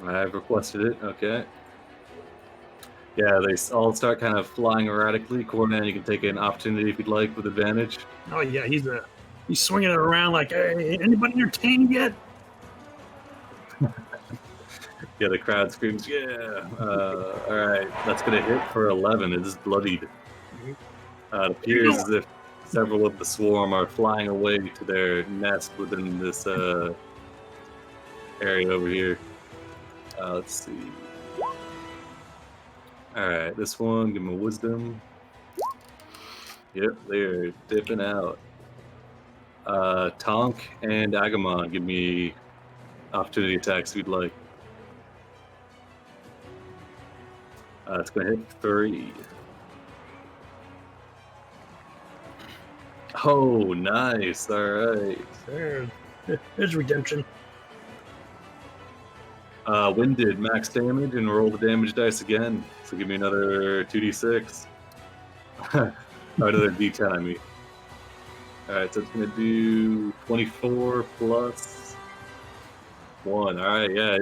I've requested it. Okay. Yeah, they all start kind of flying erratically. Cornan, you can take an opportunity if you'd like with advantage.
Oh yeah, he's swinging it around like, hey, anybody entertained yet?
Yeah, the crowd screams, yeah. All right, that's going to hit for 11. It is bloodied. It appears as if several of the swarm are flying away to their nest within this area over here. Let's see. All Alright, this one, give him a wisdom. Yep, they're dipping out. Tonk and Agamon, give me opportunity attacks if you'd like. It's going to hit 3. Oh, nice. All right.
There's redemption.
Winded, max damage, and roll the damage dice again. So give me another 2d6. Or another d10, I mean. All right, so it's going to do 24 plus 1. All right, yeah.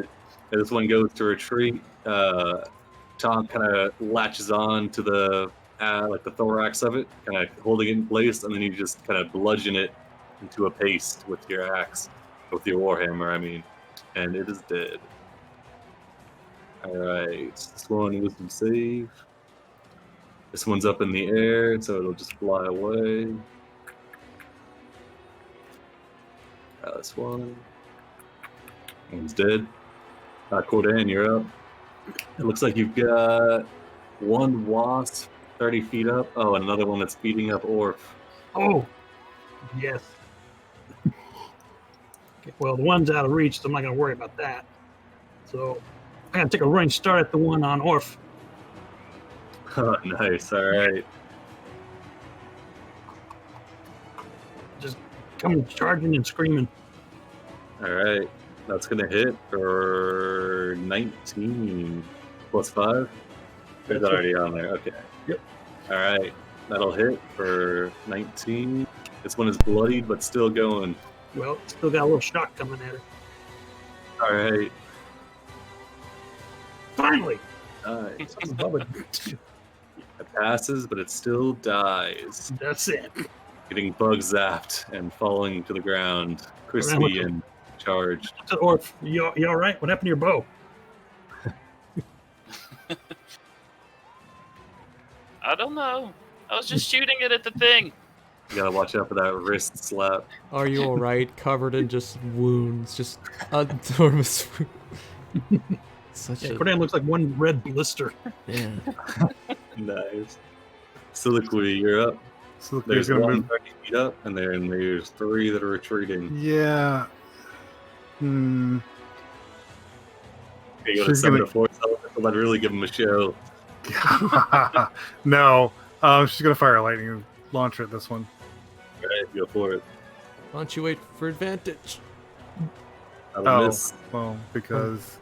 This one goes to retreat. Tom kind of latches on to the like the thorax of it, kind of holding it in place, and then you just kind of bludgeon it into a paste with your axe, with your warhammer, I mean, and it is dead. All right, this one wisdom save. This one's up in the air, so it'll just fly away. This one. One's dead. Cordan, you're up. It looks like you've got one wasp 30 feet up. Oh, and another one that's beating up Orf.
Oh, yes. Okay, well, the one's out of reach, so I'm not going to worry about that. So I got to take a running start at the one on Orf.
Oh, nice. All right.
Just come charging and screaming.
All right. That's going to hit for 19 plus 5. Is that already on there? Okay.
Yep.
All right. That'll hit for 19. This one is bloodied, but still going.
Well, still got a little shock coming at it.
All right.
Finally!
Nice.
Bubba.
It passes, but it still dies.
That's it.
Getting bug zapped and falling to the ground, crispy and charged.
Orf, you all right? What happened to your bow?
I don't know. I was just shooting it at the thing.
You gotta watch out for that wrist slap.
Are you alright? Covered in just wounds. Just enormous wounds. Such a...
Cordan looks like one red blister.
Yeah.
Nice. Soliloquy, you're up.
Soliloquy's
There's
gonna
one
move.
30 feet up, and then there's 3 that are retreating.
Yeah. Hmm.
You gotta
She's
summon
gonna-
a force element, so that'd really give him a show.
No. She's gonna fire a lightning launcher at this one.
Alright, go for it.
Why don't you wait for advantage?
That'll miss.
Well, because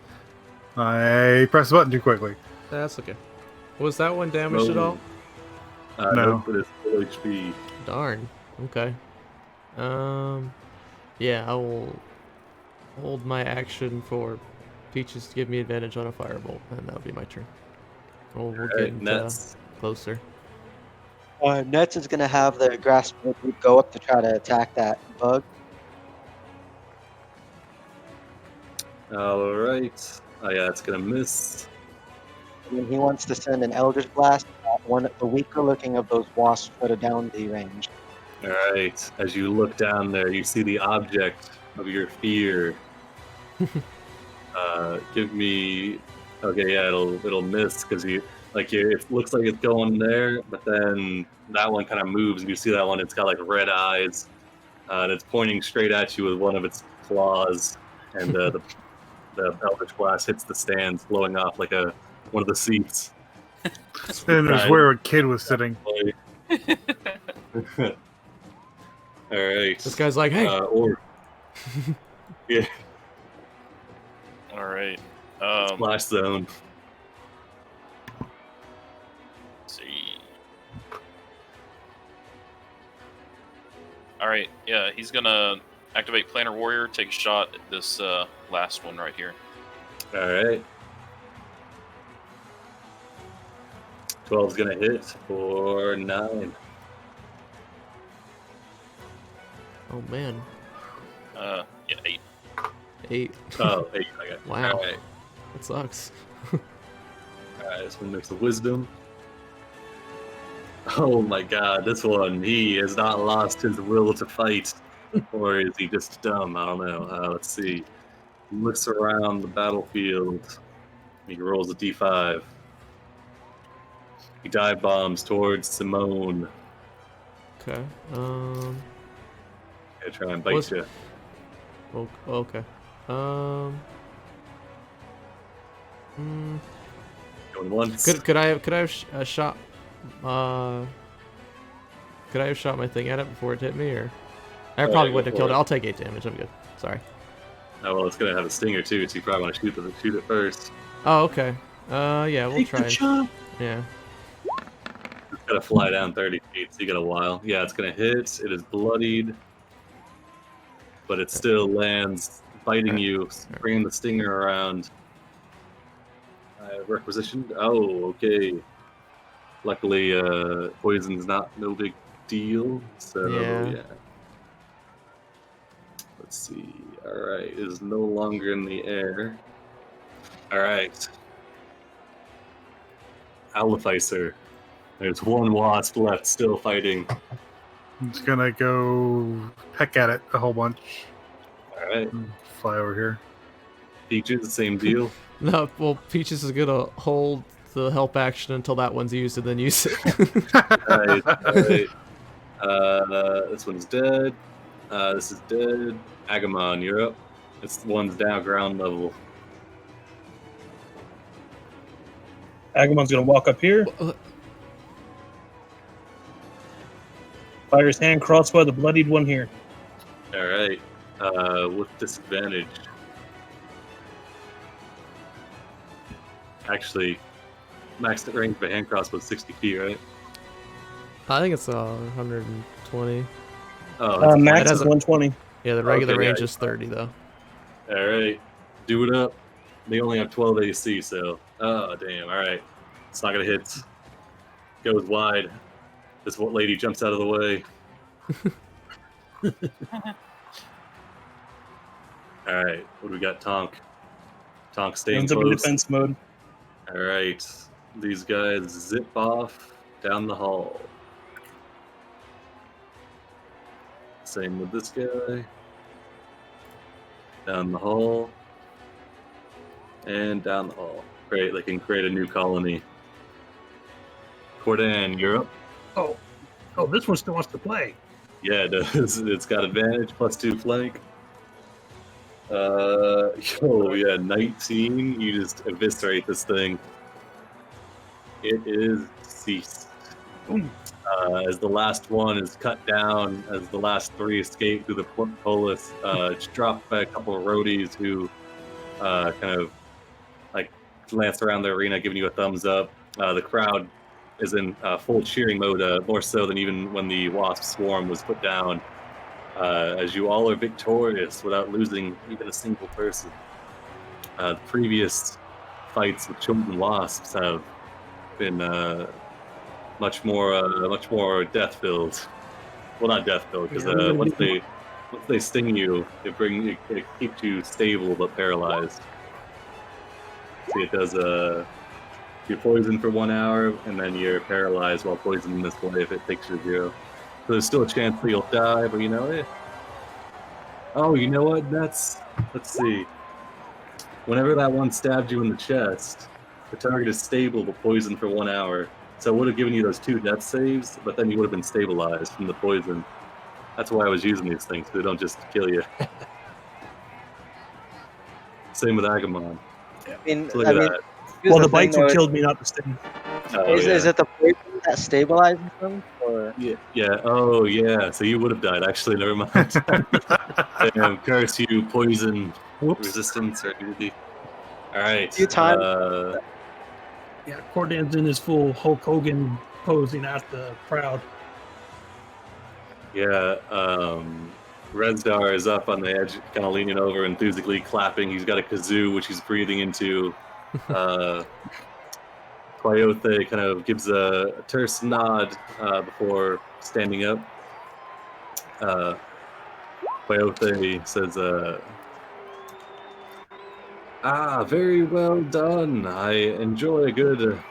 I pressed the button too quickly.
That's okay. Was that one damaged at all?
No.
No, but it's full HP.
Darn. Okay. Yeah, I will hold my action for Peaches to give me advantage on a firebolt, and that'll be my turn. We'll get
Alright,
into
Nets.
closer.
Nets is gonna have the grasp go up to try to attack that bug.
Alright. Oh yeah, it's gonna miss.
And then he wants to send an Eldritch Blast at one of the weaker looking of those wasps that are down the range.
Alright. As you look down there, you see the object of your fear. Give me. Okay, yeah, it'll miss because it looks like it's going there, but then that one kind of moves, and you see that one. It's got like red eyes, and it's pointing straight at you with one of its claws, and the Eldritch Blast hits the stands, blowing off like one of the seats.
And there's where a kid was sitting.
All right.
This guy's like, hey!
Or yeah,
All right.
splash zone.
Let's see. All right. Yeah, he's gonna activate Planar Warrior, take a shot at this last one right here.
All right. 12's gonna hit for 9.
Oh man.
Yeah, 8.
8.
Oh, 8. Okay.
Wow.
All right.
That sucks.
All right. This one makes a wisdom. Oh my God! This one, he has not lost his will to fight, or is he just dumb? I don't know. Let's see. He looks around the battlefield. He rolls a d5. He dive bombs towards Simone.
Okay.
Gonna try and bite
What's-
you.
Okay.
Going once.
Could I have shot could I have shot my thing at it before it hit me, or I
Oh,
probably
yeah,
wouldn't have
go
killed it.
for it.
I'll take 8 damage. I'm good. Sorry.
Oh well, it's gonna have a stinger too, so you probably want to shoot it first.
Oh, okay. Yeah, we'll
Take
try.
the shot.
Yeah.
It's gotta fly down 30 feet, so you got a while. Yeah, it's gonna hit. It is bloodied, but it still lands, biting you, bringing the stinger around. Requisitioned. Oh, okay. Luckily, poison's no big deal. So
Yeah.
Let's see. All right, it is no longer in the air. All right. Owlificer. There's one wasp left, still fighting.
I'm just gonna go peck at it a whole bunch.
All right.
Fly over here.
Peaches, same deal.
No, well, Peaches is gonna hold the help action until that one's used and then use it.
All right. This one's dead. This is dead. Agamon, you're up. This one's down ground level.
Agamon's gonna walk up here, fire his hand crossbow at the bloodied one here.
All right. With disadvantage. Actually, max range of a hand crossbow is 60 feet, right?
I think it's 120.
Oh, that's
Max
It
is
has a-
120.
Yeah, the regular
Okay,
range
yeah.
is 30 though.
all right. Do it up. They only have 12 AC, so. Oh, damn. All right. It's not going to hit. Goes wide. This lady jumps out of the way. All right. What do we got? Tonk. Tonk staying
Ends up in
close.
defense mode.
All right. These guys zip off down the hall. Same with this guy. Down the hall. And down the hall. Great, they can create a new colony. Cordan, you're up.
Oh, this one still wants to play.
Yeah, it does. It's got advantage, +2 flank. Oh yeah, 19. You just eviscerate this thing. It is deceased. As the last one is cut down, as the last 3 escape through the polis, it's dropped by a couple of roadies who kind of like glance around the arena, giving you a thumbs up. The crowd is in full cheering mode, more so than even when the wasp swarm was put down. As you all are victorious without losing even a single person. The previous fights with Chultan wasps have been much more death-filled. Well, not death-filled, because once they sting you, it keeps you stable but paralyzed. See, it does you're poisoned for 1 hour, and then you're paralyzed while poisoned in this way if it takes you to 0. So there's still a chance that you'll die, but Oh, you know what? Let's see. Whenever that one stabbed you in the chest, the target is stable but poisoned for 1 hour. So it would have given you those 2 death saves, but then you would have been stabilized from the poison. That's why I was using these things, so they don't just kill you. Same with Agamon.
I mean,
So look at that.
here's
Well, the
thing,
bites would
though,
kill me, not the sting.
Oh,
is
yeah.
it the poison that stabilizes them? Or
Yeah. Oh, yeah. So you would have died. Actually, never mind. Damn, curse you, poison, resistance, or immunity. All right.
Few times.
Yeah, Cordan's in his full Hulk Hogan posing at the crowd.
Yeah. Rezdar is up on the edge, kind of leaning over, enthusiastically clapping. He's got a kazoo, which he's breathing into. Coyote kind of gives a terse nod before standing up. Coyote says, very well done. I enjoy a good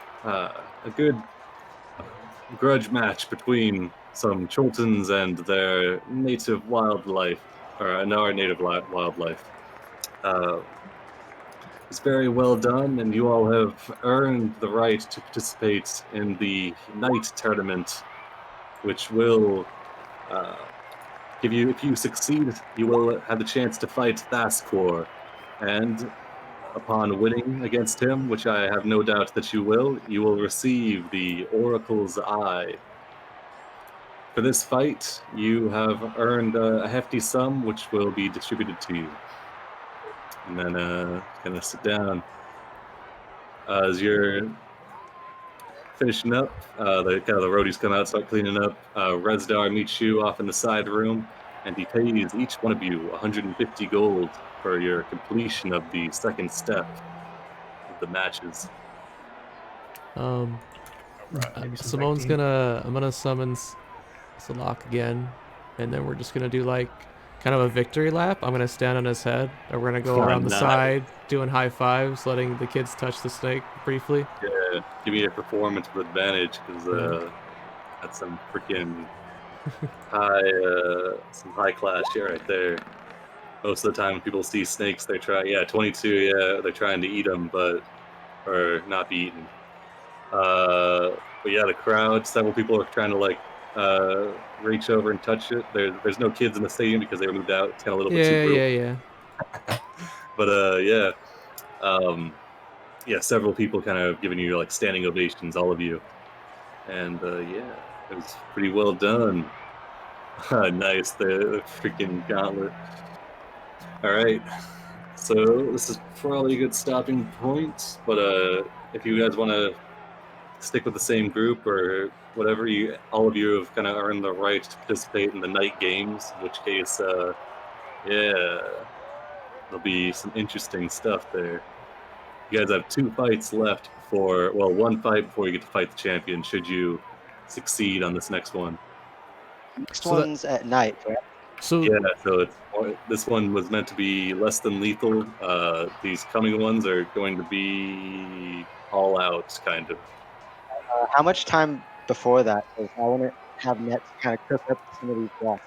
grudge match between some Chultans and their native wildlife, or our native wildlife. is very well done, and you all have earned the right to participate in the night tournament, which will give you, if you succeed, you will have the chance to fight Thaskor, and upon winning against him, which I have no doubt that you will receive the Oracle's Eye. For this fight, you have earned a hefty sum, which will be distributed to you. And then, gonna sit down. As you're finishing up, the roadies come out, start cleaning up. Resdar meets you off in the side room, and he pays each one of you 150 gold for your completion of the second step of the matches.
Simone's I'm gonna summon Salak again, and then we're just gonna do like kind of a victory lap. I'm gonna stand on his head, and we're gonna go around the side doing high fives, letting the kids touch the snake briefly.
Yeah, give me a performance with advantage, because that's some freaking high class shit right there. Most of the time when people see snakes, they try, 22, they're trying to eat them, or not be eaten. But yeah, the crowd, several people are trying to like reach over and touch it. There's no kids in the stadium because they were moved out. It's kind of a little bit too brutal. But several people kind of giving you like standing ovations, all of you, and it was pretty well done. Nice, the freaking gauntlet. All right, so this is probably a good stopping point. But if you guys want to stick with the same group or whatever, all of you have kind of earned the right to participate in the night games. In which case, there'll be some interesting stuff there. You guys have 2 fights left one fight before you get to fight the champion, should you succeed on this next one.
Next one's at night, right?
So
this one was meant to be less than lethal. These coming ones are going to be all out, kind of.
How much time before that? Because I want to have Net kind of cook up some of these wasps.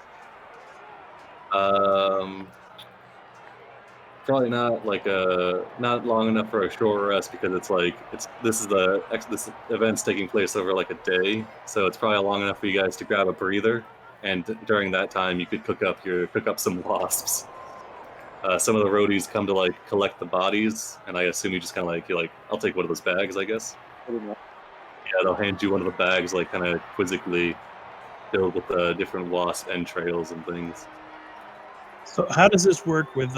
Probably not not long enough for a short rest, because this event's taking place over like a day, so it's probably long enough for you guys to grab a breather, and during that time you could cook up some wasps. Some of the roadies come to like collect the bodies, and I assume you just kind of you're like, I'll take one of those bags, I guess. Yeah, they'll hand you one of the bags, like kind of quizzically filled with different wasp entrails and things.
So how does this work with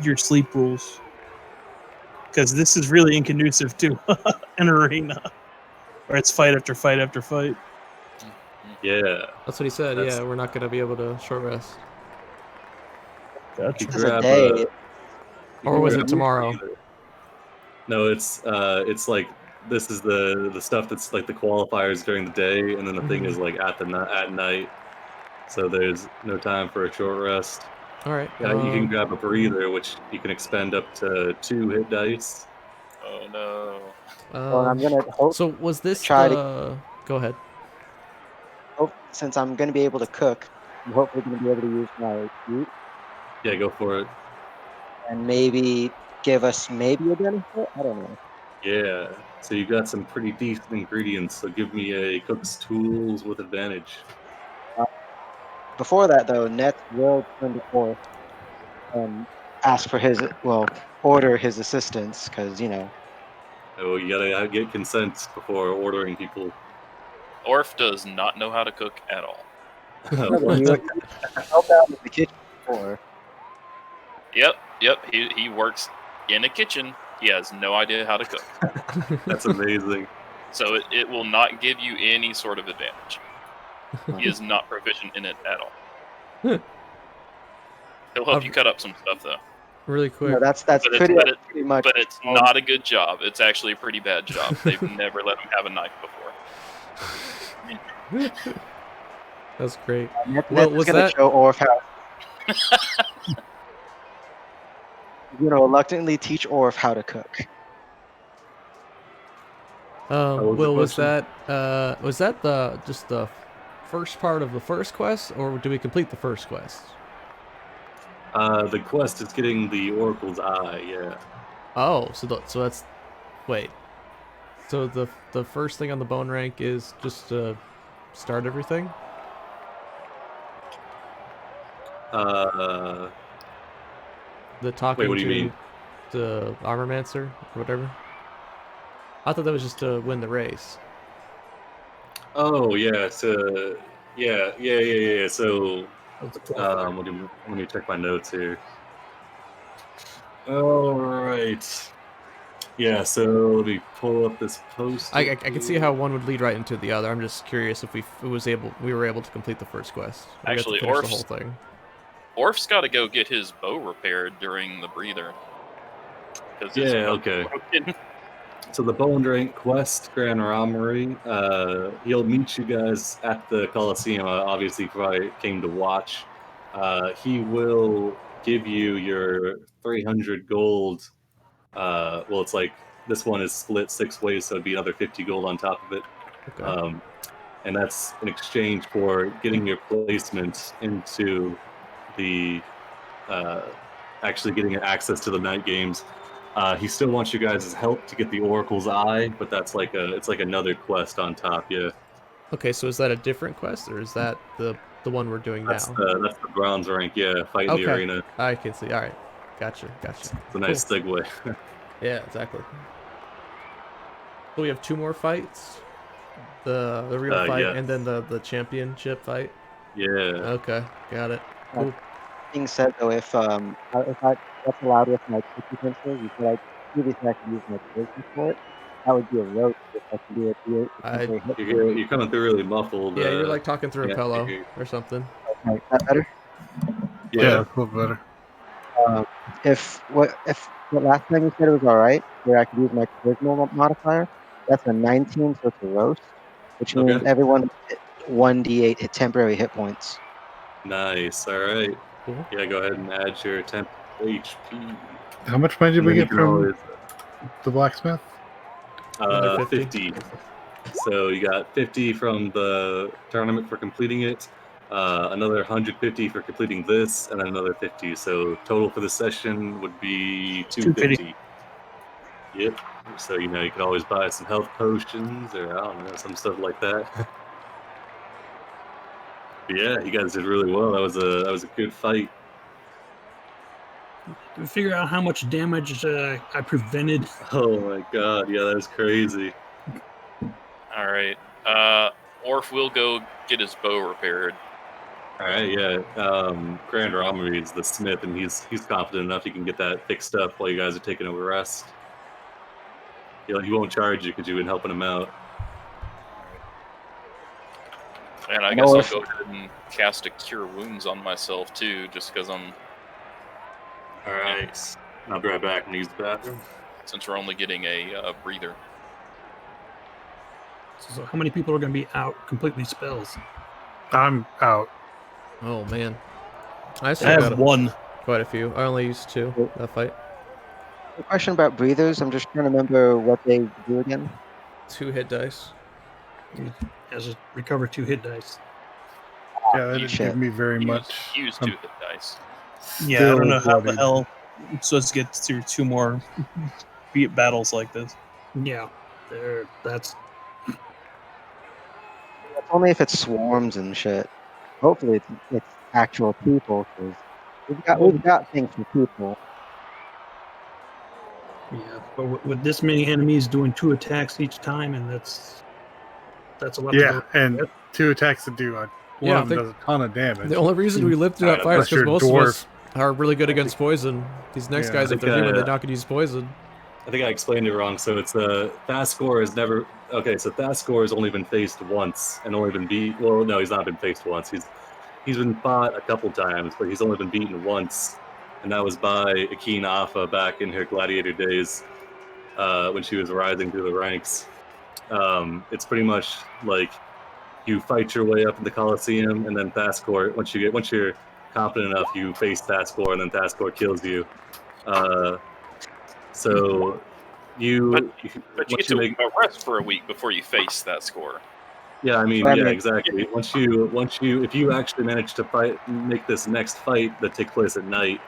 your sleep rules? Because this is really inconducive to an arena where it's fight after fight after fight.
Yeah,
that's what he said. Yeah, we're not gonna be able to short rest.
Gotcha.
Or was it tomorrow?
No, it's like this is the stuff that's like the qualifiers during the day, and then the thing is like at night. So there's no time for a short rest.
All right.
Yeah, you can grab a breather, which you can expend up to 2 hit dice.
Oh no.
Well, I'm gonna hope.
So was this
try
to go ahead?
Since I'm gonna be able to cook, I'm hopefully gonna be able to use my meat.
Yeah, go for it.
And maybe give us a benefit. I don't know.
Yeah. So you got some pretty decent ingredients. So give me a cook's tools with advantage.
Before that, though, Net will turn to Orf and ask for order his assistance, because,
Oh, you gotta get consent before ordering people.
Orf does not know how to cook at all.
You help out with the kitchen before.
Yep. He works in a kitchen. He has no idea how to cook.
That's amazing.
So it will not give you any sort of advantage. He is not proficient in it at all. He'll help you cut up some stuff, though.
Really quick.
No, that's pretty much.
But it's not a good job. It's actually a pretty bad job. They've never let him have a knife before.
That's great.
Was that? Show Orf how. Reluctantly teach Orf how to cook.
Was that just the first part of the first quest, or did we complete the first quest?
The quest is getting the Oracle's Eye. Yeah.
Oh, so that's wait. So the first thing on the bone rank is just to start everything.
Uh,
The talking
wait, what do you
to
mean?
the armormancer or whatever. I thought that was just to win the race.
Oh yeah. So yeah. So
That's a qualifier.
let me check my notes here. All right. Yeah. So let me pull up this post.
I can see how one would lead right into the other. I'm just curious if we were able to complete the first quest. We have to
Actually,
finish the
Orf's-
whole thing.
Orf's got to go get his bow repaired during the breather. 'Cause his
Yeah.
bow's
Okay.
broken.
So the Bone Rank Quest Grand Armory, he'll meet you guys at the Coliseum. Obviously, if I came to watch, he will give you your 300 gold. Well, it's like this one is split 6 ways, so it'd be another 50 gold on top of it.
Okay.
And that's in exchange for getting your placement into the actually getting access to the night games. He still wants you guys' help to get the Oracle's Eye, but that's like it's like another quest on top. Yeah,
Okay, so is that a different quest or is that the one we're doing
that's
now?
the bronze rank. Yeah, fight in the
Okay,
arena.
I can see. All right, gotcha.
It's a nice segue.
Yeah, exactly. So we have 2 more fights. The real fight
yeah.
and then the championship fight.
Yeah.
Okay, got it. Cool.
Being said though, if that's allowed with my cookie pencil, you could previously I could use my charisma for it. That would be a roach if I can do it.
You're coming through really muffled.
Yeah, you're like talking through a
yeah,
pillow
you're-
or something.
Okay, is that better?
Yeah.
That's a little better.
If the last time you said it was all right, where I could use my charisma modifier, that's a 19, so it's a roast, which means
Okay.
everyone 1d8 hit temporary hit points.
Nice. All right.
Cool.
Yeah, go ahead and add your temp HP.
How much money did
And
we
then you
get
can
from
always,
the blacksmith?
Another
50. So you got 50 from the tournament for completing it, another 150 for completing this, and then another 50. So total for the session would be 250. Yep. So you could always buy some health potions or I don't know, some stuff like that. But yeah, you guys did really well. That was a good fight.
To figure out how much damage I prevented.
Oh my god, yeah, that was crazy.
All right. Orf will go get his bow repaired.
All right, yeah. Grand Armory is the smith, and he's confident enough he can get that fixed up while you guys are taking a rest. He won't charge you because you've been helping him out.
And I guess I'll go ahead and cast a Cure Wounds on myself too, just because I'm.
All right. I'll be right back and use the bathroom.
Since we're only getting a breather.
So how many people are going to be out completely spells?
I'm out.
Oh man,
I
still got
have one.
quite a few. I only used 2 that fight.
A question about breathers. I'm just trying to remember what they do again.
2 hit dice.
As a recover 2 hit dice.
Yeah, that didn't give me very much.
Use 2 hit dice.
Yeah, I don't know how the
bloodied.
hell I'm supposed to get through 2 more beat battles like this.
Yeah, that's
It's only if it's swarms and shit. Hopefully it's actual people, because we've got things for people.
yeah. But with this many enemies doing 2 attacks each time, and that's a lot.
Yeah,
To go.
and 2 attacks to do. One
Yeah, I
of them
think-
does a ton of damage.
The only reason we lived through that fight is
Unless
because
you're
most
dwarf.
of us are really good against poison. These next
Yeah,
guys,
I
if they're
think,
human, they're not gonna use poison.
I think I explained it wrong. So it's Thascor has never. Okay, so Thascor has only been faced once and only been beat. Well, no, he's not been faced once. He's been fought a couple times, but he's only been beaten once, and that was by Akeen Alpha back in her gladiator days, when she was rising through the ranks. It's pretty much like you fight your way up in the Coliseum, and then Thascor. Once you're confident enough, you face Thascor, and then Thascor kills you. So
But you get to rest for a week before you face that score.
Yeah, I mean,
I
yeah,
mean-
exactly. Once you, if you actually manage to make this next fight that takes place at night,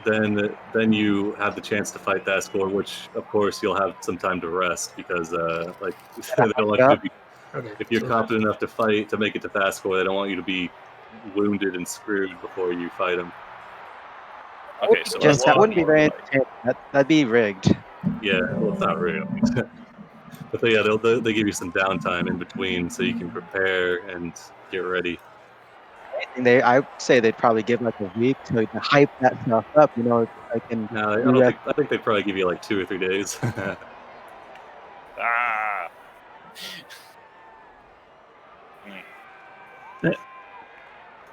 then you have the chance to fight that score, which of course you'll have some time to rest because like they don't want you to be.
Okay.
If you're
so
confident enough to fight to make it to fast score, they don't want you to be wounded and screwed before you fight them.
Okay, so
Just
a
that
lot
wouldn't be
more,
very
like,
entertaining. That'd be rigged.
Yeah, well, it's not real. But yeah, they give you some downtime in between so you can prepare and get ready.
And I'd say they'd probably give like a week to hype that stuff up. You know, I can.
No, I think they probably give you like 2 or 3 days.
ah.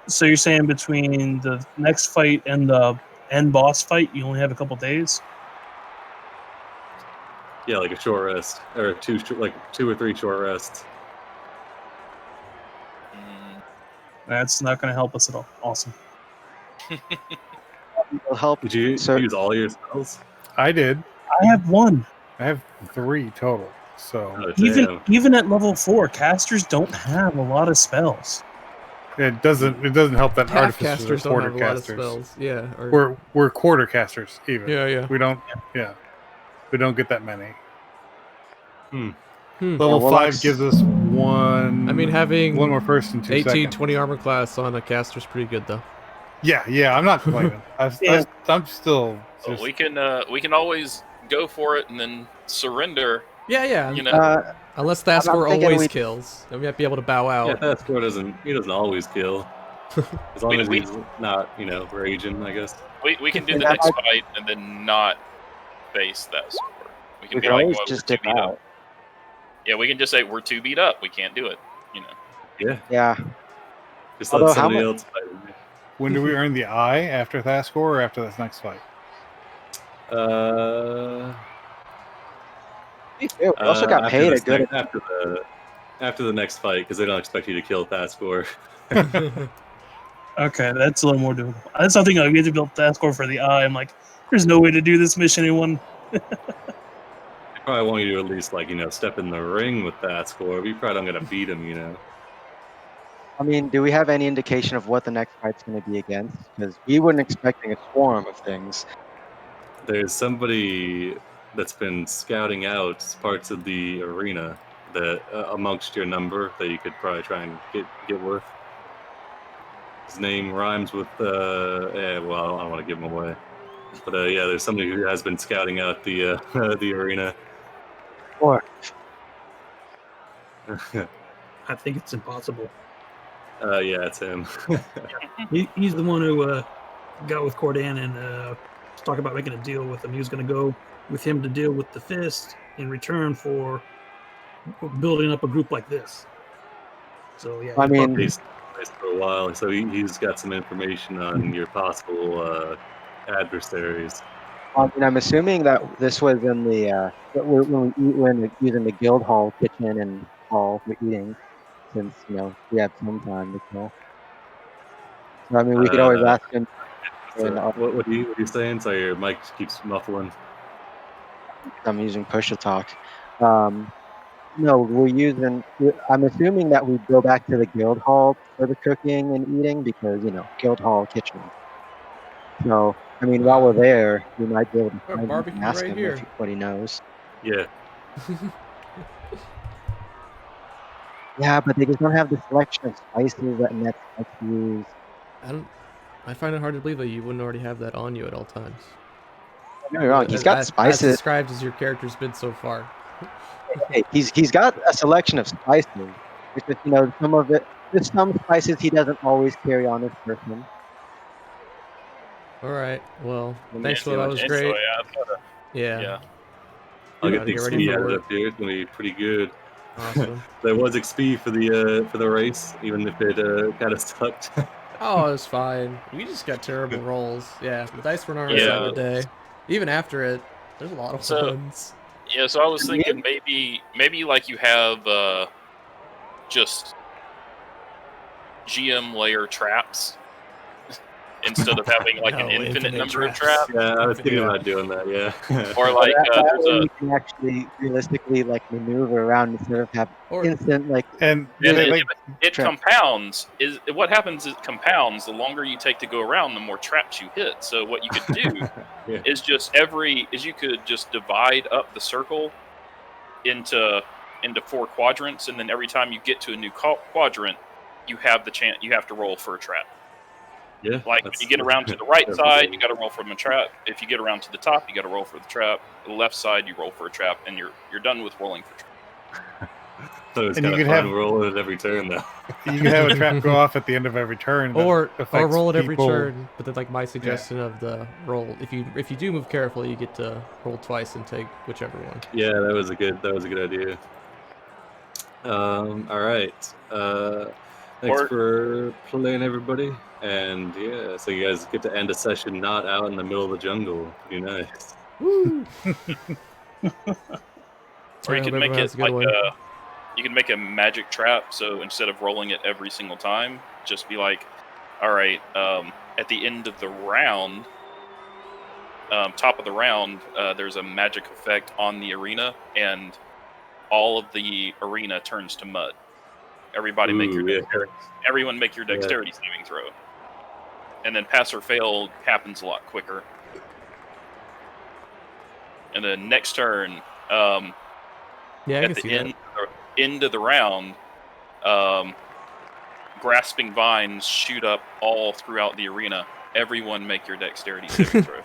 So you're saying between the next fight and the end boss fight, you only have a couple days?
Yeah, like a short rest or 2 or 3 short rests.
Mm,
That's not going to help us at all. Awesome.
It'll help.
Did you
So-
use all your spells?
I did.
I have one.
I have 3 total. So
Oh, damn.
Even at level 4, casters don't have a lot of spells.
it doesn't help that
Half
artificers are
casters don't
quarter
have a lot of
casters.
spells. Yeah. Or,
We're quarter casters even.
yeah.
We don't we don't get that many.
Hmm.
Level
Yeah,
5 gives us one.
I mean, having
one more first and 2
18,
second.
20 armor class on a caster's pretty good though.
Yeah. I'm not complaining.
Yeah.
I'm still.
but
Just,
we can always go for it and then surrender.
Yeah.
You know,
Unless that
I'm
score
thinking
always
we-
kills, then we might be able to bow
Yeah,
out.
that score doesn't always kill. As long as
We-
he's not, raging, I guess.
we can do
And
the
that
next
might-
fight and then not face that score. We can
We
be
can
like,
always
well,
just
we're
dip
too beat up.
out.
Yeah, we can just say we're too beat up. We can't do it.
Yeah,
Yeah.
just
Although
let
how
somebody
mu-
else fight him.
when do we earn the eye after that score or after this next fight?
We also got
after
paid a
this
good.
after the next fight because they don't expect you to kill fast score.
Okay, that's a little more doable. That's something I get to build that score for the eye. I'm like, there's no way to do this mission in one.
They probably want you to at least step in the ring with that score. We probably don't gonna beat him.
I mean, do we have any indication of what the next fight's going to be against? Because we weren't expecting a swarm of things.
There's somebody that's been scouting out parts of the arena that amongst your number that you could probably try and get with. His name rhymes with well, I don't want to give him away, but yeah, there's somebody who has been scouting out the the arena.
Or
I think it's impossible.
Yeah, it's him.
He's the one who got with Cordan and was talking about making a deal with him. He was going to go with him to deal with the Fist in return for building up a group like this. So yeah,
I mean,
He's for a while, so he's got some information on your possible adversaries.
I'm assuming that this was in the when using the guild hall kitchen and hall for eating, since we have some time to kill. So I mean, we could always ask him.
So,
And
what are you saying? Sorry, your mic keeps muffling.
I'm using push to talk. No, we're using. I'm assuming that we go back to the guild hall for the cooking and eating because guild hall kitchen. So I mean, while we're there, we might be able to
Or
find him
barbecue
and ask
right
him
here.
what he knows.
Yeah,
Yeah, but they just don't have the selection of spices that Nets like to use.
I find it hard to believe that you wouldn't already have that on you at all times.
Don't get me wrong, he's got
As
spices.
described as your character's been so far.
Hey, he's got a selection of spices. It's just some of it. There's some spices he doesn't always carry on his person.
All right. Well,
Yeah,
thanks,
so
Will. That was great.
Yeah.
Yeah.
I'll
You
get the
gotta get ready
XP
for
added
work.
up here. It's gonna be pretty good.
Awesome.
There was XP for the race, even if it kind of sucked.
Oh, it was fine. We just got terrible rolls. Yeah, the dice were on our
Yeah.
side today. Even after it, there's a lot of
So-
ones.
Yeah, so I was thinking maybe like you have just GM layer traps instead of having like an
No,
infinite
infinite
number of
traps.
traps.
Yeah, I was thinking
Yeah.
about doing that. Yeah.
Or like
that
there's
way
a
you can actually realistically like maneuver around instead of have
Or
instant like
And
Yeah,
they,
it-
like,
it
Trap.
compounds. Is what happens is it compounds. The longer you take to go around, the more traps you hit. So what you could do
Yeah.
is you could just divide up the circle into 4 quadrants, and then every time you get to a new quadrant, you have to roll for a trap.
Yeah.
Like when
that's-
you get around to the right
that's
side,
good.
you got to roll for a trap. If you get around to the top, you got to roll for the trap. The left side, you roll for a trap, and you're done with rolling for trap.
So it's
And you
kind of
could
fun
have-
rolling at every turn, though.
you can have a trap go off at the end of every turn. that
or
affects
roll at every
people.
turn, but then like my suggestion of the roll, if you do move carefully, you get to roll twice and take whichever one.
Yeah, that was a good idea. All right. Thanks
Or-
for playing, everybody. And yeah, so you guys get to end a session not out in the middle of the jungle. Pretty nice.
Woo!
Or
I
you
hope
could make
everyone has
it
a good
like
one.
you can make a magic trap. So instead of rolling it every single time, just be like, all right, at the end of the round, top of the round, there's a magic effect on the arena, and all of the arena turns to mud. Everybody make your
Ooh, yeah.
dexterity. Everyone make your dexterity saving throw. And then pass or fail happens a lot quicker. And then next turn,
Yeah, I
at
can
the
see that.
end of the round, grasping vines shoot up all throughout the arena. Everyone make your dexterity saving throw.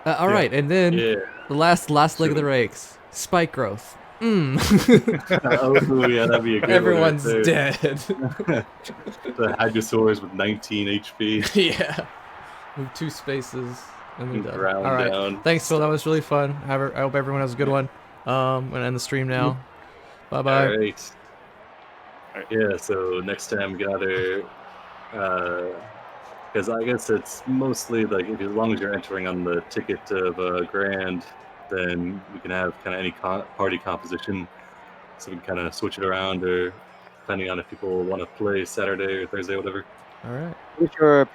All right, and then
Yeah.
the last leg of the rakes, spike growth.
Oh, yeah, that'd be a good
Everyone's
one right there.
dead.
The Hadrosaurs with 19 HP.
Yeah. Move 2 spaces and we're done.
Ground
All right.
down.
Thanks, Phil. That was really fun. I hope everyone has a good one. I'm gonna end the stream now. Bye bye.
All right. Yeah, so next time gather, because I guess it's mostly like as long as you're entering on the ticket of Grand, then we can have kind of any party composition, so we can kind of switch it around, or depending on if people want to play Saturday or Thursday, whatever.
All right.
Which are